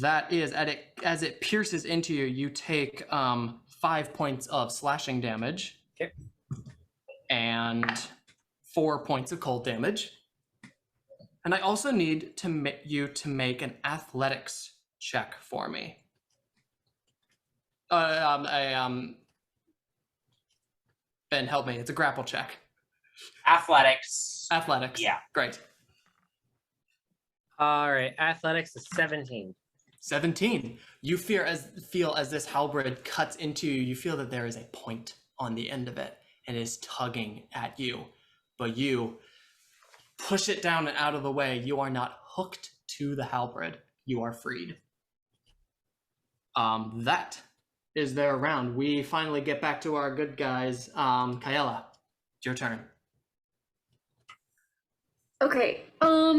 That is, as it pierces into you, you take 5 points of slashing damage. Okay. And 4 points of cold damage. And I also need you to make an athletics check for me. Ben, help me. It's a grapple check. Athletics. Athletics. Yeah. Great. All right. Athletics is 17. 17. You feel as this halberd cuts into you, you feel that there is a point on the end of it and it is tugging at you. But you push it down and out of the way. You are not hooked to the halberd. You are freed. That is their round. We finally get back to our good guys. Kyella, it's your turn. Okay. How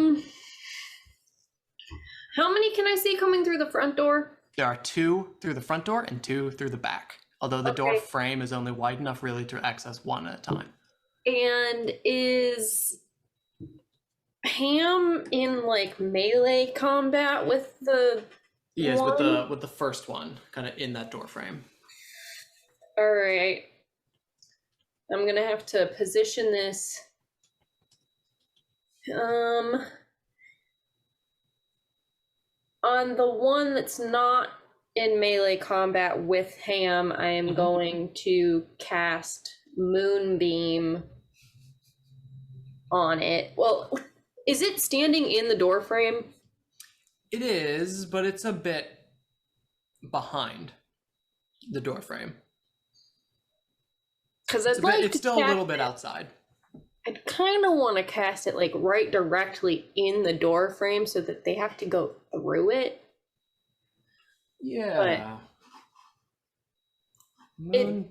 many can I see coming through the front door? There are 2 through the front door and 2 through the back. Although the door Okay. frame is only wide enough really to access one at a time. And is Ham in like melee combat with the He is with one? the first one, kind of in that door frame. All right. I'm gonna have to position this. On the one that's not in melee combat with Ham, I am Mhm. going to cast Moonbeam on it. Well, is it standing in the door frame? It is, but it's a bit behind the door frame. Because It's, I'd like it's to still a little cast bit it- outside. I'd kind of want to cast it like right directly in the door frame so that they have to go through it. Yeah. Moon.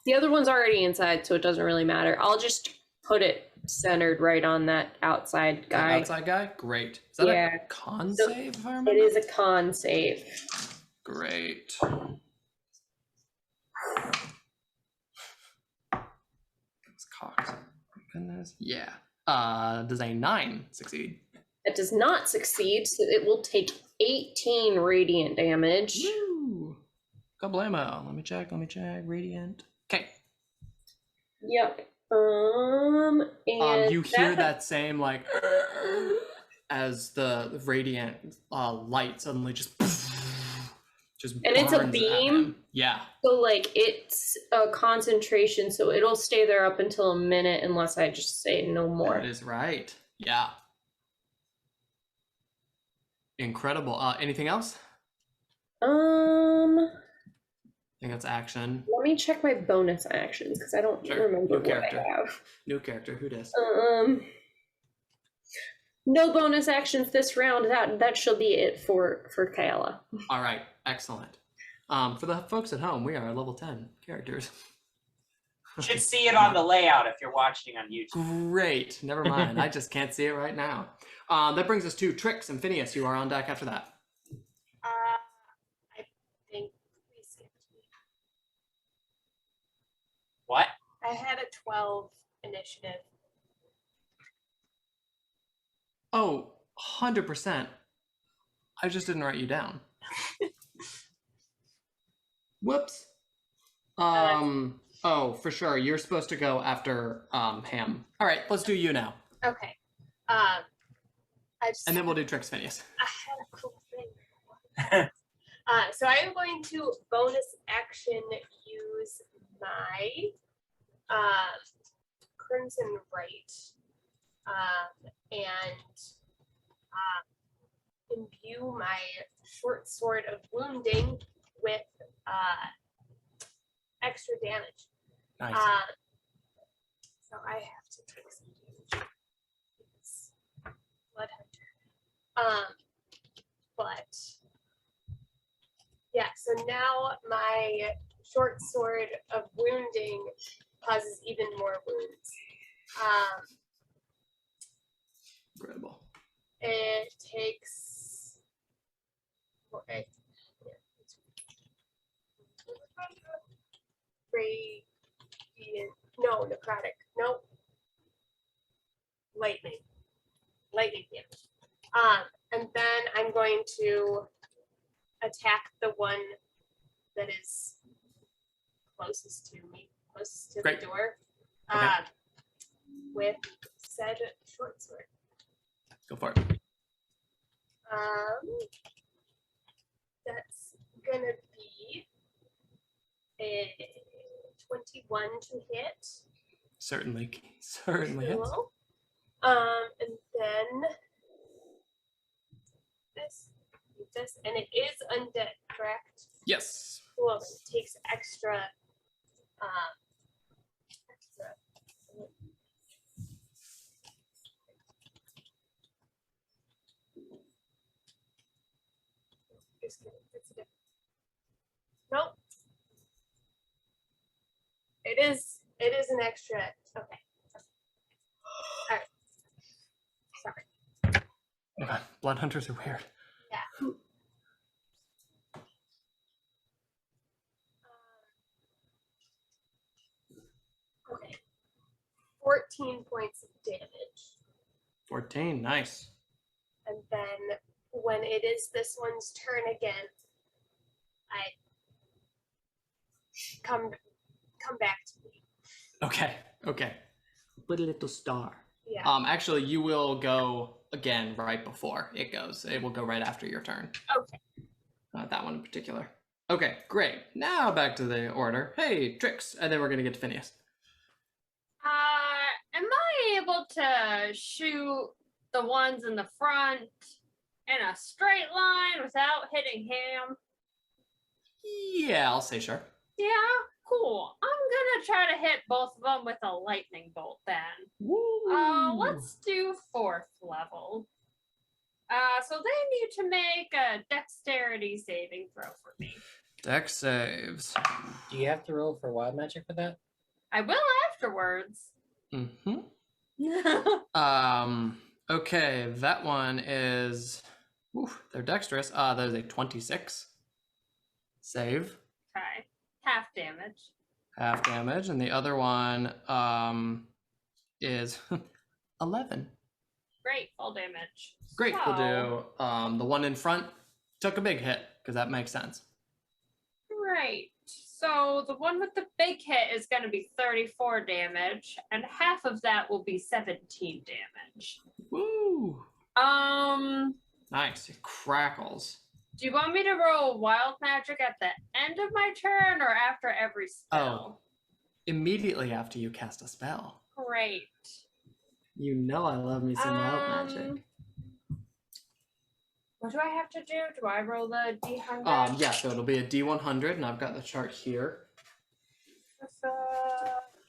The other one's already inside, so it doesn't really matter. I'll just put it centered right on that outside That guy. outside guy? Great. Is that Yeah. a con So save, if I It remember? is a con save. Great. It's cocked. Goodness. Yeah. Does a 9 succeed? It does not succeed, so it will take 18 radiant damage. Woo! Kablamo. Let me check. Radiant. Okay. Yep. And You hear that same like as the radiant light suddenly just And it's a burns at beam? him. Yeah. So like it's a concentration, so it'll stay there up until a minute unless I just say no more. That is right. Yeah. Incredible. Anything else? think that's action. Let me check my bonus actions because I don't Sure. remember New what character. I have. New character. Who does? No bonus actions this round. That shall be it for Kayla. All right. Excellent. For the folks at home, we are level 10 characters. You should see it on the layout if you're watching on YouTube. Great. Never mind. I just can't see it right now. That brings us to Trix and Phineas. You are on deck after that. I think we skipped me. What? I had a 12 initiative. Oh, 100%. I just didn't write you down. Whoops. Oh, for sure. You're supposed to go after Ham. All right, let's do you now. Okay. And then we'll do Trix Phineas. I had a cool thing. So I am going to bonus action use my Crimson Right and imbue my short sword of wounding with extra damage. Nice. So I have to take some damage. It's Blood Hunter. But yeah, so now my short sword of wounding causes even more wounds. Incredible. It takes radiant, no, necrotic, nope. Lightning damage. And then I'm going to attack the one that is closest to me, closest to Great. the door, Okay. with said short sword. Go for it. That's gonna be a 21 to hit. Certainly hits. Cool. And then this, and it is undead, correct? Yes. Well, it takes extra. Just kidding. It's a different. Nope. It is an extra. Okay. All right. Sorry. Okay. Blood hunters are weird. Yeah. Okay. 14 points of damage. 14. Nice. And then when it is this one's turn again, I come back to me. Okay. Put a little star. Yeah. Actually, you will go again right before it goes. It will go right after your turn. Okay. That one in particular. Okay, great. Now back to the order. Hey, Trix, and then we're gonna get to Phineas. Am I able to shoot the ones in the front in a straight line without hitting him? Yeah, I'll say sure. Yeah, cool. I'm gonna try to hit both of them with a lightning bolt then. Woo! Let's do 4th level. So they need to make a dexterity saving throw for me. Dex saves. Do you have to roll for wild magic for that? I will afterwards. Mm-hmm. Okay, that one is. They're dexterous. That is a 26. Save. Okay. Half damage. Half damage. And the other one is 11. Great, full damage. Great, we'll So, do the one in front took a big hit, because that makes sense. Right. So the one with the big hit is going to be 34 damage, and half of that will be 17 damage. Woo! Nice. It crackles. Do you want me to roll wild magic at the end of my turn or after every spell? Immediately after you cast a spell. Great. You know I love me some wild magic. What do I have to do? Do I roll the D100? Yeah, so it'll be a D100, and I've got the chart here.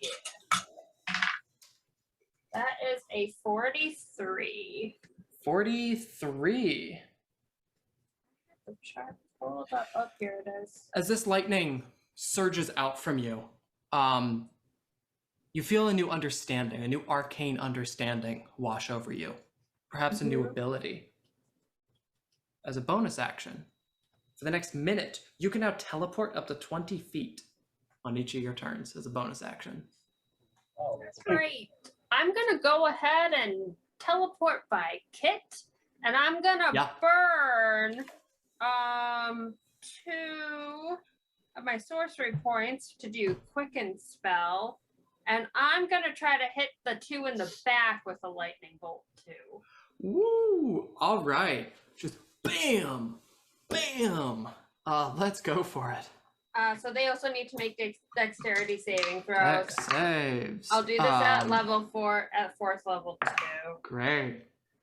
Yeah. That is a 43. 43. The chart pulled up. Oh, here it is. As this lightning surges out from you, you feel a new understanding, a new arcane understanding wash over you. Perhaps a new ability. As a bonus action, for the next minute, you can now teleport up to 20 feet on each of your turns as a bonus action. Oh, that's Great. I'm gonna go ahead and teleport by Kit, and I'm gonna burn 2 of my sorcery points to do quicken spell, and I'm gonna try to hit the 2 in the back with a lightning bolt too. Woo! All right, just bam, bam. Let's go for it. So they also need to make dexterity saving throws. Dex saves. I'll do this at level 4, at 4th level 2. Great.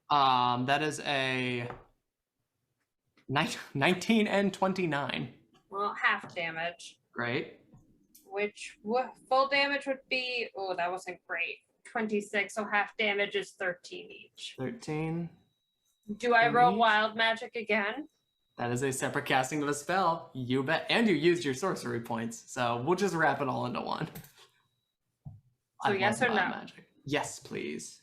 That is a 19 and 29. Well, half damage, Great. which full damage would be, oh, that wasn't great. 26, so half damage is 13 each. 13. Do I roll each? wild magic again? That is a separate casting of a spell. You bet. And you used your sorcery points. So we'll just wrap it all into one. So I yes love or wild no? Magic. Yes, please.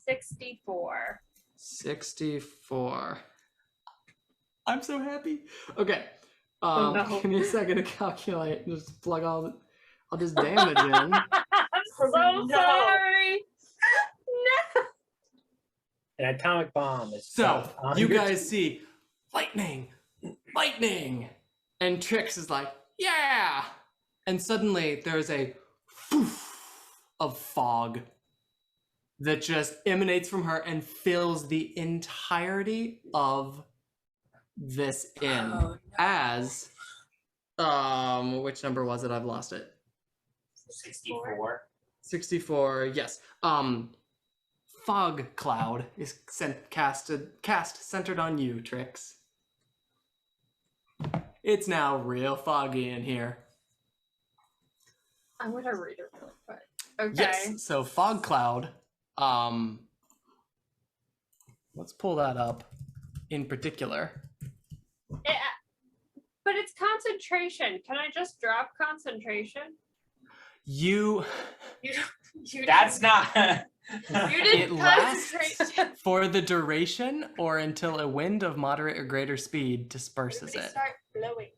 64. 64. I'm so happy. Okay. Oh, no. Give me a second to calculate. Just plug all this damage in. I'm so No. sorry. No. an atomic bomb. Is So dropped on you your guys see lightning, lightning, and Trix is like, yeah. And suddenly there's a poof of fog that just emanates from her and fills the entirety of this inn. Oh, no. As which number was it? I've lost it. 64. 64, yes. Fog cloud is cast centered on you, Trix. It's now real foggy in here. I'm gonna read it really quick. Okay. Yes, so fog cloud, let's pull that up in particular. But it's concentration. Can I just drop concentration? You You That's not. You didn't it lasts concentrate. for the duration or until a wind of moderate or greater speed disperses Everybody it. start blowing.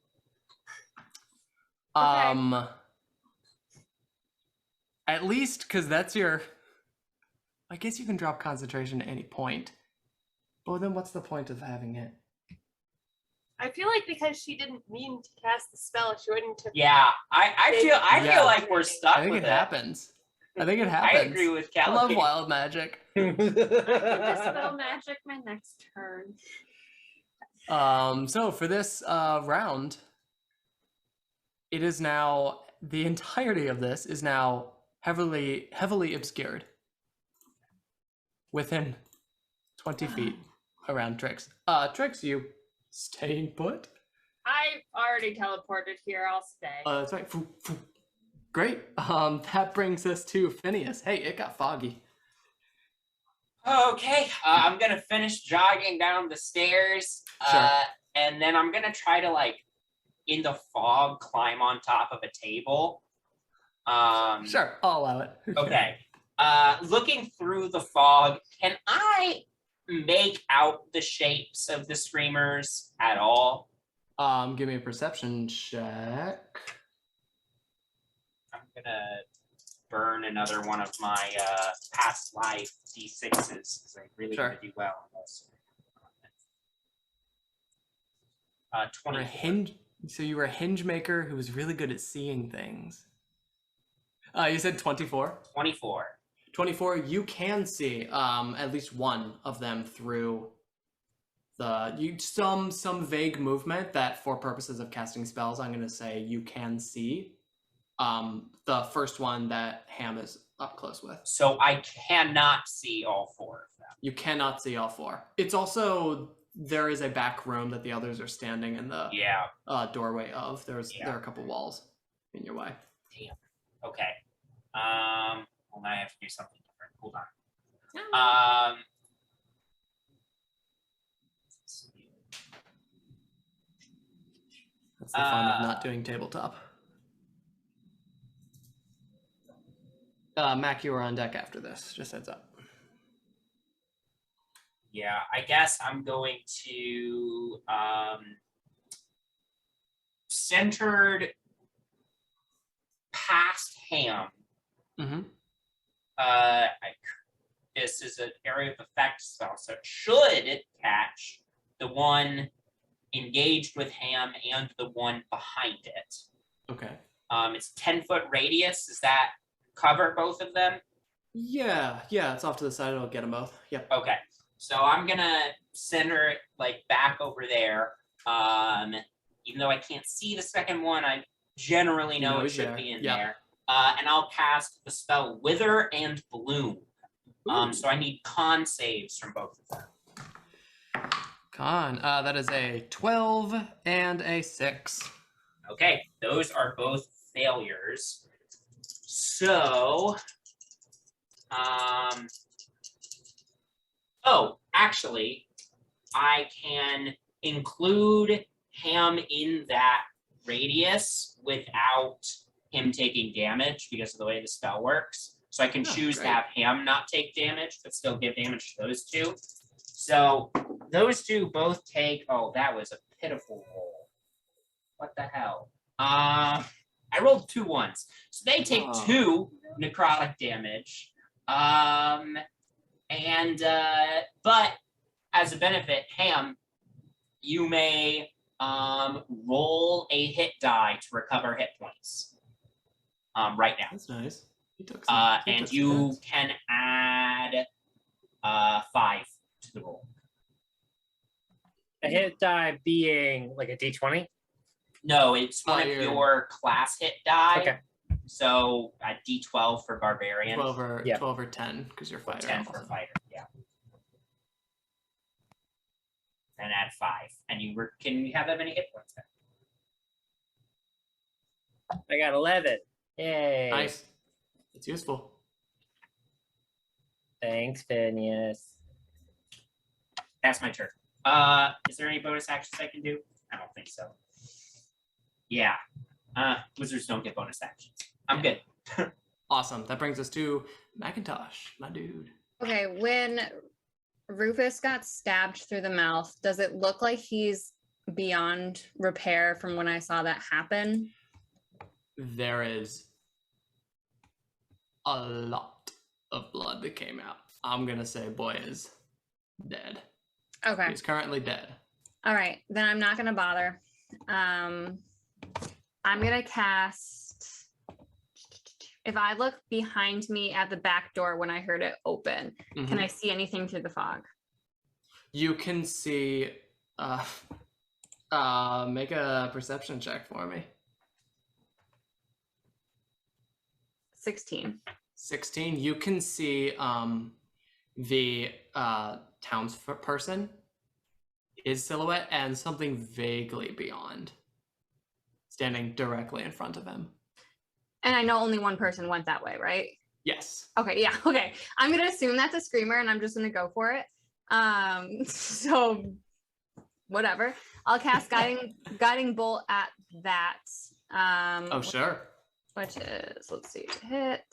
At least because that's your, I guess you can drop concentration at any point. But then what's the point of having it? I feel like because she didn't mean to cast the spell, she wouldn't have. Yeah, I Yeah. feel like we're stuck I think with it happens. I think it I happens. agree with I Callie. love wild magic. Dispel magic my next turn. So for this round, it is now, the entirety of this is now heavily obscured. Within 20 feet around Trix. Trix, you staying put? I already teleported here. I'll stay. That's right. Foo, foo. Great. That brings us to Phineas. Hey, it got foggy. Okay, I'm gonna finish jogging down the stairs, Sure. and then I'm gonna try to, like, in the fog, climb on top of a table. Sure, I'll allow it. Okay. Looking through the fog, can I make out the shapes of the screamers at all? Give me a perception check. I'm gonna burn another one of my past life D6s because I really Sure. want to do well on this. You're a 20. so you were a hinge maker who was really good at seeing things. You said 24? 24. 24, you can see at least one of them through some vague movement that for purposes of casting spells, I'm going to say you can see. The first one that Ham is up close with. So I cannot see all four of them. You cannot see all 4. It's also, there is a back room that the others are standing in the Yeah. doorway of. There Yeah. are a couple walls in your way. Damn. Okay. Well, now I have to do something different. Hold on. That's the fun of not doing tabletop. Mac, you are on deck after this. Just heads up. Yeah, I guess I'm going to centered past Ham. Mm-hmm. This is an area of effect spell, so it should catch the one engaged with Ham and the one behind it. Okay. It's 10-foot radius. Does that cover both of them? Yeah, it's off to the side. It'll get them both. Yep. Okay. So I'm gonna center it like back over there. Even though I can't see the second one, I generally know it he's should there. be in Yep. there. And I'll cast the spell Wither and Bloom. So I need con saves from both of them. Con. That is a 12 and a 6. Okay, those are both failures. So, oh, actually, I can include Ham in that radius without him taking damage because of the way the spell works. So I can choose to great. have Ham not take damage, but still give damage to those two. So those two both take, oh, that was a pitiful roll. What the hell? I rolled 2 ones. So they take 2 necrotic damage. But as a benefit, Ham, you may roll a hit die to recover hit points. Right now. That's nice. He took And you can add 5 to the roll. A hit die being like a d20. No, it's one of Fire. your class hit die. Okay. So a d12 for barbarian. 12 or Yeah. 12 or 10 because you're Or fighter. 10 for also. fighter. Yeah. And add 5, and you can you have that many hit points then? I got 11. Yay. Nice. It's useful. Thanks, Phineas. That's my turn. Is there any bonus actions I can do? I don't think so. Yeah. Wizards don't get bonus actions. I'm good. Awesome. That brings us to Macintosh, my dude. Okay, when Rufus got stabbed through the mouth, does it look like he's beyond repair from when I saw that happen? There is a lot of blood that came out. I'm gonna say boy is dead. Okay. He's currently dead. All right, then I'm not gonna bother. I'm gonna cast. If I look behind me at the back door when I heard it open, can Mhm. I see anything through the fog? You can see. Make a perception check for me. 16. 16. You can see the townsperson, his silhouette, and something vaguely beyond, standing directly in front of him. And I know only one person went that way, right? Yes. Okay, yeah, okay. I'm gonna assume that's a screamer and I'm just gonna go for it. So whatever. I'll cast guiding bolt at that. Oh, sure. Which is, let's see, hit.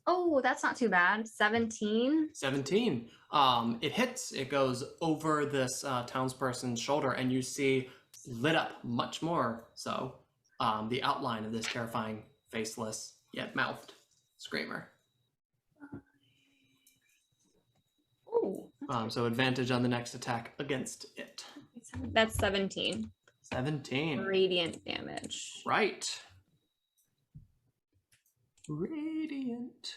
Oh, that's not too bad. 17. 17. It hits. It goes over this townsperson's shoulder, and you see lit up much more so the outline of this terrifying, faceless yet mouthed screamer. Oh, So advantage on the next attack against it. that's 17. 17. Radiant damage. Right. Radiant.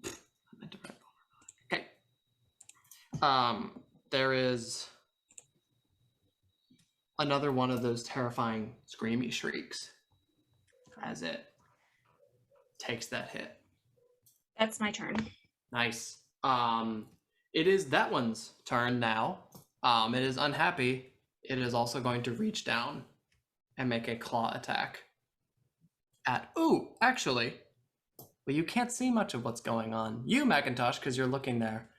I meant to write over. Okay. There is another one of those terrifying screamy shrieks as it takes that hit. That's my turn. Nice. It is that one's turn now. It is unhappy. It is also going to reach down and make a claw attack at. Ooh, actually, well, you can't see much of what's going on. You, Macintosh, because you're looking there,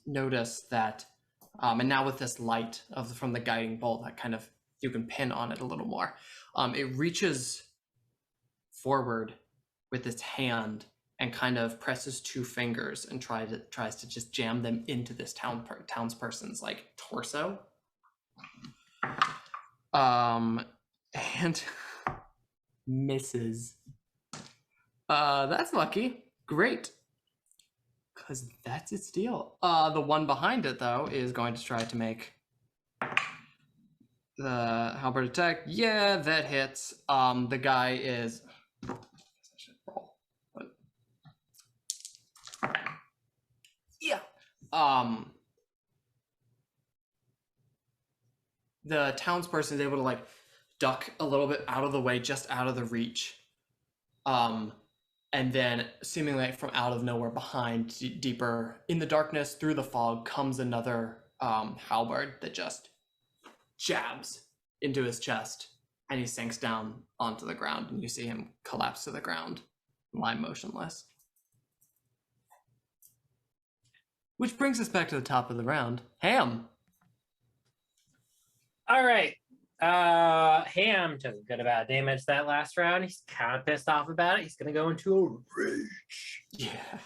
notice that, and now with this light from the guiding bolt, that kind of you can pin on it a little more. It reaches forward with its hand and kind of presses 2 fingers and tries to just jam them into this townsperson's like torso. And misses. That's lucky. Great. Because that's its deal. The one behind it, though, is going to try to make the halberd attack. Yeah, that hits. The guy is... I should roll. But... Yeah. The townsperson is able to like duck a little bit out of the way, just out of the reach. And then seemingly from out of nowhere behind, deeper in the darkness through the fog, comes another halberd that just jabs into his chest, and he sinks down onto the ground, and you see him collapse to the ground, lie motionless. Which brings us back to the top of the round. Ham. All right. Ham took a good amount of damage that last round. He's kind of pissed off about it. He's gonna go into a rage. Yeah.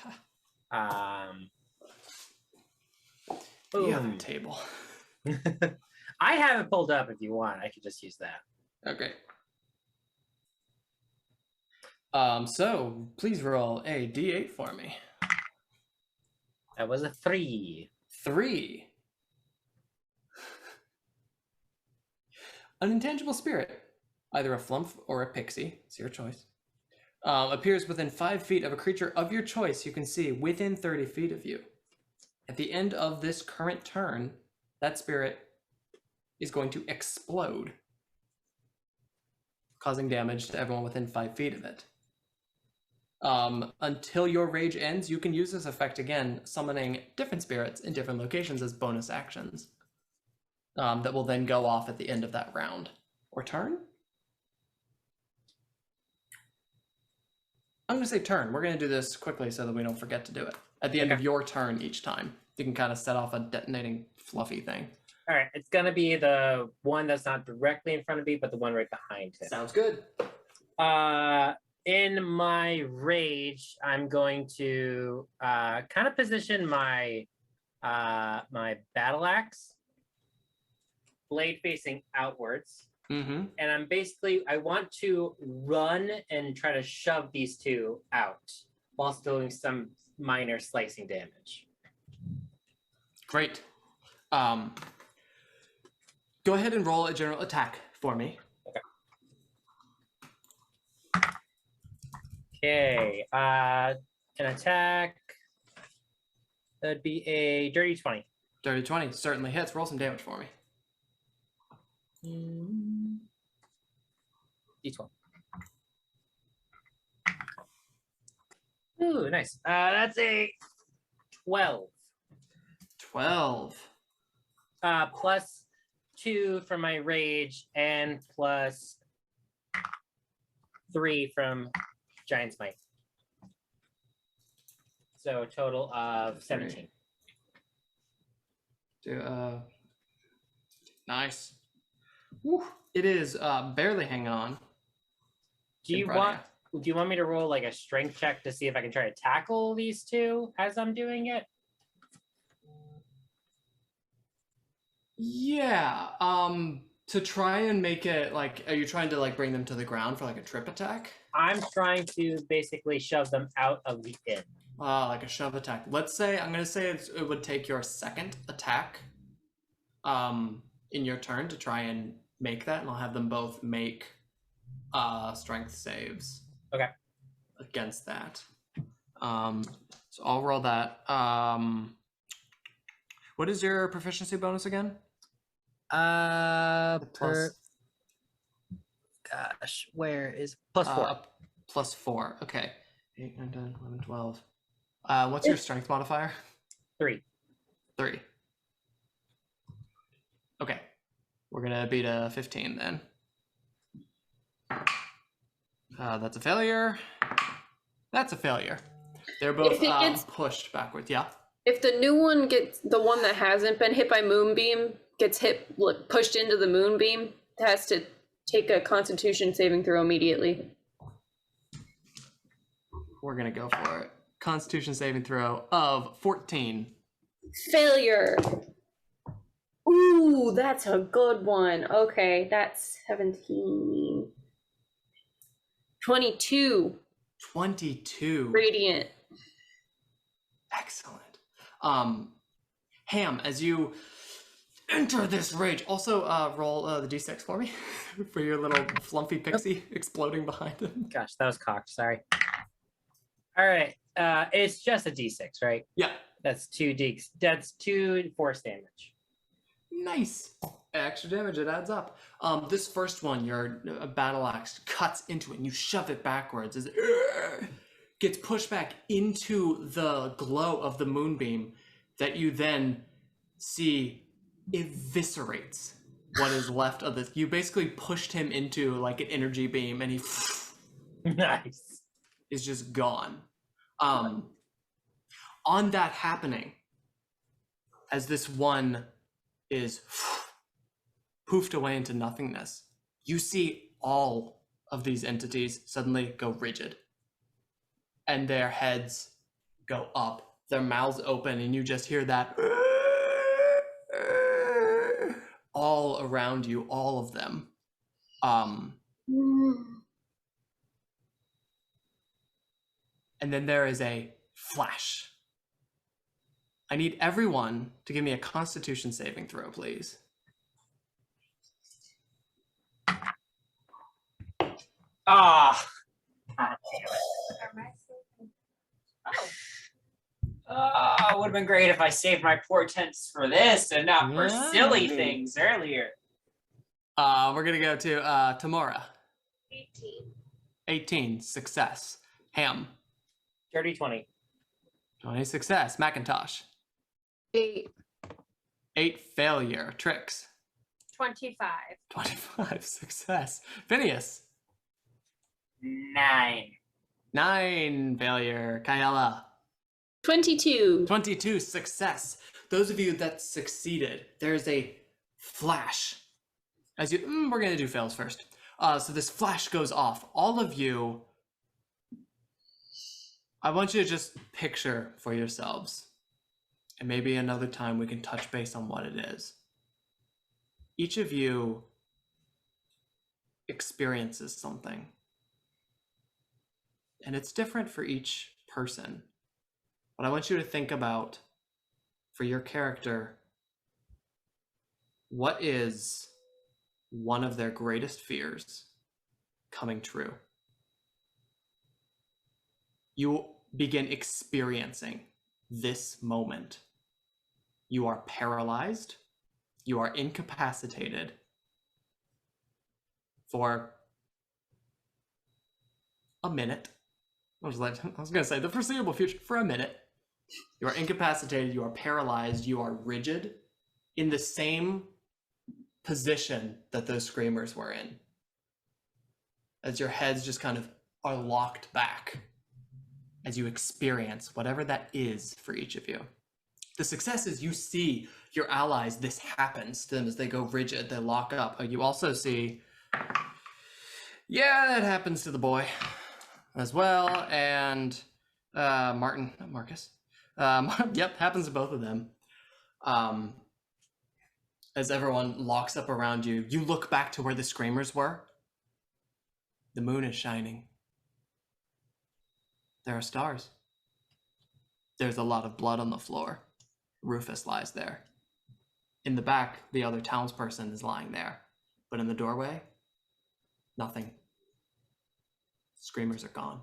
The other Boom. table. I have it pulled up if you want. I could just use that. Okay. So please roll a d8 for me. That was a 3. 3. An intangible spirit, either a flump or a pixie, it's your choice, appears within 5 feet of a creature of your choice you can see within 30 feet of you. At the end of this current turn, that spirit is going to explode, causing damage to everyone within 5 feet of it. Until your rage ends, you can use this effect again, summoning different spirits in different locations as bonus actions. That will then go off at the end of that round or turn. I'm going to say turn. We're going to do this quickly so that we don't forget to do it. At the end of your turn each time, you can kind of set off a detonating fluffy thing. All right, it's gonna be the one that's not directly in front of me, but the one right behind him. Sounds good. In my rage, I'm going to kind of position my my battle axe, blade facing outwards. Mm-hmm. And I want to run and try to shove these two out whilst doing some minor slicing damage. Great. Go ahead and roll a general attack for me. Okay. An attack. That'd be a dirty 20. Dirty 20 certainly hits. Roll some damage for me. D12. Ooh, nice. That's a 12. 12. Plus 2 from my rage and plus 3 from Giant Smite. So a total of 17. Nice. Woo. It is barely hanging on. Do you want me to roll like a strength check to see if I can try to tackle these two as I'm doing it? Yeah. To try and make it like, are you trying to like bring them to the ground for like a trip attack? I'm trying to basically shove them out of the inn. Like a shove attack. Let's say, I'm going to say it would take your second attack in your turn to try and make that, and I'll have them both make strength saves. Okay. Against that. So I'll roll that. What is your proficiency bonus again? Gosh, where is +4? +4. Okay. 8, 9, 10, 11, 12. What's your strength modifier? 3. 3. Okay. We're gonna beat a 15 then. That's a failure. That's a failure. They're both If it gets- pushed backwards. Yeah. If the new one gets, the one that hasn't been hit by Moonbeam gets hit, like, pushed into the Moonbeam, it has to take a Constitution saving throw immediately. We're gonna go for it. Constitution saving throw of 14. Failure. Ooh, that's a good one. Okay, that's 17. 22. 22. Radiant. Excellent. Ham, as you enter this rage, also roll the d6 for me for your little flumpy pixie exploding behind him. Gosh, that was cocked. Sorry. All right. It's just a d6, right? Yeah. That's 2d. That's 2 force damage. Nice. Extra damage, it adds up. This first one, your battle axe cuts into it and you shove it backwards as it gets pushed back into the glow of the moonbeam that you then see eviscerates what is left of this. You basically pushed him into like an energy beam and he Nice. is just gone. On that happening, as this one is poofed away into nothingness, you see all of these entities suddenly go rigid. And their heads go up, their mouths open, and you just hear that all around you, all of them. And then there is a flash. I need everyone to give me a Constitution saving throw, please. Ah. It would have been great if I saved my portents for this and not for Yeah. silly things earlier. We're gonna go to Tamara. 18. 18, success. Ham, Dirty 20. 20, success. Macintosh, 8. 8, failure. Tricks, 25. 25, success. Phineas, 9. 9, failure. Kayala, 22. 22, success. Those of you that succeeded, there's a flash. As you, we're gonna do fails first. So this flash goes off. All of you, I want you to just picture for yourselves, and maybe another time we can touch base on what it is. Each of you experiences something, and it's different for each person. But I want you to think about, for your character, what is one of their greatest fears coming true? You begin experiencing this moment. You are paralyzed. You are incapacitated for a minute. I was going to say the foreseeable future, for a minute. You are incapacitated, you are paralyzed, you are rigid in the same position that those screamers were in. As your heads just kind of are locked back as you experience whatever that is for each of you. The success is you see your allies, this happens to them as they go rigid, they lock up. You also see, yeah, that happens to the boy as well, and Marcus. Yep, happens to both of them. As everyone locks up around you, you look back to where the screamers were. The moon is shining. There are stars. There's a lot of blood on the floor. Rufus lies there. In the back, the other townsperson is lying there. But in the doorway, nothing. Screamers are gone.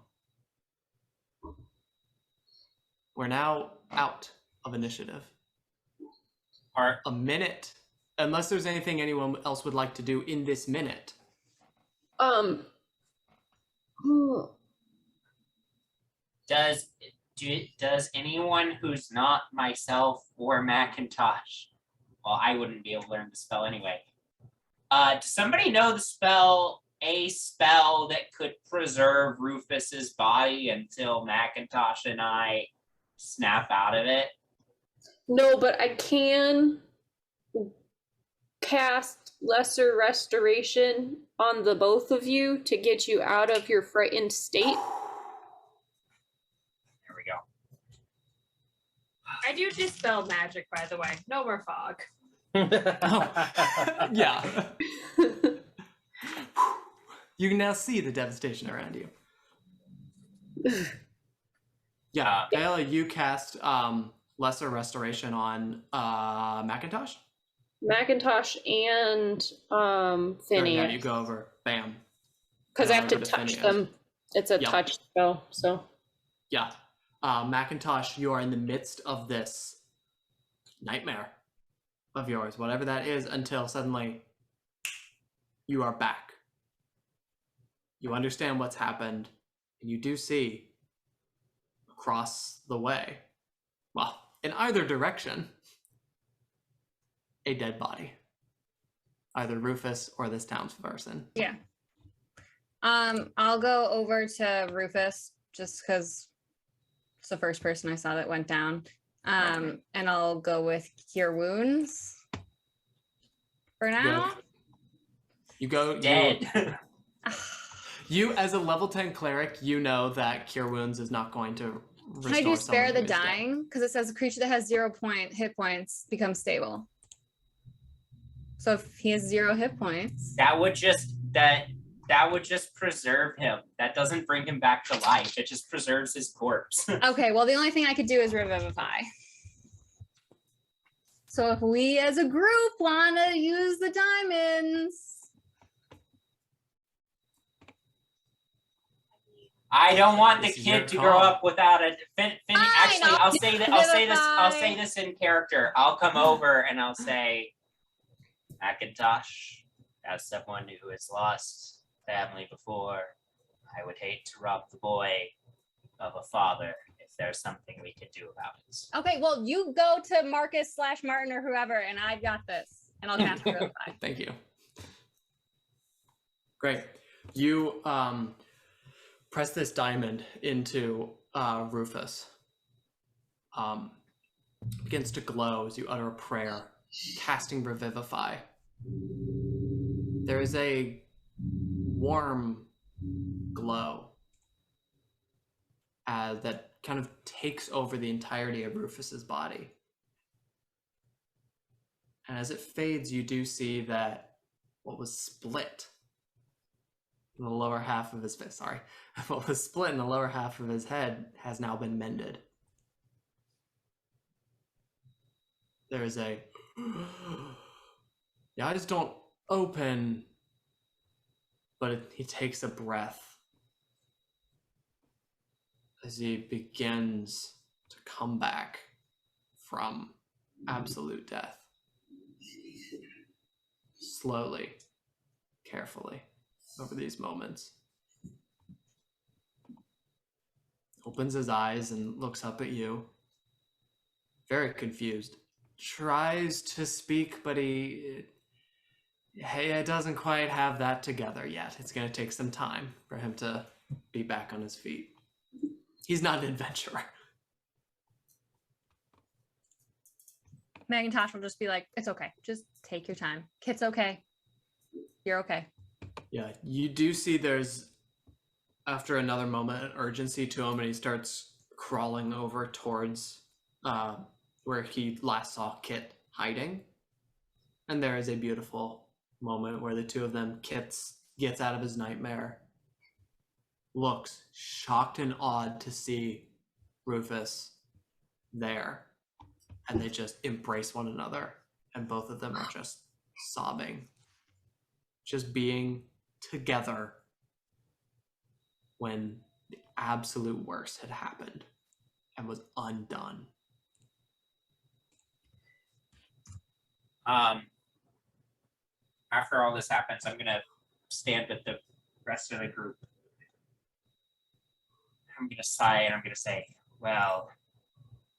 We're now out of initiative. Are A minute, unless there's anything anyone else would like to do in this minute. Does anyone who's not myself or Macintosh, well, I wouldn't be able to learn the spell anyway. Does somebody know a spell that could preserve Rufus's body until Macintosh and I snap out of it? No, but I can cast Lesser Restoration on the both of you to get you out of your frightened state. There we go. I do dispel magic, by the way. No more fog. Yeah. You can now see the devastation around you. Yeah, Bella, you cast Lesser Restoration on Macintosh. Macintosh and Or Phineas. now you go over, bam. Because I have to over touch Phineas. them. It's a Yep. touch spell, so. Yeah. Macintosh, you are in the midst of this nightmare of yours, whatever that is, until suddenly you are back. You understand what's happened, and you do see across the way, well, in either direction, a dead body. Either Rufus or this townsperson. Yeah. I'll go over to Rufus just because it's the first person I saw that went down. And I'll go with Cure Wounds for now. You go Dead. You, as a level 10 cleric, you know that Cure Wounds is not going to restore. Can I do Spare someone the who is dead. Dying? Because it says a creature that has 0 hit points becomes stable. So if he has 0 hit points, That would just preserve him. That doesn't bring him back to life. It just preserves his corpse. okay. Well, the only thing I could do is Revivify. So if we as a group want to use the diamonds, I don't want the This is your kid to grow call. up without a actually I'll I'll say Vivify. this in character. I'll come over and I'll say, Macintosh, as someone who has lost family before, I would hate to rob the boy of a father if there's something we could do about it. okay. Well, you go to Marcus/Martin or whoever, and I've got this, and I'll cast Revivify. Thank you. Great. You press this diamond into Rufus. Begins to glow as you utter a prayer, casting Revivify. There is a warm glow that kind of takes over the entirety of Rufus's body. And as it fades, you do see that what was split in the lower half of his face, what was split in the lower half of his head has now been mended. There is a, the eyes don't open, but he takes a breath as he begins to come back from absolute death. Slowly, carefully, over these moments. Opens his eyes and looks up at you. Very confused. Tries to speak, but he doesn't quite have that together yet. It's going to take some time for him to be back on his feet. He's not an adventurer. Macintosh will just be like, it's okay. Just take your time. Kit's okay. You're okay. Yeah, you do see there's, after another moment, an urgency to him, and he starts crawling over towards where he last saw Kit hiding. And there is a beautiful moment where the two of them, Kit gets out of his nightmare, looks shocked and awed to see Rufus there, and they just embrace one another, and both of them are just sobbing, just being together when the absolute worst had happened and was undone. After all this happens, I'm gonna stand with the rest of the group. I'm gonna sigh and I'm gonna say, well,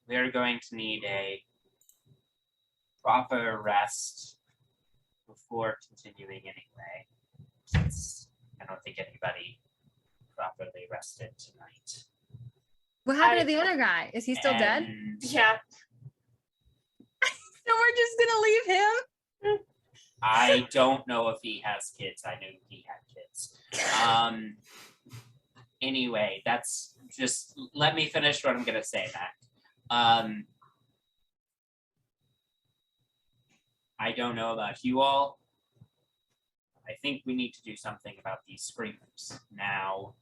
we're going to need a proper rest before continuing anyway, since I don't think anybody properly rested tonight. What happened to the other guy? Is he still dead? And Yeah. So we're just gonna leave him? I don't know if he has kids. I knew he had kids. Anyway, that's just, let me finish what I'm gonna say, Mac. I don't know about you all. I think we need to do something about these screamers. Now,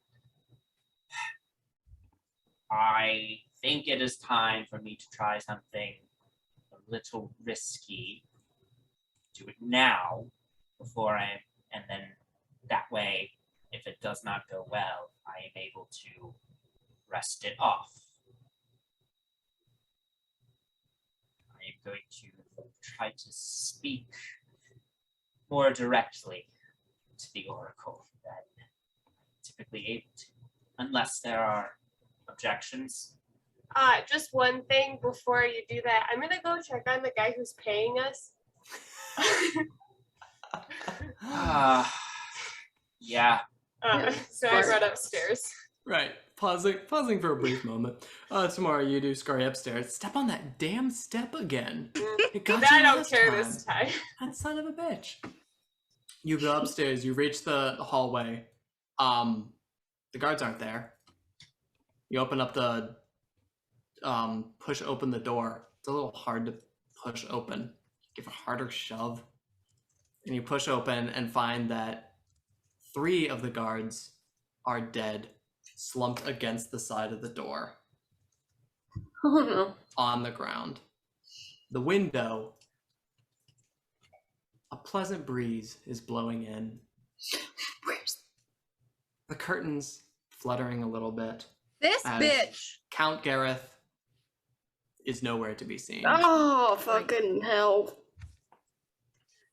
I think it is time for me to try something a little risky. Do it now before and then that way, if it does not go well, I am able to rest it off. I am going to try to speak more directly to the Oracle than I'm typically able to, unless there are objections. Just one thing before you do that. I'm gonna go check on the guy who's paying us. Yeah. So I run upstairs. Right. Pausing for a brief moment. Tomorrow you do scurry upstairs. Step on that damn step again. It got you I don't last care time. this time. That son of a bitch. You go upstairs, you reach the hallway. The guards aren't there. You open up the push open the door. It's a little hard to push open. Give a harder shove. And you push open and find that 3 of the guards are dead, slumped against the side of the door Oh no. on the ground. The window, a pleasant breeze is blowing in. Where's The curtains fluttering a little bit. This As bitch. Count Gareth is nowhere to be seen. Oh fucking hell.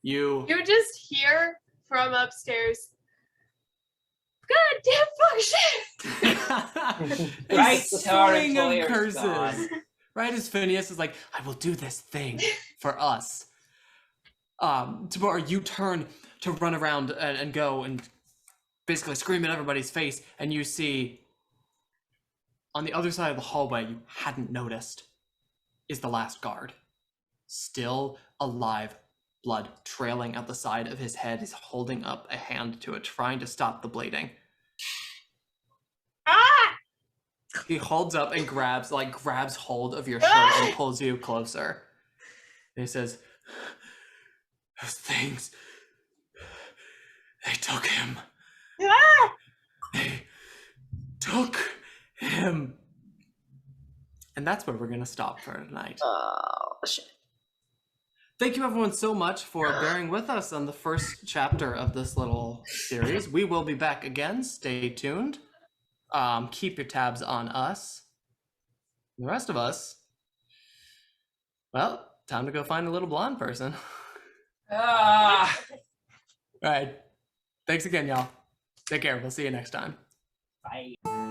You You just hear from upstairs. God damn fuck shit. a Right, our string of employer's curses. gone. Right as Phineas is like, I will do this thing for us. Tomorrow you turn to run around and go and basically scream at everybody's face, and you see on the other side of the hallway you hadn't noticed is the last guard. Still alive, blood trailing out the side of his head. He's holding up a hand to it, trying to stop the bleeding. Ah! He holds up and grabs hold of your shirt and pulls you closer. And he says, those things, they took him. Ah! They took him. And that's where we're going to stop for tonight. Oh shit. Thank you everyone so much for bearing with us on the first chapter of this little series. We will be back again. Stay tuned. Keep your tabs on us. The rest of us, well, time to go find a little blonde person. Ah. All right. Thanks again, y'all. Take care. We'll see you next time. Bye.